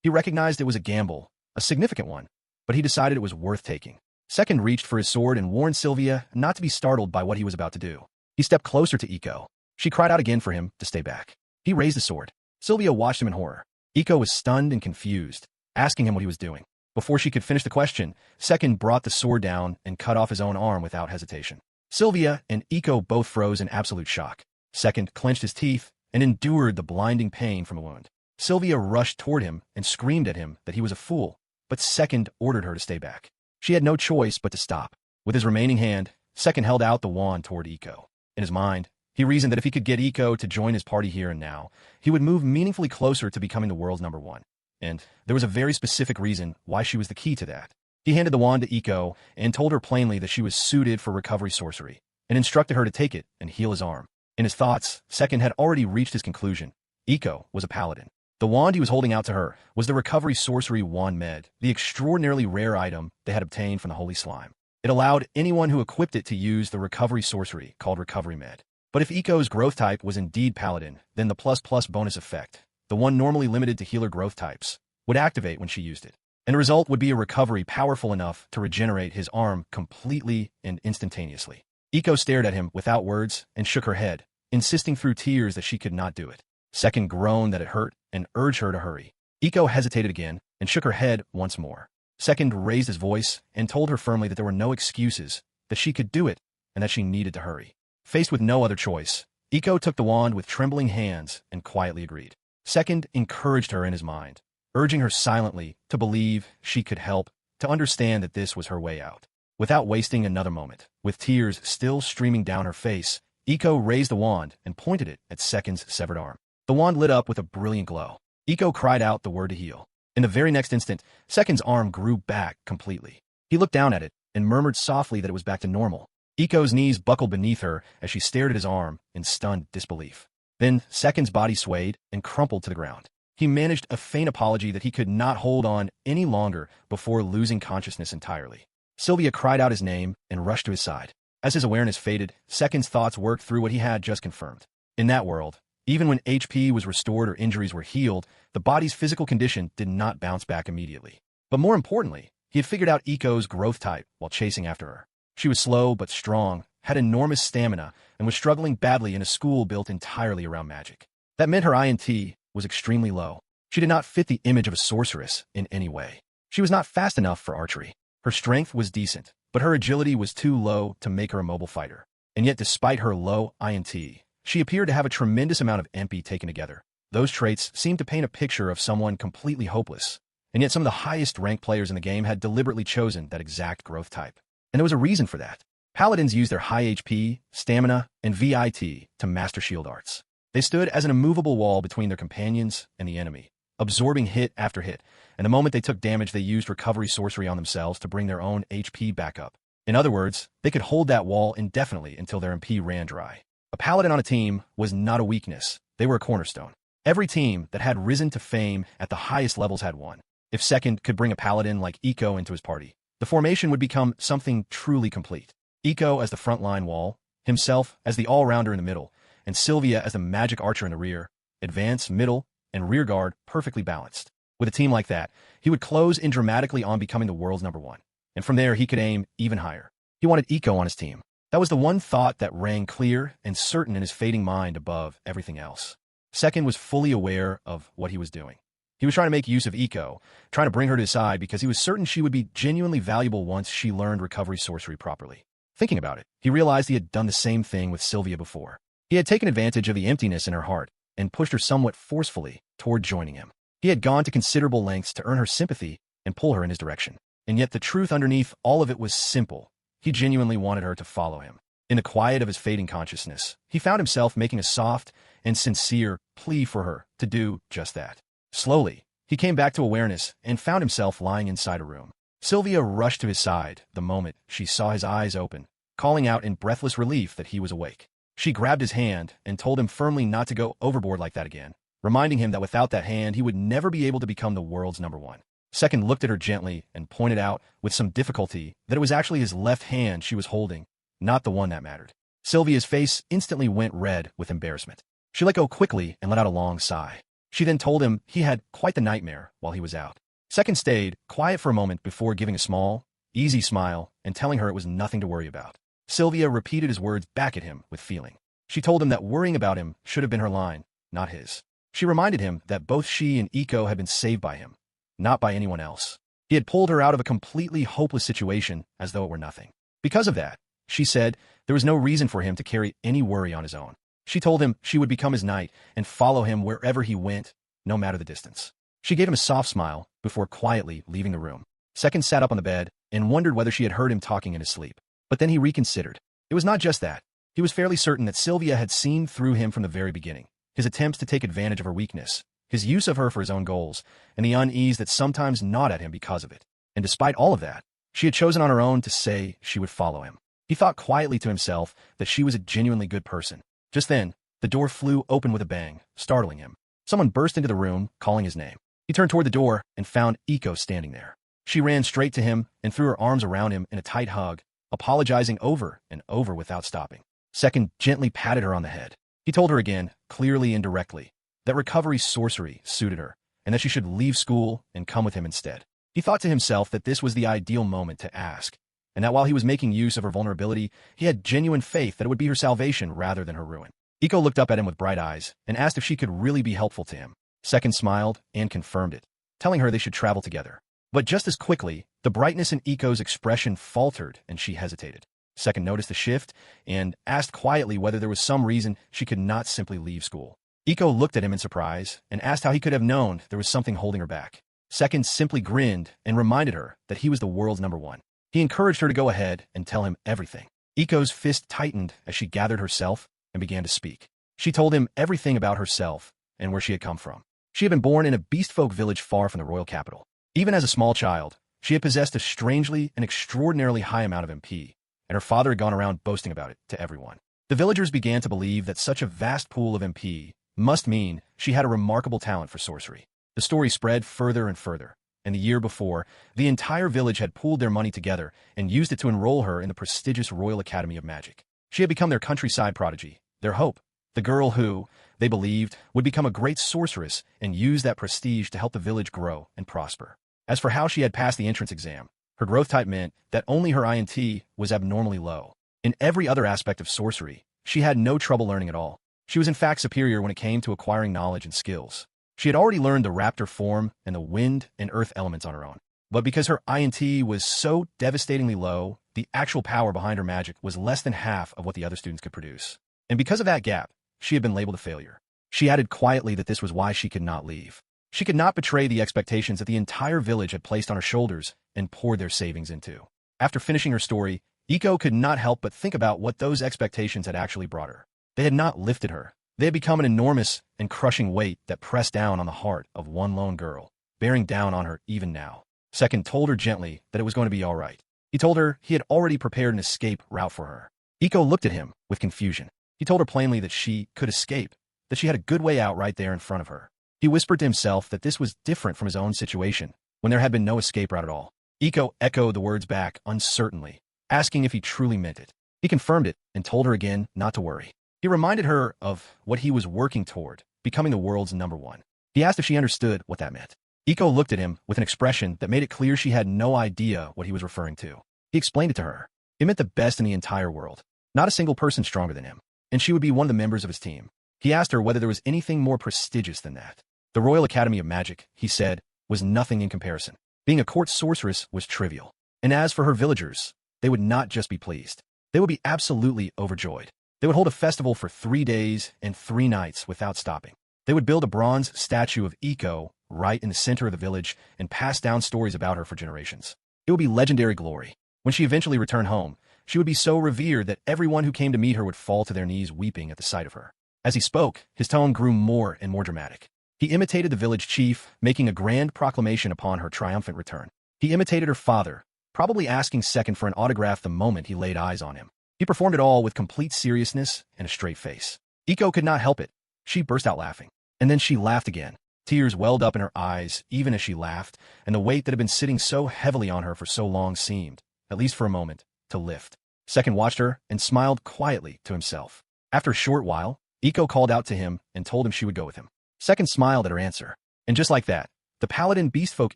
He recognized it was a gamble, a significant one, but he decided it was worth taking. Second reached for his sword and warned Sylvia not to be startled by what he was about to do. He stepped closer to Iko. She cried out again for him to stay back. He raised the sword. Sylvia watched him in horror. Iko was stunned and confused, asking him what he was doing. Before she could finish the question, Second brought the sword down and cut off his own arm without hesitation. Sylvia and Iko both froze in absolute shock. Second clenched his teeth and endured the blinding pain from a wound. Sylvia rushed toward him and screamed at him that he was a fool, but Second ordered her to stay back. She had no choice but to stop. With his remaining hand, Second held out the wand toward Iko. In his mind, he reasoned that if he could get Iko to join his party here and now, he would move meaningfully closer to becoming the world's #1. And there was a very specific reason why she was the key to that. He handed the wand to Iko and told her plainly that she was suited for recovery sorcery, and instructed her to take it and heal his arm. In his thoughts, Second had already reached his conclusion. Iko was a paladin. The wand he was holding out to her was the recovery sorcery wand med, the extraordinarily rare item they had obtained from the holy slime. It allowed anyone who equipped it to use the recovery sorcery called recovery med. But if Iko's growth type was indeed paladin, then the ++ bonus effect, the one normally limited to healer growth types, would activate when she used it. And the result would be a recovery powerful enough to regenerate his arm completely and instantaneously. Iko stared at him without words and shook her head, insisting through tears that she could not do it. Second groaned that it hurt and urged her to hurry. Iko hesitated again and shook her head once more. Second raised his voice and told her firmly that there were no excuses, that she could do it, and that she needed to hurry. Faced with no other choice, Iko took the wand with trembling hands and quietly agreed. Second encouraged her in his mind, urging her silently to believe she could help, to understand that this was her way out. Without wasting another moment, with tears still streaming down her face, Iko raised the wand and pointed it at Second's severed arm. The wand lit up with a brilliant glow. Iko cried out the word to heal. In the very next instant, Second's arm grew back completely. He looked down at it and murmured softly that it was back to normal. Iko's knees buckled beneath her as she stared at his arm in stunned disbelief. Then Second's body swayed and crumpled to the ground. He managed a faint apology that he could not hold on any longer before losing consciousness entirely. Sylvia cried out his name and rushed to his side. As his awareness faded, Second's thoughts worked through what he had just confirmed. In that world, even when HP was restored or injuries were healed, the body's physical condition did not bounce back immediately. But more importantly, he had figured out Iko's growth type while chasing after her. She was slow but strong, had enormous stamina, and was struggling badly in a school built entirely around magic. That meant her INT was extremely low. She did not fit the image of a sorceress in any way. She was not fast enough for archery. Her strength was decent, but her agility was too low to make her a mobile fighter. And yet, despite her low INT, she appeared to have a tremendous amount of MP taken together. Those traits seemed to paint a picture of someone completely hopeless. And yet some of the highest ranked players in the game had deliberately chosen that exact growth type. And there was a reason for that. Paladins use their high HP, stamina, and VIT to master shield arts. They stood as an immovable wall between their companions and the enemy, absorbing hit after hit, and the moment they took damage they used recovery sorcery on themselves to bring their own HP back up. In other words, they could hold that wall indefinitely until their MP ran dry. A paladin on a team was not a weakness, they were a cornerstone. Every team that had risen to fame at the highest levels had one. If second could bring a paladin like Iko into his party, the formation would become something truly complete. Iko as the frontline wall, himself as the all-rounder in the middle, and Sylvia as the magic archer in the rear, advance, middle, and rear guard perfectly balanced. With a team like that, he would close in dramatically on becoming the world's #1. And from there, he could aim even higher. He wanted Iko on his team. That was the one thought that rang clear and certain in his fading mind above everything else. Second was fully aware of what he was doing. He was trying to make use of Iko, trying to bring her to his side because he was certain she would be genuinely valuable once she learned recovery sorcery properly. Thinking about it, he realized he had done the same thing with Sylvia before. He had taken advantage of the emptiness in her heart and pushed her somewhat forcefully toward joining him. He had gone to considerable lengths to earn her sympathy and pull her in his direction. And yet the truth underneath all of it was simple. He genuinely wanted her to follow him. In the quiet of his fading consciousness, he found himself making a soft and sincere plea for her to do just that. Slowly, he came back to awareness and found himself lying inside a room. Sylvia rushed to his side the moment she saw his eyes open, calling out in breathless relief that he was awake. She grabbed his hand and told him firmly not to go overboard like that again, reminding him that without that hand he would never be able to become the world's #1. Second looked at her gently and pointed out with some difficulty that it was actually his left hand she was holding, not the one that mattered. Sylvia's face instantly went red with embarrassment. She let go quickly and let out a long sigh. She then told him he had quite the nightmare while he was out. Second stayed quiet for a moment before giving a small, easy smile and telling her it was nothing to worry about. Sylvia repeated his words back at him with feeling. She told him that worrying about him should have been her line, not his. She reminded him that both she and Iko had been saved by him, not by anyone else. He had pulled her out of a completely hopeless situation as though it were nothing. Because of that, she said, there was no reason for him to carry any worry on his own. She told him she would become his knight and follow him wherever he went, no matter the distance. She gave him a soft smile before quietly leaving the room. Second sat up on the bed and wondered whether she had heard him talking in his sleep. But then he reconsidered. It was not just that. He was fairly certain that Sylvia had seen through him from the very beginning. His attempts to take advantage of her weakness, his use of her for his own goals, and the unease that sometimes gnawed at him because of it. And despite all of that, she had chosen on her own to say she would follow him. He thought quietly to himself that she was a genuinely good person. Just then, the door flew open with a bang, startling him. Someone burst into the room, calling his name. He turned toward the door and found Iko standing there. She ran straight to him and threw her arms around him in a tight hug, apologizing over and over without stopping. Second gently patted her on the head. He told her again, clearly and directly, that recovery sorcery suited her, and that she should leave school and come with him instead. He thought to himself that this was the ideal moment to ask, and that while he was making use of her vulnerability, he had genuine faith that it would be her salvation rather than her ruin. Iko looked up at him with bright eyes and asked if she could really be helpful to him. Second smiled and confirmed it, telling her they should travel together. But just as quickly, the brightness in Iko's expression faltered and she hesitated. Second noticed the shift and asked quietly whether there was some reason she could not simply leave school. Iko looked at him in surprise and asked how he could have known there was something holding her back. Second simply grinned and reminded her that he was the world's #1. He encouraged her to go ahead and tell him everything. Iko's fist tightened as she gathered herself and began to speak. She told him everything about herself and where she had come from. She had been born in a beastfolk village far from the royal capital. Even as a small child, she had possessed a strangely and extraordinarily high amount of MP, and her father had gone around boasting about it to everyone. The villagers began to believe that such a vast pool of MP must mean she had a remarkable talent for sorcery. The story spread further and further, and the year before, the entire village had pooled their money together and used it to enroll her in the prestigious Royal Academy of Magic. She had become their countryside prodigy, their hope, the girl who, they believed, would become a great sorceress and use that prestige to help the village grow and prosper. As for how she had passed the entrance exam, her growth type meant that only her INT was abnormally low. In every other aspect of sorcery, she had no trouble learning at all. She was in fact superior when it came to acquiring knowledge and skills. She had already learned the raptor form and the wind and earth elements on her own. But because her INT was so devastatingly low, the actual power behind her magic was less than half of what the other students could produce. And because of that gap, she had been labeled a failure. She added quietly that this was why she could not leave. She could not betray the expectations that the entire village had placed on her shoulders and poured their savings into. After finishing her story, Iko could not help but think about what those expectations had actually brought her. They had not lifted her. They had become an enormous and crushing weight that pressed down on the heart of one lone girl, bearing down on her even now. Second told her gently that it was going to be all right. He told her he had already prepared an escape route for her. Iko looked at him with confusion. He told her plainly that she could escape, that she had a good way out right there in front of her. He whispered to himself that this was different from his own situation, when there had been no escape route at all. Iko echoed the words back uncertainly, asking if he truly meant it. He confirmed it and told her again not to worry. He reminded her of what he was working toward, becoming the world's #1. He asked if she understood what that meant. Iko looked at him with an expression that made it clear she had no idea what he was referring to. He explained it to her. It meant the best in the entire world, not a single person stronger than him, and she would be one of the members of his team. He asked her whether there was anything more prestigious than that. The Royal Academy of Magic, he said, was nothing in comparison. Being a court sorceress was trivial. And as for her villagers, they would not just be pleased. They would be absolutely overjoyed. They would hold a festival for 3 days and 3 nights without stopping. They would build a bronze statue of Iko right in the center of the village and pass down stories about her for generations. It would be legendary glory. When she eventually returned home, she would be so revered that everyone who came to meet her would fall to their knees weeping at the sight of her. As he spoke, his tone grew more and more dramatic. He imitated the village chief, making a grand proclamation upon her triumphant return. He imitated her father, probably asking Second for an autograph the moment he laid eyes on him. He performed it all with complete seriousness and a straight face. Iko could not help it. She burst out laughing. And then she laughed again. Tears welled up in her eyes even as she laughed, and the weight that had been sitting so heavily on her for so long seemed, at least for a moment, to lift. Second watched her and smiled quietly to himself. After a short while, Iko called out to him and told him she would go with him. Second smiled at her answer. And just like that, the Paladin Beastfolk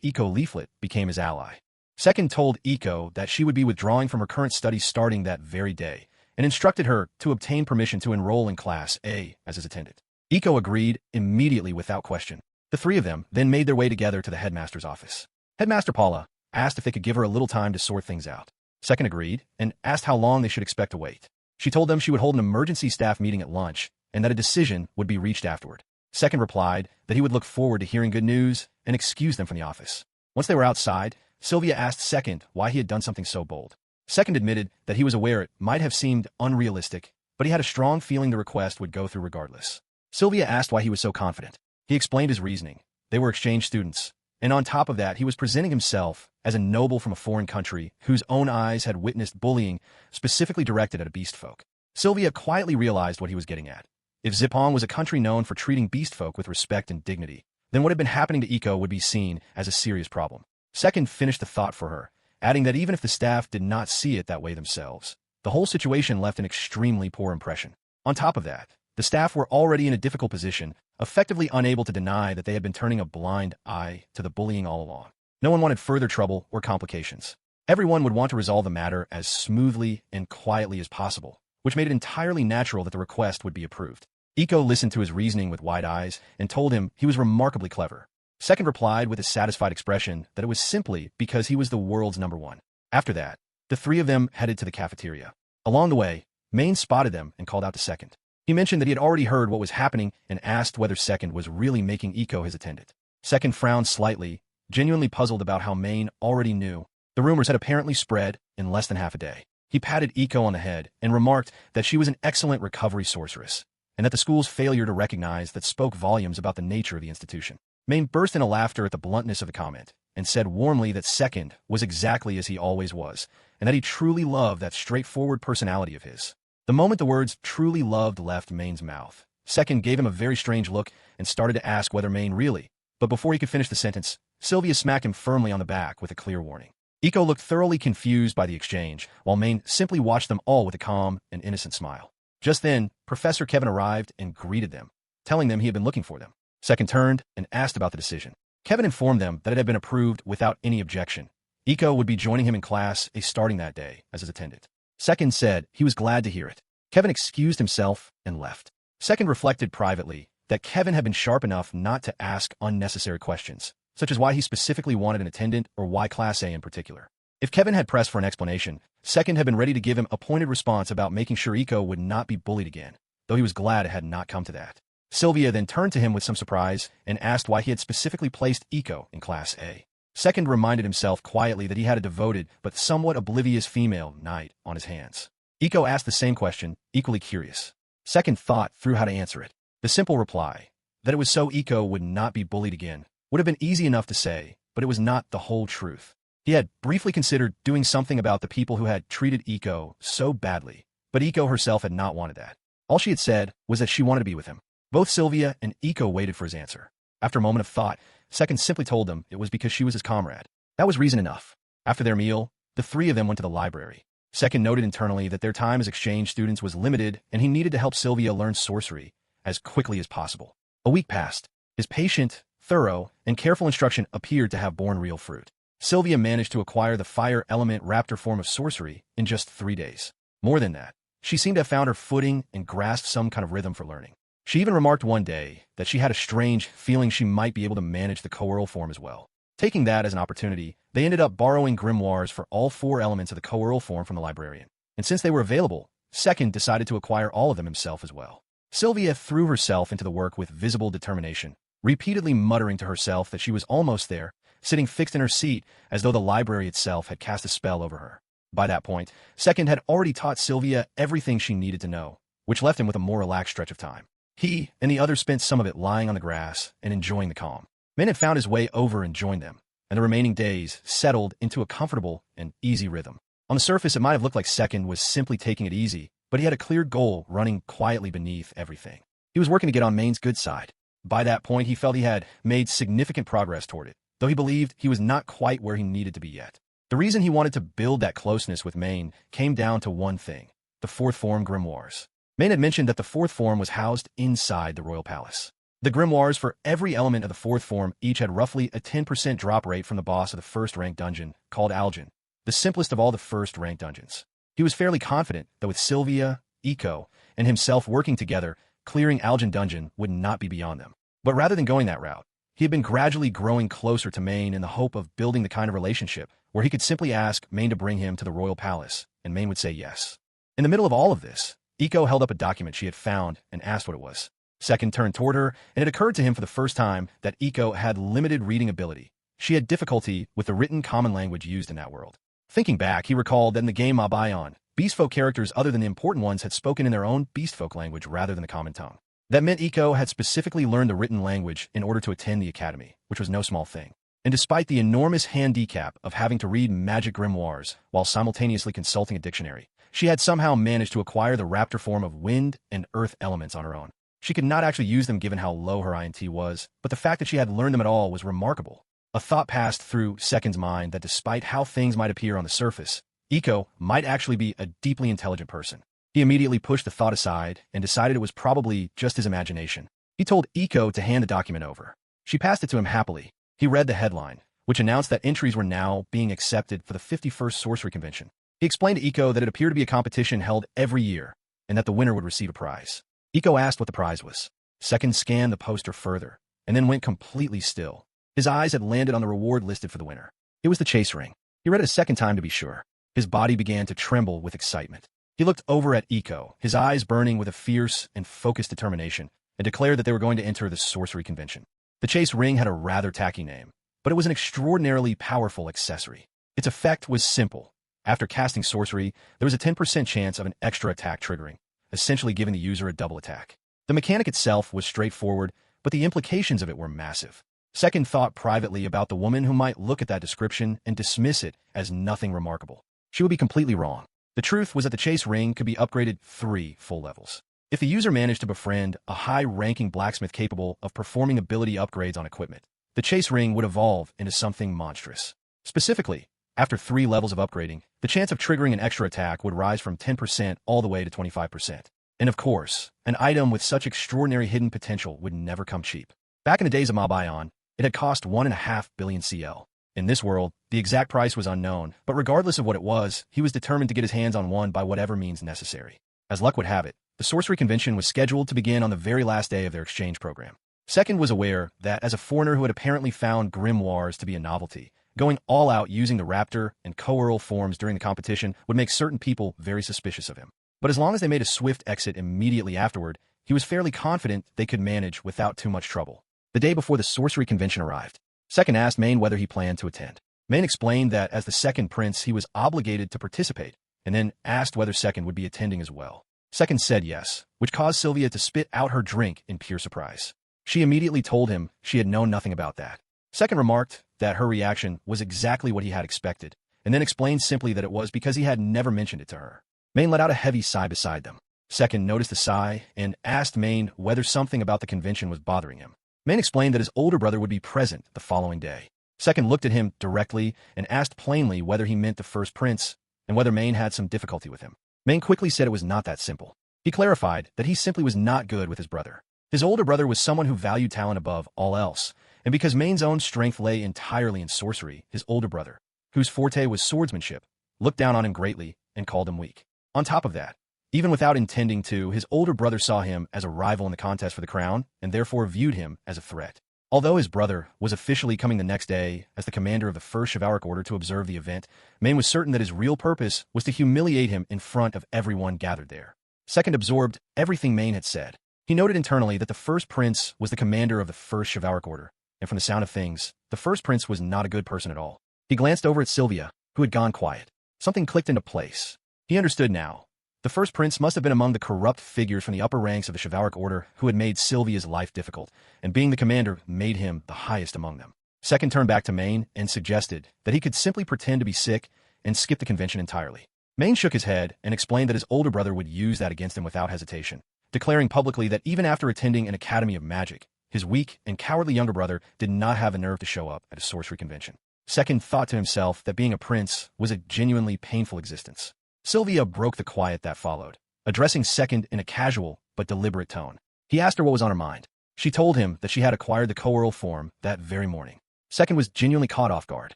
Iko leaflet became his ally. Second told Iko that she would be withdrawing from her current studies starting that very day, and instructed her to obtain permission to enroll in Class A as his attendant. Iko agreed immediately without question. The 3 of them then made their way together to the headmaster's office. Headmaster Paula asked if they could give her a little time to sort things out. Second agreed, and asked how long they should expect to wait. She told them she would hold an emergency staff meeting at lunch, and that a decision would be reached afterward. Second replied that he would look forward to hearing good news and excused them from the office. Once they were outside, Sylvia asked Second why he had done something so bold. Second admitted that he was aware it might have seemed unrealistic, but he had a strong feeling the request would go through regardless. Sylvia asked why he was so confident. He explained his reasoning. They were exchange students, and on top of that, he was presenting himself as a noble from a foreign country whose own eyes had witnessed bullying specifically directed at a beast folk. Sylvia quietly realized what he was getting at. If Zippon was a country known for treating beast folk with respect and dignity, then what had been happening to Iko would be seen as a serious problem. Second finished the thought for her, adding that even if the staff did not see it that way themselves, the whole situation left an extremely poor impression. On top of that, the staff were already in a difficult position, effectively unable to deny that they had been turning a blind eye to the bullying all along. No one wanted further trouble or complications. Everyone would want to resolve the matter as smoothly and quietly as possible, which made it entirely natural that the request would be approved. Iko listened to his reasoning with wide eyes and told him he was remarkably clever. Second replied with a satisfied expression that it was simply because he was the world's #1. After that, the 3 of them headed to the cafeteria. Along the way, Maine spotted them and called out to Second. He mentioned that he had already heard what was happening and asked whether Second was really making Iko his attendant. Second frowned slightly, genuinely puzzled about how Maine already knew. The rumors had apparently spread in less than half a day. He patted Iko on the head and remarked that she was an excellent recovery sorceress, and that the school's failure to recognize that spoke volumes about the nature of the institution. Maine burst into laughter at the bluntness of the comment, and said warmly that Second was exactly as he always was, and that he truly loved that straightforward personality of his. The moment the words truly loved left Maine's mouth, Second gave him a very strange look and started to ask whether Maine really, but before he could finish the sentence, Sylvia smacked him firmly on the back with a clear warning. Iko looked thoroughly confused by the exchange, while Maine simply watched them all with a calm and innocent smile. Just then, Professor Kevin arrived and greeted them, telling them he had been looking for them. Second turned and asked about the decision. Kevin informed them that it had been approved without any objection. Iko would be joining him in Class A starting that day as his attendant. Second said he was glad to hear it. Kevin excused himself and left. Second reflected privately that Kevin had been sharp enough not to ask unnecessary questions, such as why he specifically wanted an attendant or why Class A in particular. If Kevin had pressed for an explanation, Second had been ready to give him a pointed response about making sure Iko would not be bullied again, though he was glad it had not come to that. Sylvia then turned to him with some surprise and asked why he had specifically placed Iko in Class A. Second reminded himself quietly that he had a devoted but somewhat oblivious female knight on his hands. Iko asked the same question, equally curious. Second thought through how to answer it. The simple reply, that it was so Iko would not be bullied again, would have been easy enough to say, but it was not the whole truth. He had briefly considered doing something about the people who had treated Iko so badly, but Iko herself had not wanted that. All she had said was that she wanted to be with him. Both Sylvia and Iko waited for his answer. After a moment of thought, Second simply told them it was because she was his comrade. That was reason enough. After their meal, the three of them went to the library. Second noted internally that their time as exchange students was limited and he needed to help Sylvia learn sorcery as quickly as possible. A week passed. His patient, thorough, and careful instruction appeared to have borne real fruit. Sylvia managed to acquire the fire element raptor form of sorcery in just 3 days. More than that, she seemed to have found her footing and grasped some kind of rhythm for learning. She even remarked one day that she had a strange feeling she might be able to manage the coeurl form as well. Taking that as an opportunity, they ended up borrowing grimoires for all 4 elements of the coeurl form from the librarian. And since they were available, Second decided to acquire all of them himself as well. Sylvia threw herself into the work with visible determination, repeatedly muttering to herself that she was almost there, sitting fixed in her seat as though the library itself had cast a spell over her. By that point, Second had already taught Sylvia everything she needed to know, which left him with a more relaxed stretch of time. He and the others spent some of it lying on the grass and enjoying the calm. Main had found his way over and joined them, and the remaining days settled into a comfortable and easy rhythm. On the surface, it might have looked like Second was simply taking it easy, but he had a clear goal running quietly beneath everything. He was working to get on Main's good side. By that point, he felt he had made significant progress toward it, though he believed he was not quite where he needed to be yet. The reason he wanted to build that closeness with Main came down to one thing: the 4th form grimoires. Main had mentioned that the 4th form was housed inside the royal palace. The grimoires for every element of the 4th form each had roughly a 10% drop rate from the boss of the first-ranked dungeon, called Algin, the simplest of all the first-ranked dungeons. He was fairly confident that with Sylvia, Iko, and himself working together, clearing Algin dungeon would not be beyond them. But rather than going that route, he had been gradually growing closer to Main in the hope of building the kind of relationship where he could simply ask Main to bring him to the royal palace, and Main would say yes. In the middle of all of this, Iko held up a document she had found and asked what it was. Second turned toward her, and it occurred to him for the first time that Iko had limited reading ability. She had difficulty with the written common language used in that world. Thinking back, he recalled that in the game Mabayon, beastfolk characters other than the important ones had spoken in their own beastfolk language rather than the common tongue. That meant Iko had specifically learned the written language in order to attend the academy, which was no small thing. And despite the enormous handicap of having to read magic grimoires while simultaneously consulting a dictionary, she had somehow managed to acquire the raptor form of wind and earth elements on her own. She could not actually use them given how low her INT was, but the fact that she had learned them at all was remarkable. A thought passed through Second's mind that despite how things might appear on the surface, Iko might actually be a deeply intelligent person. He immediately pushed the thought aside and decided it was probably just his imagination. He told Iko to hand the document over. She passed it to him happily. He read the headline, which announced that entries were now being accepted for the 51st Sorcery Convention. He explained to Iko that it appeared to be a competition held every year, and that the winner would receive a prize. Iko asked what the prize was. Second scanned the poster further, and then went completely still. His eyes had landed on the reward listed for the winner. It was the chase ring. He read it a second time to be sure. His body began to tremble with excitement. He looked over at Iko, his eyes burning with a fierce and focused determination, and declared that they were going to enter the sorcery convention. The chase ring had a rather tacky name, but it was an extraordinarily powerful accessory. Its effect was simple. After casting sorcery, there was a 10% chance of an extra attack triggering, essentially giving the user a double attack. The mechanic itself was straightforward, but the implications of it were massive. Second thought privately about the woman who might look at that description and dismiss it as nothing remarkable. She would be completely wrong. The truth was that the chase ring could be upgraded 3 full levels. If the user managed to befriend a high-ranking blacksmith capable of performing ability upgrades on equipment, the chase ring would evolve into something monstrous. Specifically, after 3 levels of upgrading, the chance of triggering an extra attack would rise from 10% all the way to 25%. And of course, an item with such extraordinary hidden potential would never come cheap. Back in the days of Mabayon, it had cost 1.5 billion CL. In this world, the exact price was unknown, but regardless of what it was, he was determined to get his hands on one by whatever means necessary. As luck would have it, the sorcery convention was scheduled to begin on the very last day of their exchange program. Second was aware that as a foreigner who had apparently found grimoires to be a novelty, going all out using the raptor and coeurl forms during the competition would make certain people very suspicious of him. But as long as they made a swift exit immediately afterward, he was fairly confident they could manage without too much trouble. The day before the sorcery convention arrived, Second asked Main whether he planned to attend. Main explained that as the second prince he was obligated to participate, and then asked whether Second would be attending as well. Second said yes, which caused Sylvia to spit out her drink in pure surprise. She immediately told him she had known nothing about that. Second remarked that her reaction was exactly what he had expected, and then explained simply that it was because he had never mentioned it to her. Main let out a heavy sigh beside them. Second noticed the sigh and asked Main whether something about the convention was bothering him. Main explained that his older brother would be present the following day. Second looked at him directly and asked plainly whether he meant the first prince and whether Main had some difficulty with him. Main quickly said it was not that simple. He clarified that he simply was not good with his brother. His older brother was someone who valued talent above all else, and because Main's own strength lay entirely in sorcery, his older brother, whose forte was swordsmanship, looked down on him greatly and called him weak. On top of that, even without intending to, his older brother saw him as a rival in the contest for the crown and therefore viewed him as a threat. Although his brother was officially coming the next day as the commander of the First Chivalric Order to observe the event, Main was certain that his real purpose was to humiliate him in front of everyone gathered there. Second absorbed everything Main had said. He noted internally that the first prince was the commander of the First Chivalric Order, and from the sound of things, the first prince was not a good person at all. He glanced over at Sylvia, who had gone quiet. Something clicked into place. He understood now. The first prince must have been among the corrupt figures from the upper ranks of the chivalric order who had made Sylvia's life difficult, and being the commander made him the highest among them. Second turned back to Main and suggested that he could simply pretend to be sick and skip the convention entirely. Main shook his head and explained that his older brother would use that against him without hesitation, declaring publicly that even after attending an academy of magic, his weak and cowardly younger brother did not have the nerve to show up at a sorcery convention. Second thought to himself that being a prince was a genuinely painful existence. Sylvia broke the quiet that followed, addressing Second in a casual but deliberate tone. He asked her what was on her mind. She told him that she had acquired the Coeurl form that very morning. Second was genuinely caught off guard.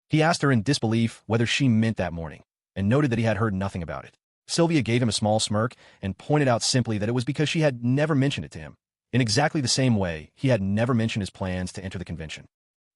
He asked her in disbelief whether she meant that morning, and noted that he had heard nothing about it. Sylvia gave him a small smirk and pointed out simply that it was because she had never mentioned it to him, in exactly the same way he had never mentioned his plans to enter the convention.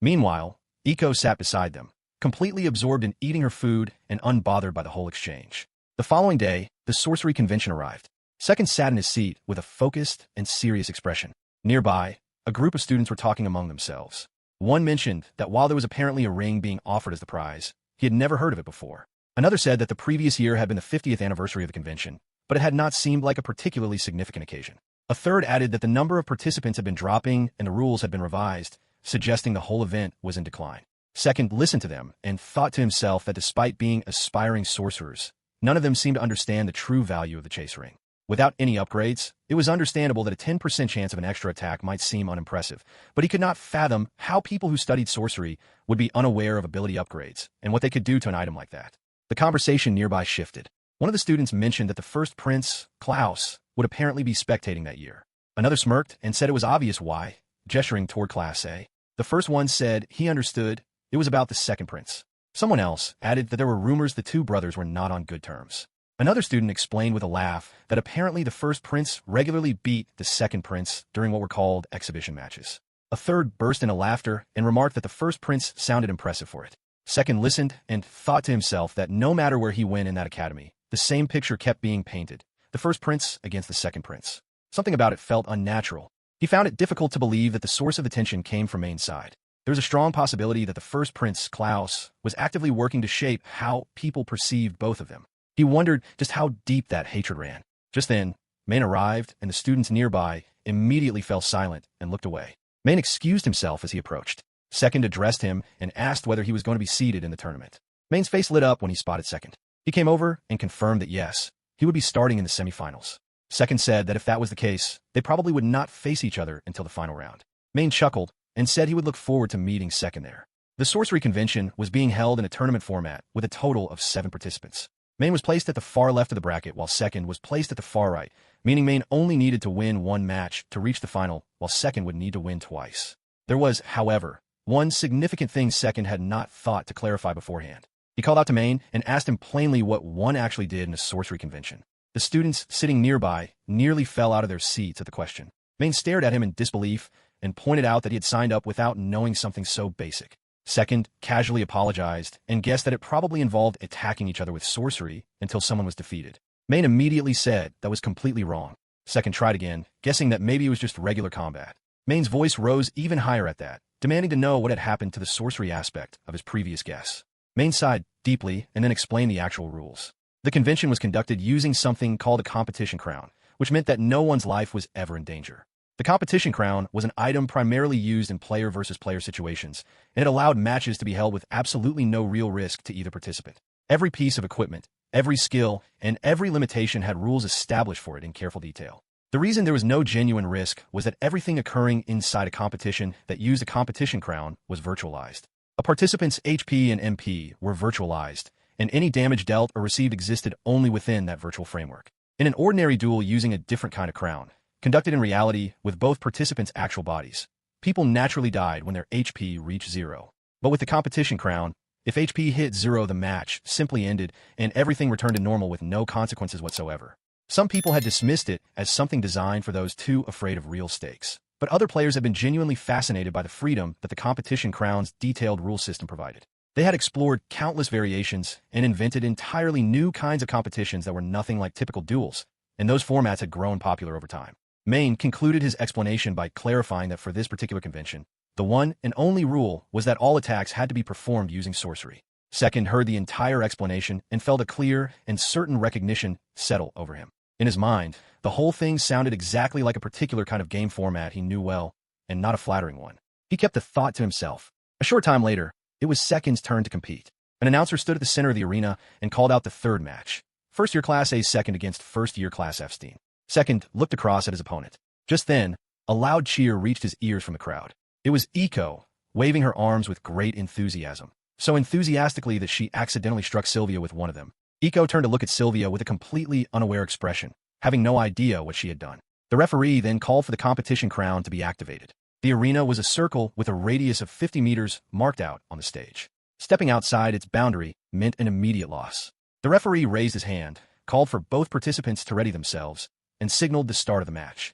Meanwhile, Iko sat beside them, completely absorbed in eating her food and unbothered by the whole exchange. The following day, the sorcery convention arrived. Second sat in his seat with a focused and serious expression. Nearby, a group of students were talking among themselves. One mentioned that while there was apparently a ring being offered as the prize, he had never heard of it before. Another said that the previous year had been the 50th anniversary of the convention, but it had not seemed like a particularly significant occasion. A third added that the number of participants had been dropping and the rules had been revised, suggesting the whole event was in decline. Second listened to them and thought to himself that despite being aspiring sorcerers, none of them seemed to understand the true value of the chase ring. Without any upgrades, it was understandable that a 10% chance of an extra attack might seem unimpressive, but he could not fathom how people who studied sorcery would be unaware of ability upgrades and what they could do to an item like that. The conversation nearby shifted. One of the students mentioned that the first prince, Klaus, would apparently be spectating that year. Another smirked and said it was obvious why, gesturing toward Class A. The first one said he understood it was about the second prince. Someone else added that there were rumors the two brothers were not on good terms. Another student explained with a laugh that apparently the first prince regularly beat the second prince during what were called exhibition matches. A third burst into laughter and remarked that the first prince sounded impressive for it. Second listened and thought to himself that no matter where he went in that academy, the same picture kept being painted, the first prince against the second prince. Something about it felt unnatural. He found it difficult to believe that the source of the tension came from Main's side. There was a strong possibility that the first prince, Klaus, was actively working to shape how people perceived both of them. He wondered just how deep that hatred ran. Just then, Main arrived, and the students nearby immediately fell silent and looked away. Main excused himself as he approached. Second addressed him and asked whether he was going to be seated in the tournament. Main's face lit up when he spotted Second. He came over and confirmed that yes, he would be starting in the semifinals. Second said that if that was the case, they probably would not face each other until the final round. Main chuckled and said he would look forward to meeting Second there. The sorcery convention was being held in a tournament format with a total of 7 participants. Main was placed at the far left of the bracket while Second was placed at the far right, meaning Main only needed to win one match to reach the final, while Second would need to win twice. There was, however, one significant thing Second had not thought to clarify beforehand. He called out to Main and asked him plainly what one actually did in a sorcery convention. The students sitting nearby nearly fell out of their seats at the question. Main stared at him in disbelief and pointed out that he had signed up without knowing something so basic. Second casually apologized and guessed that it probably involved attacking each other with sorcery until someone was defeated. Main immediately said that was completely wrong. Second tried again, guessing that maybe it was just regular combat. Main's voice rose even higher at that, demanding to know what had happened to the sorcery aspect of his previous guess. Main sighed deeply and then explained the actual rules. The convention was conducted using something called a competition crown, which meant that no one's life was ever in danger. The competition crown was an item primarily used in player versus player situations, and it allowed matches to be held with absolutely no real risk to either participant. Every piece of equipment, every skill, and every limitation had rules established for it in careful detail. The reason there was no genuine risk was that everything occurring inside a competition that used a competition crown was virtualized. A participant's HP and MP were virtualized, and any damage dealt or received existed only within that virtual framework. In an ordinary duel using a different kind of crown, conducted in reality with both participants' actual bodies, people naturally died when their HP reached 0. But with the competition crown, if HP hit 0, the match simply ended and everything returned to normal with no consequences whatsoever. Some people had dismissed it as something designed for those too afraid of real stakes, but other players have been genuinely fascinated by the freedom that the competition crown's detailed rule system provided. They had explored countless variations and invented entirely new kinds of competitions that were nothing like typical duels, and those formats had grown popular over time. Maine concluded his explanation by clarifying that for this particular convention, the one and only rule was that all attacks had to be performed using sorcery. Second heard the entire explanation and felt a clear and certain recognition settle over him. In his mind, the whole thing sounded exactly like a particular kind of game format he knew well, and not a flattering one. He kept the thought to himself. A short time later, it was Second's turn to compete. An announcer stood at the center of the arena and called out the third match. First-year Class A's Second against first-year Class F's team. Second looked across at his opponent. Just then, a loud cheer reached his ears from the crowd. It was Iko, waving her arms with great enthusiasm. So enthusiastically that she accidentally struck Sylvia with one of them. Iko turned to look at Sylvia with a completely unaware expression, having no idea what she had done. The referee then called for the competition crown to be activated. The arena was a circle with a radius of 50 meters marked out on the stage. Stepping outside its boundary meant an immediate loss. The referee raised his hand, called for both participants to ready themselves, and signaled the start of the match.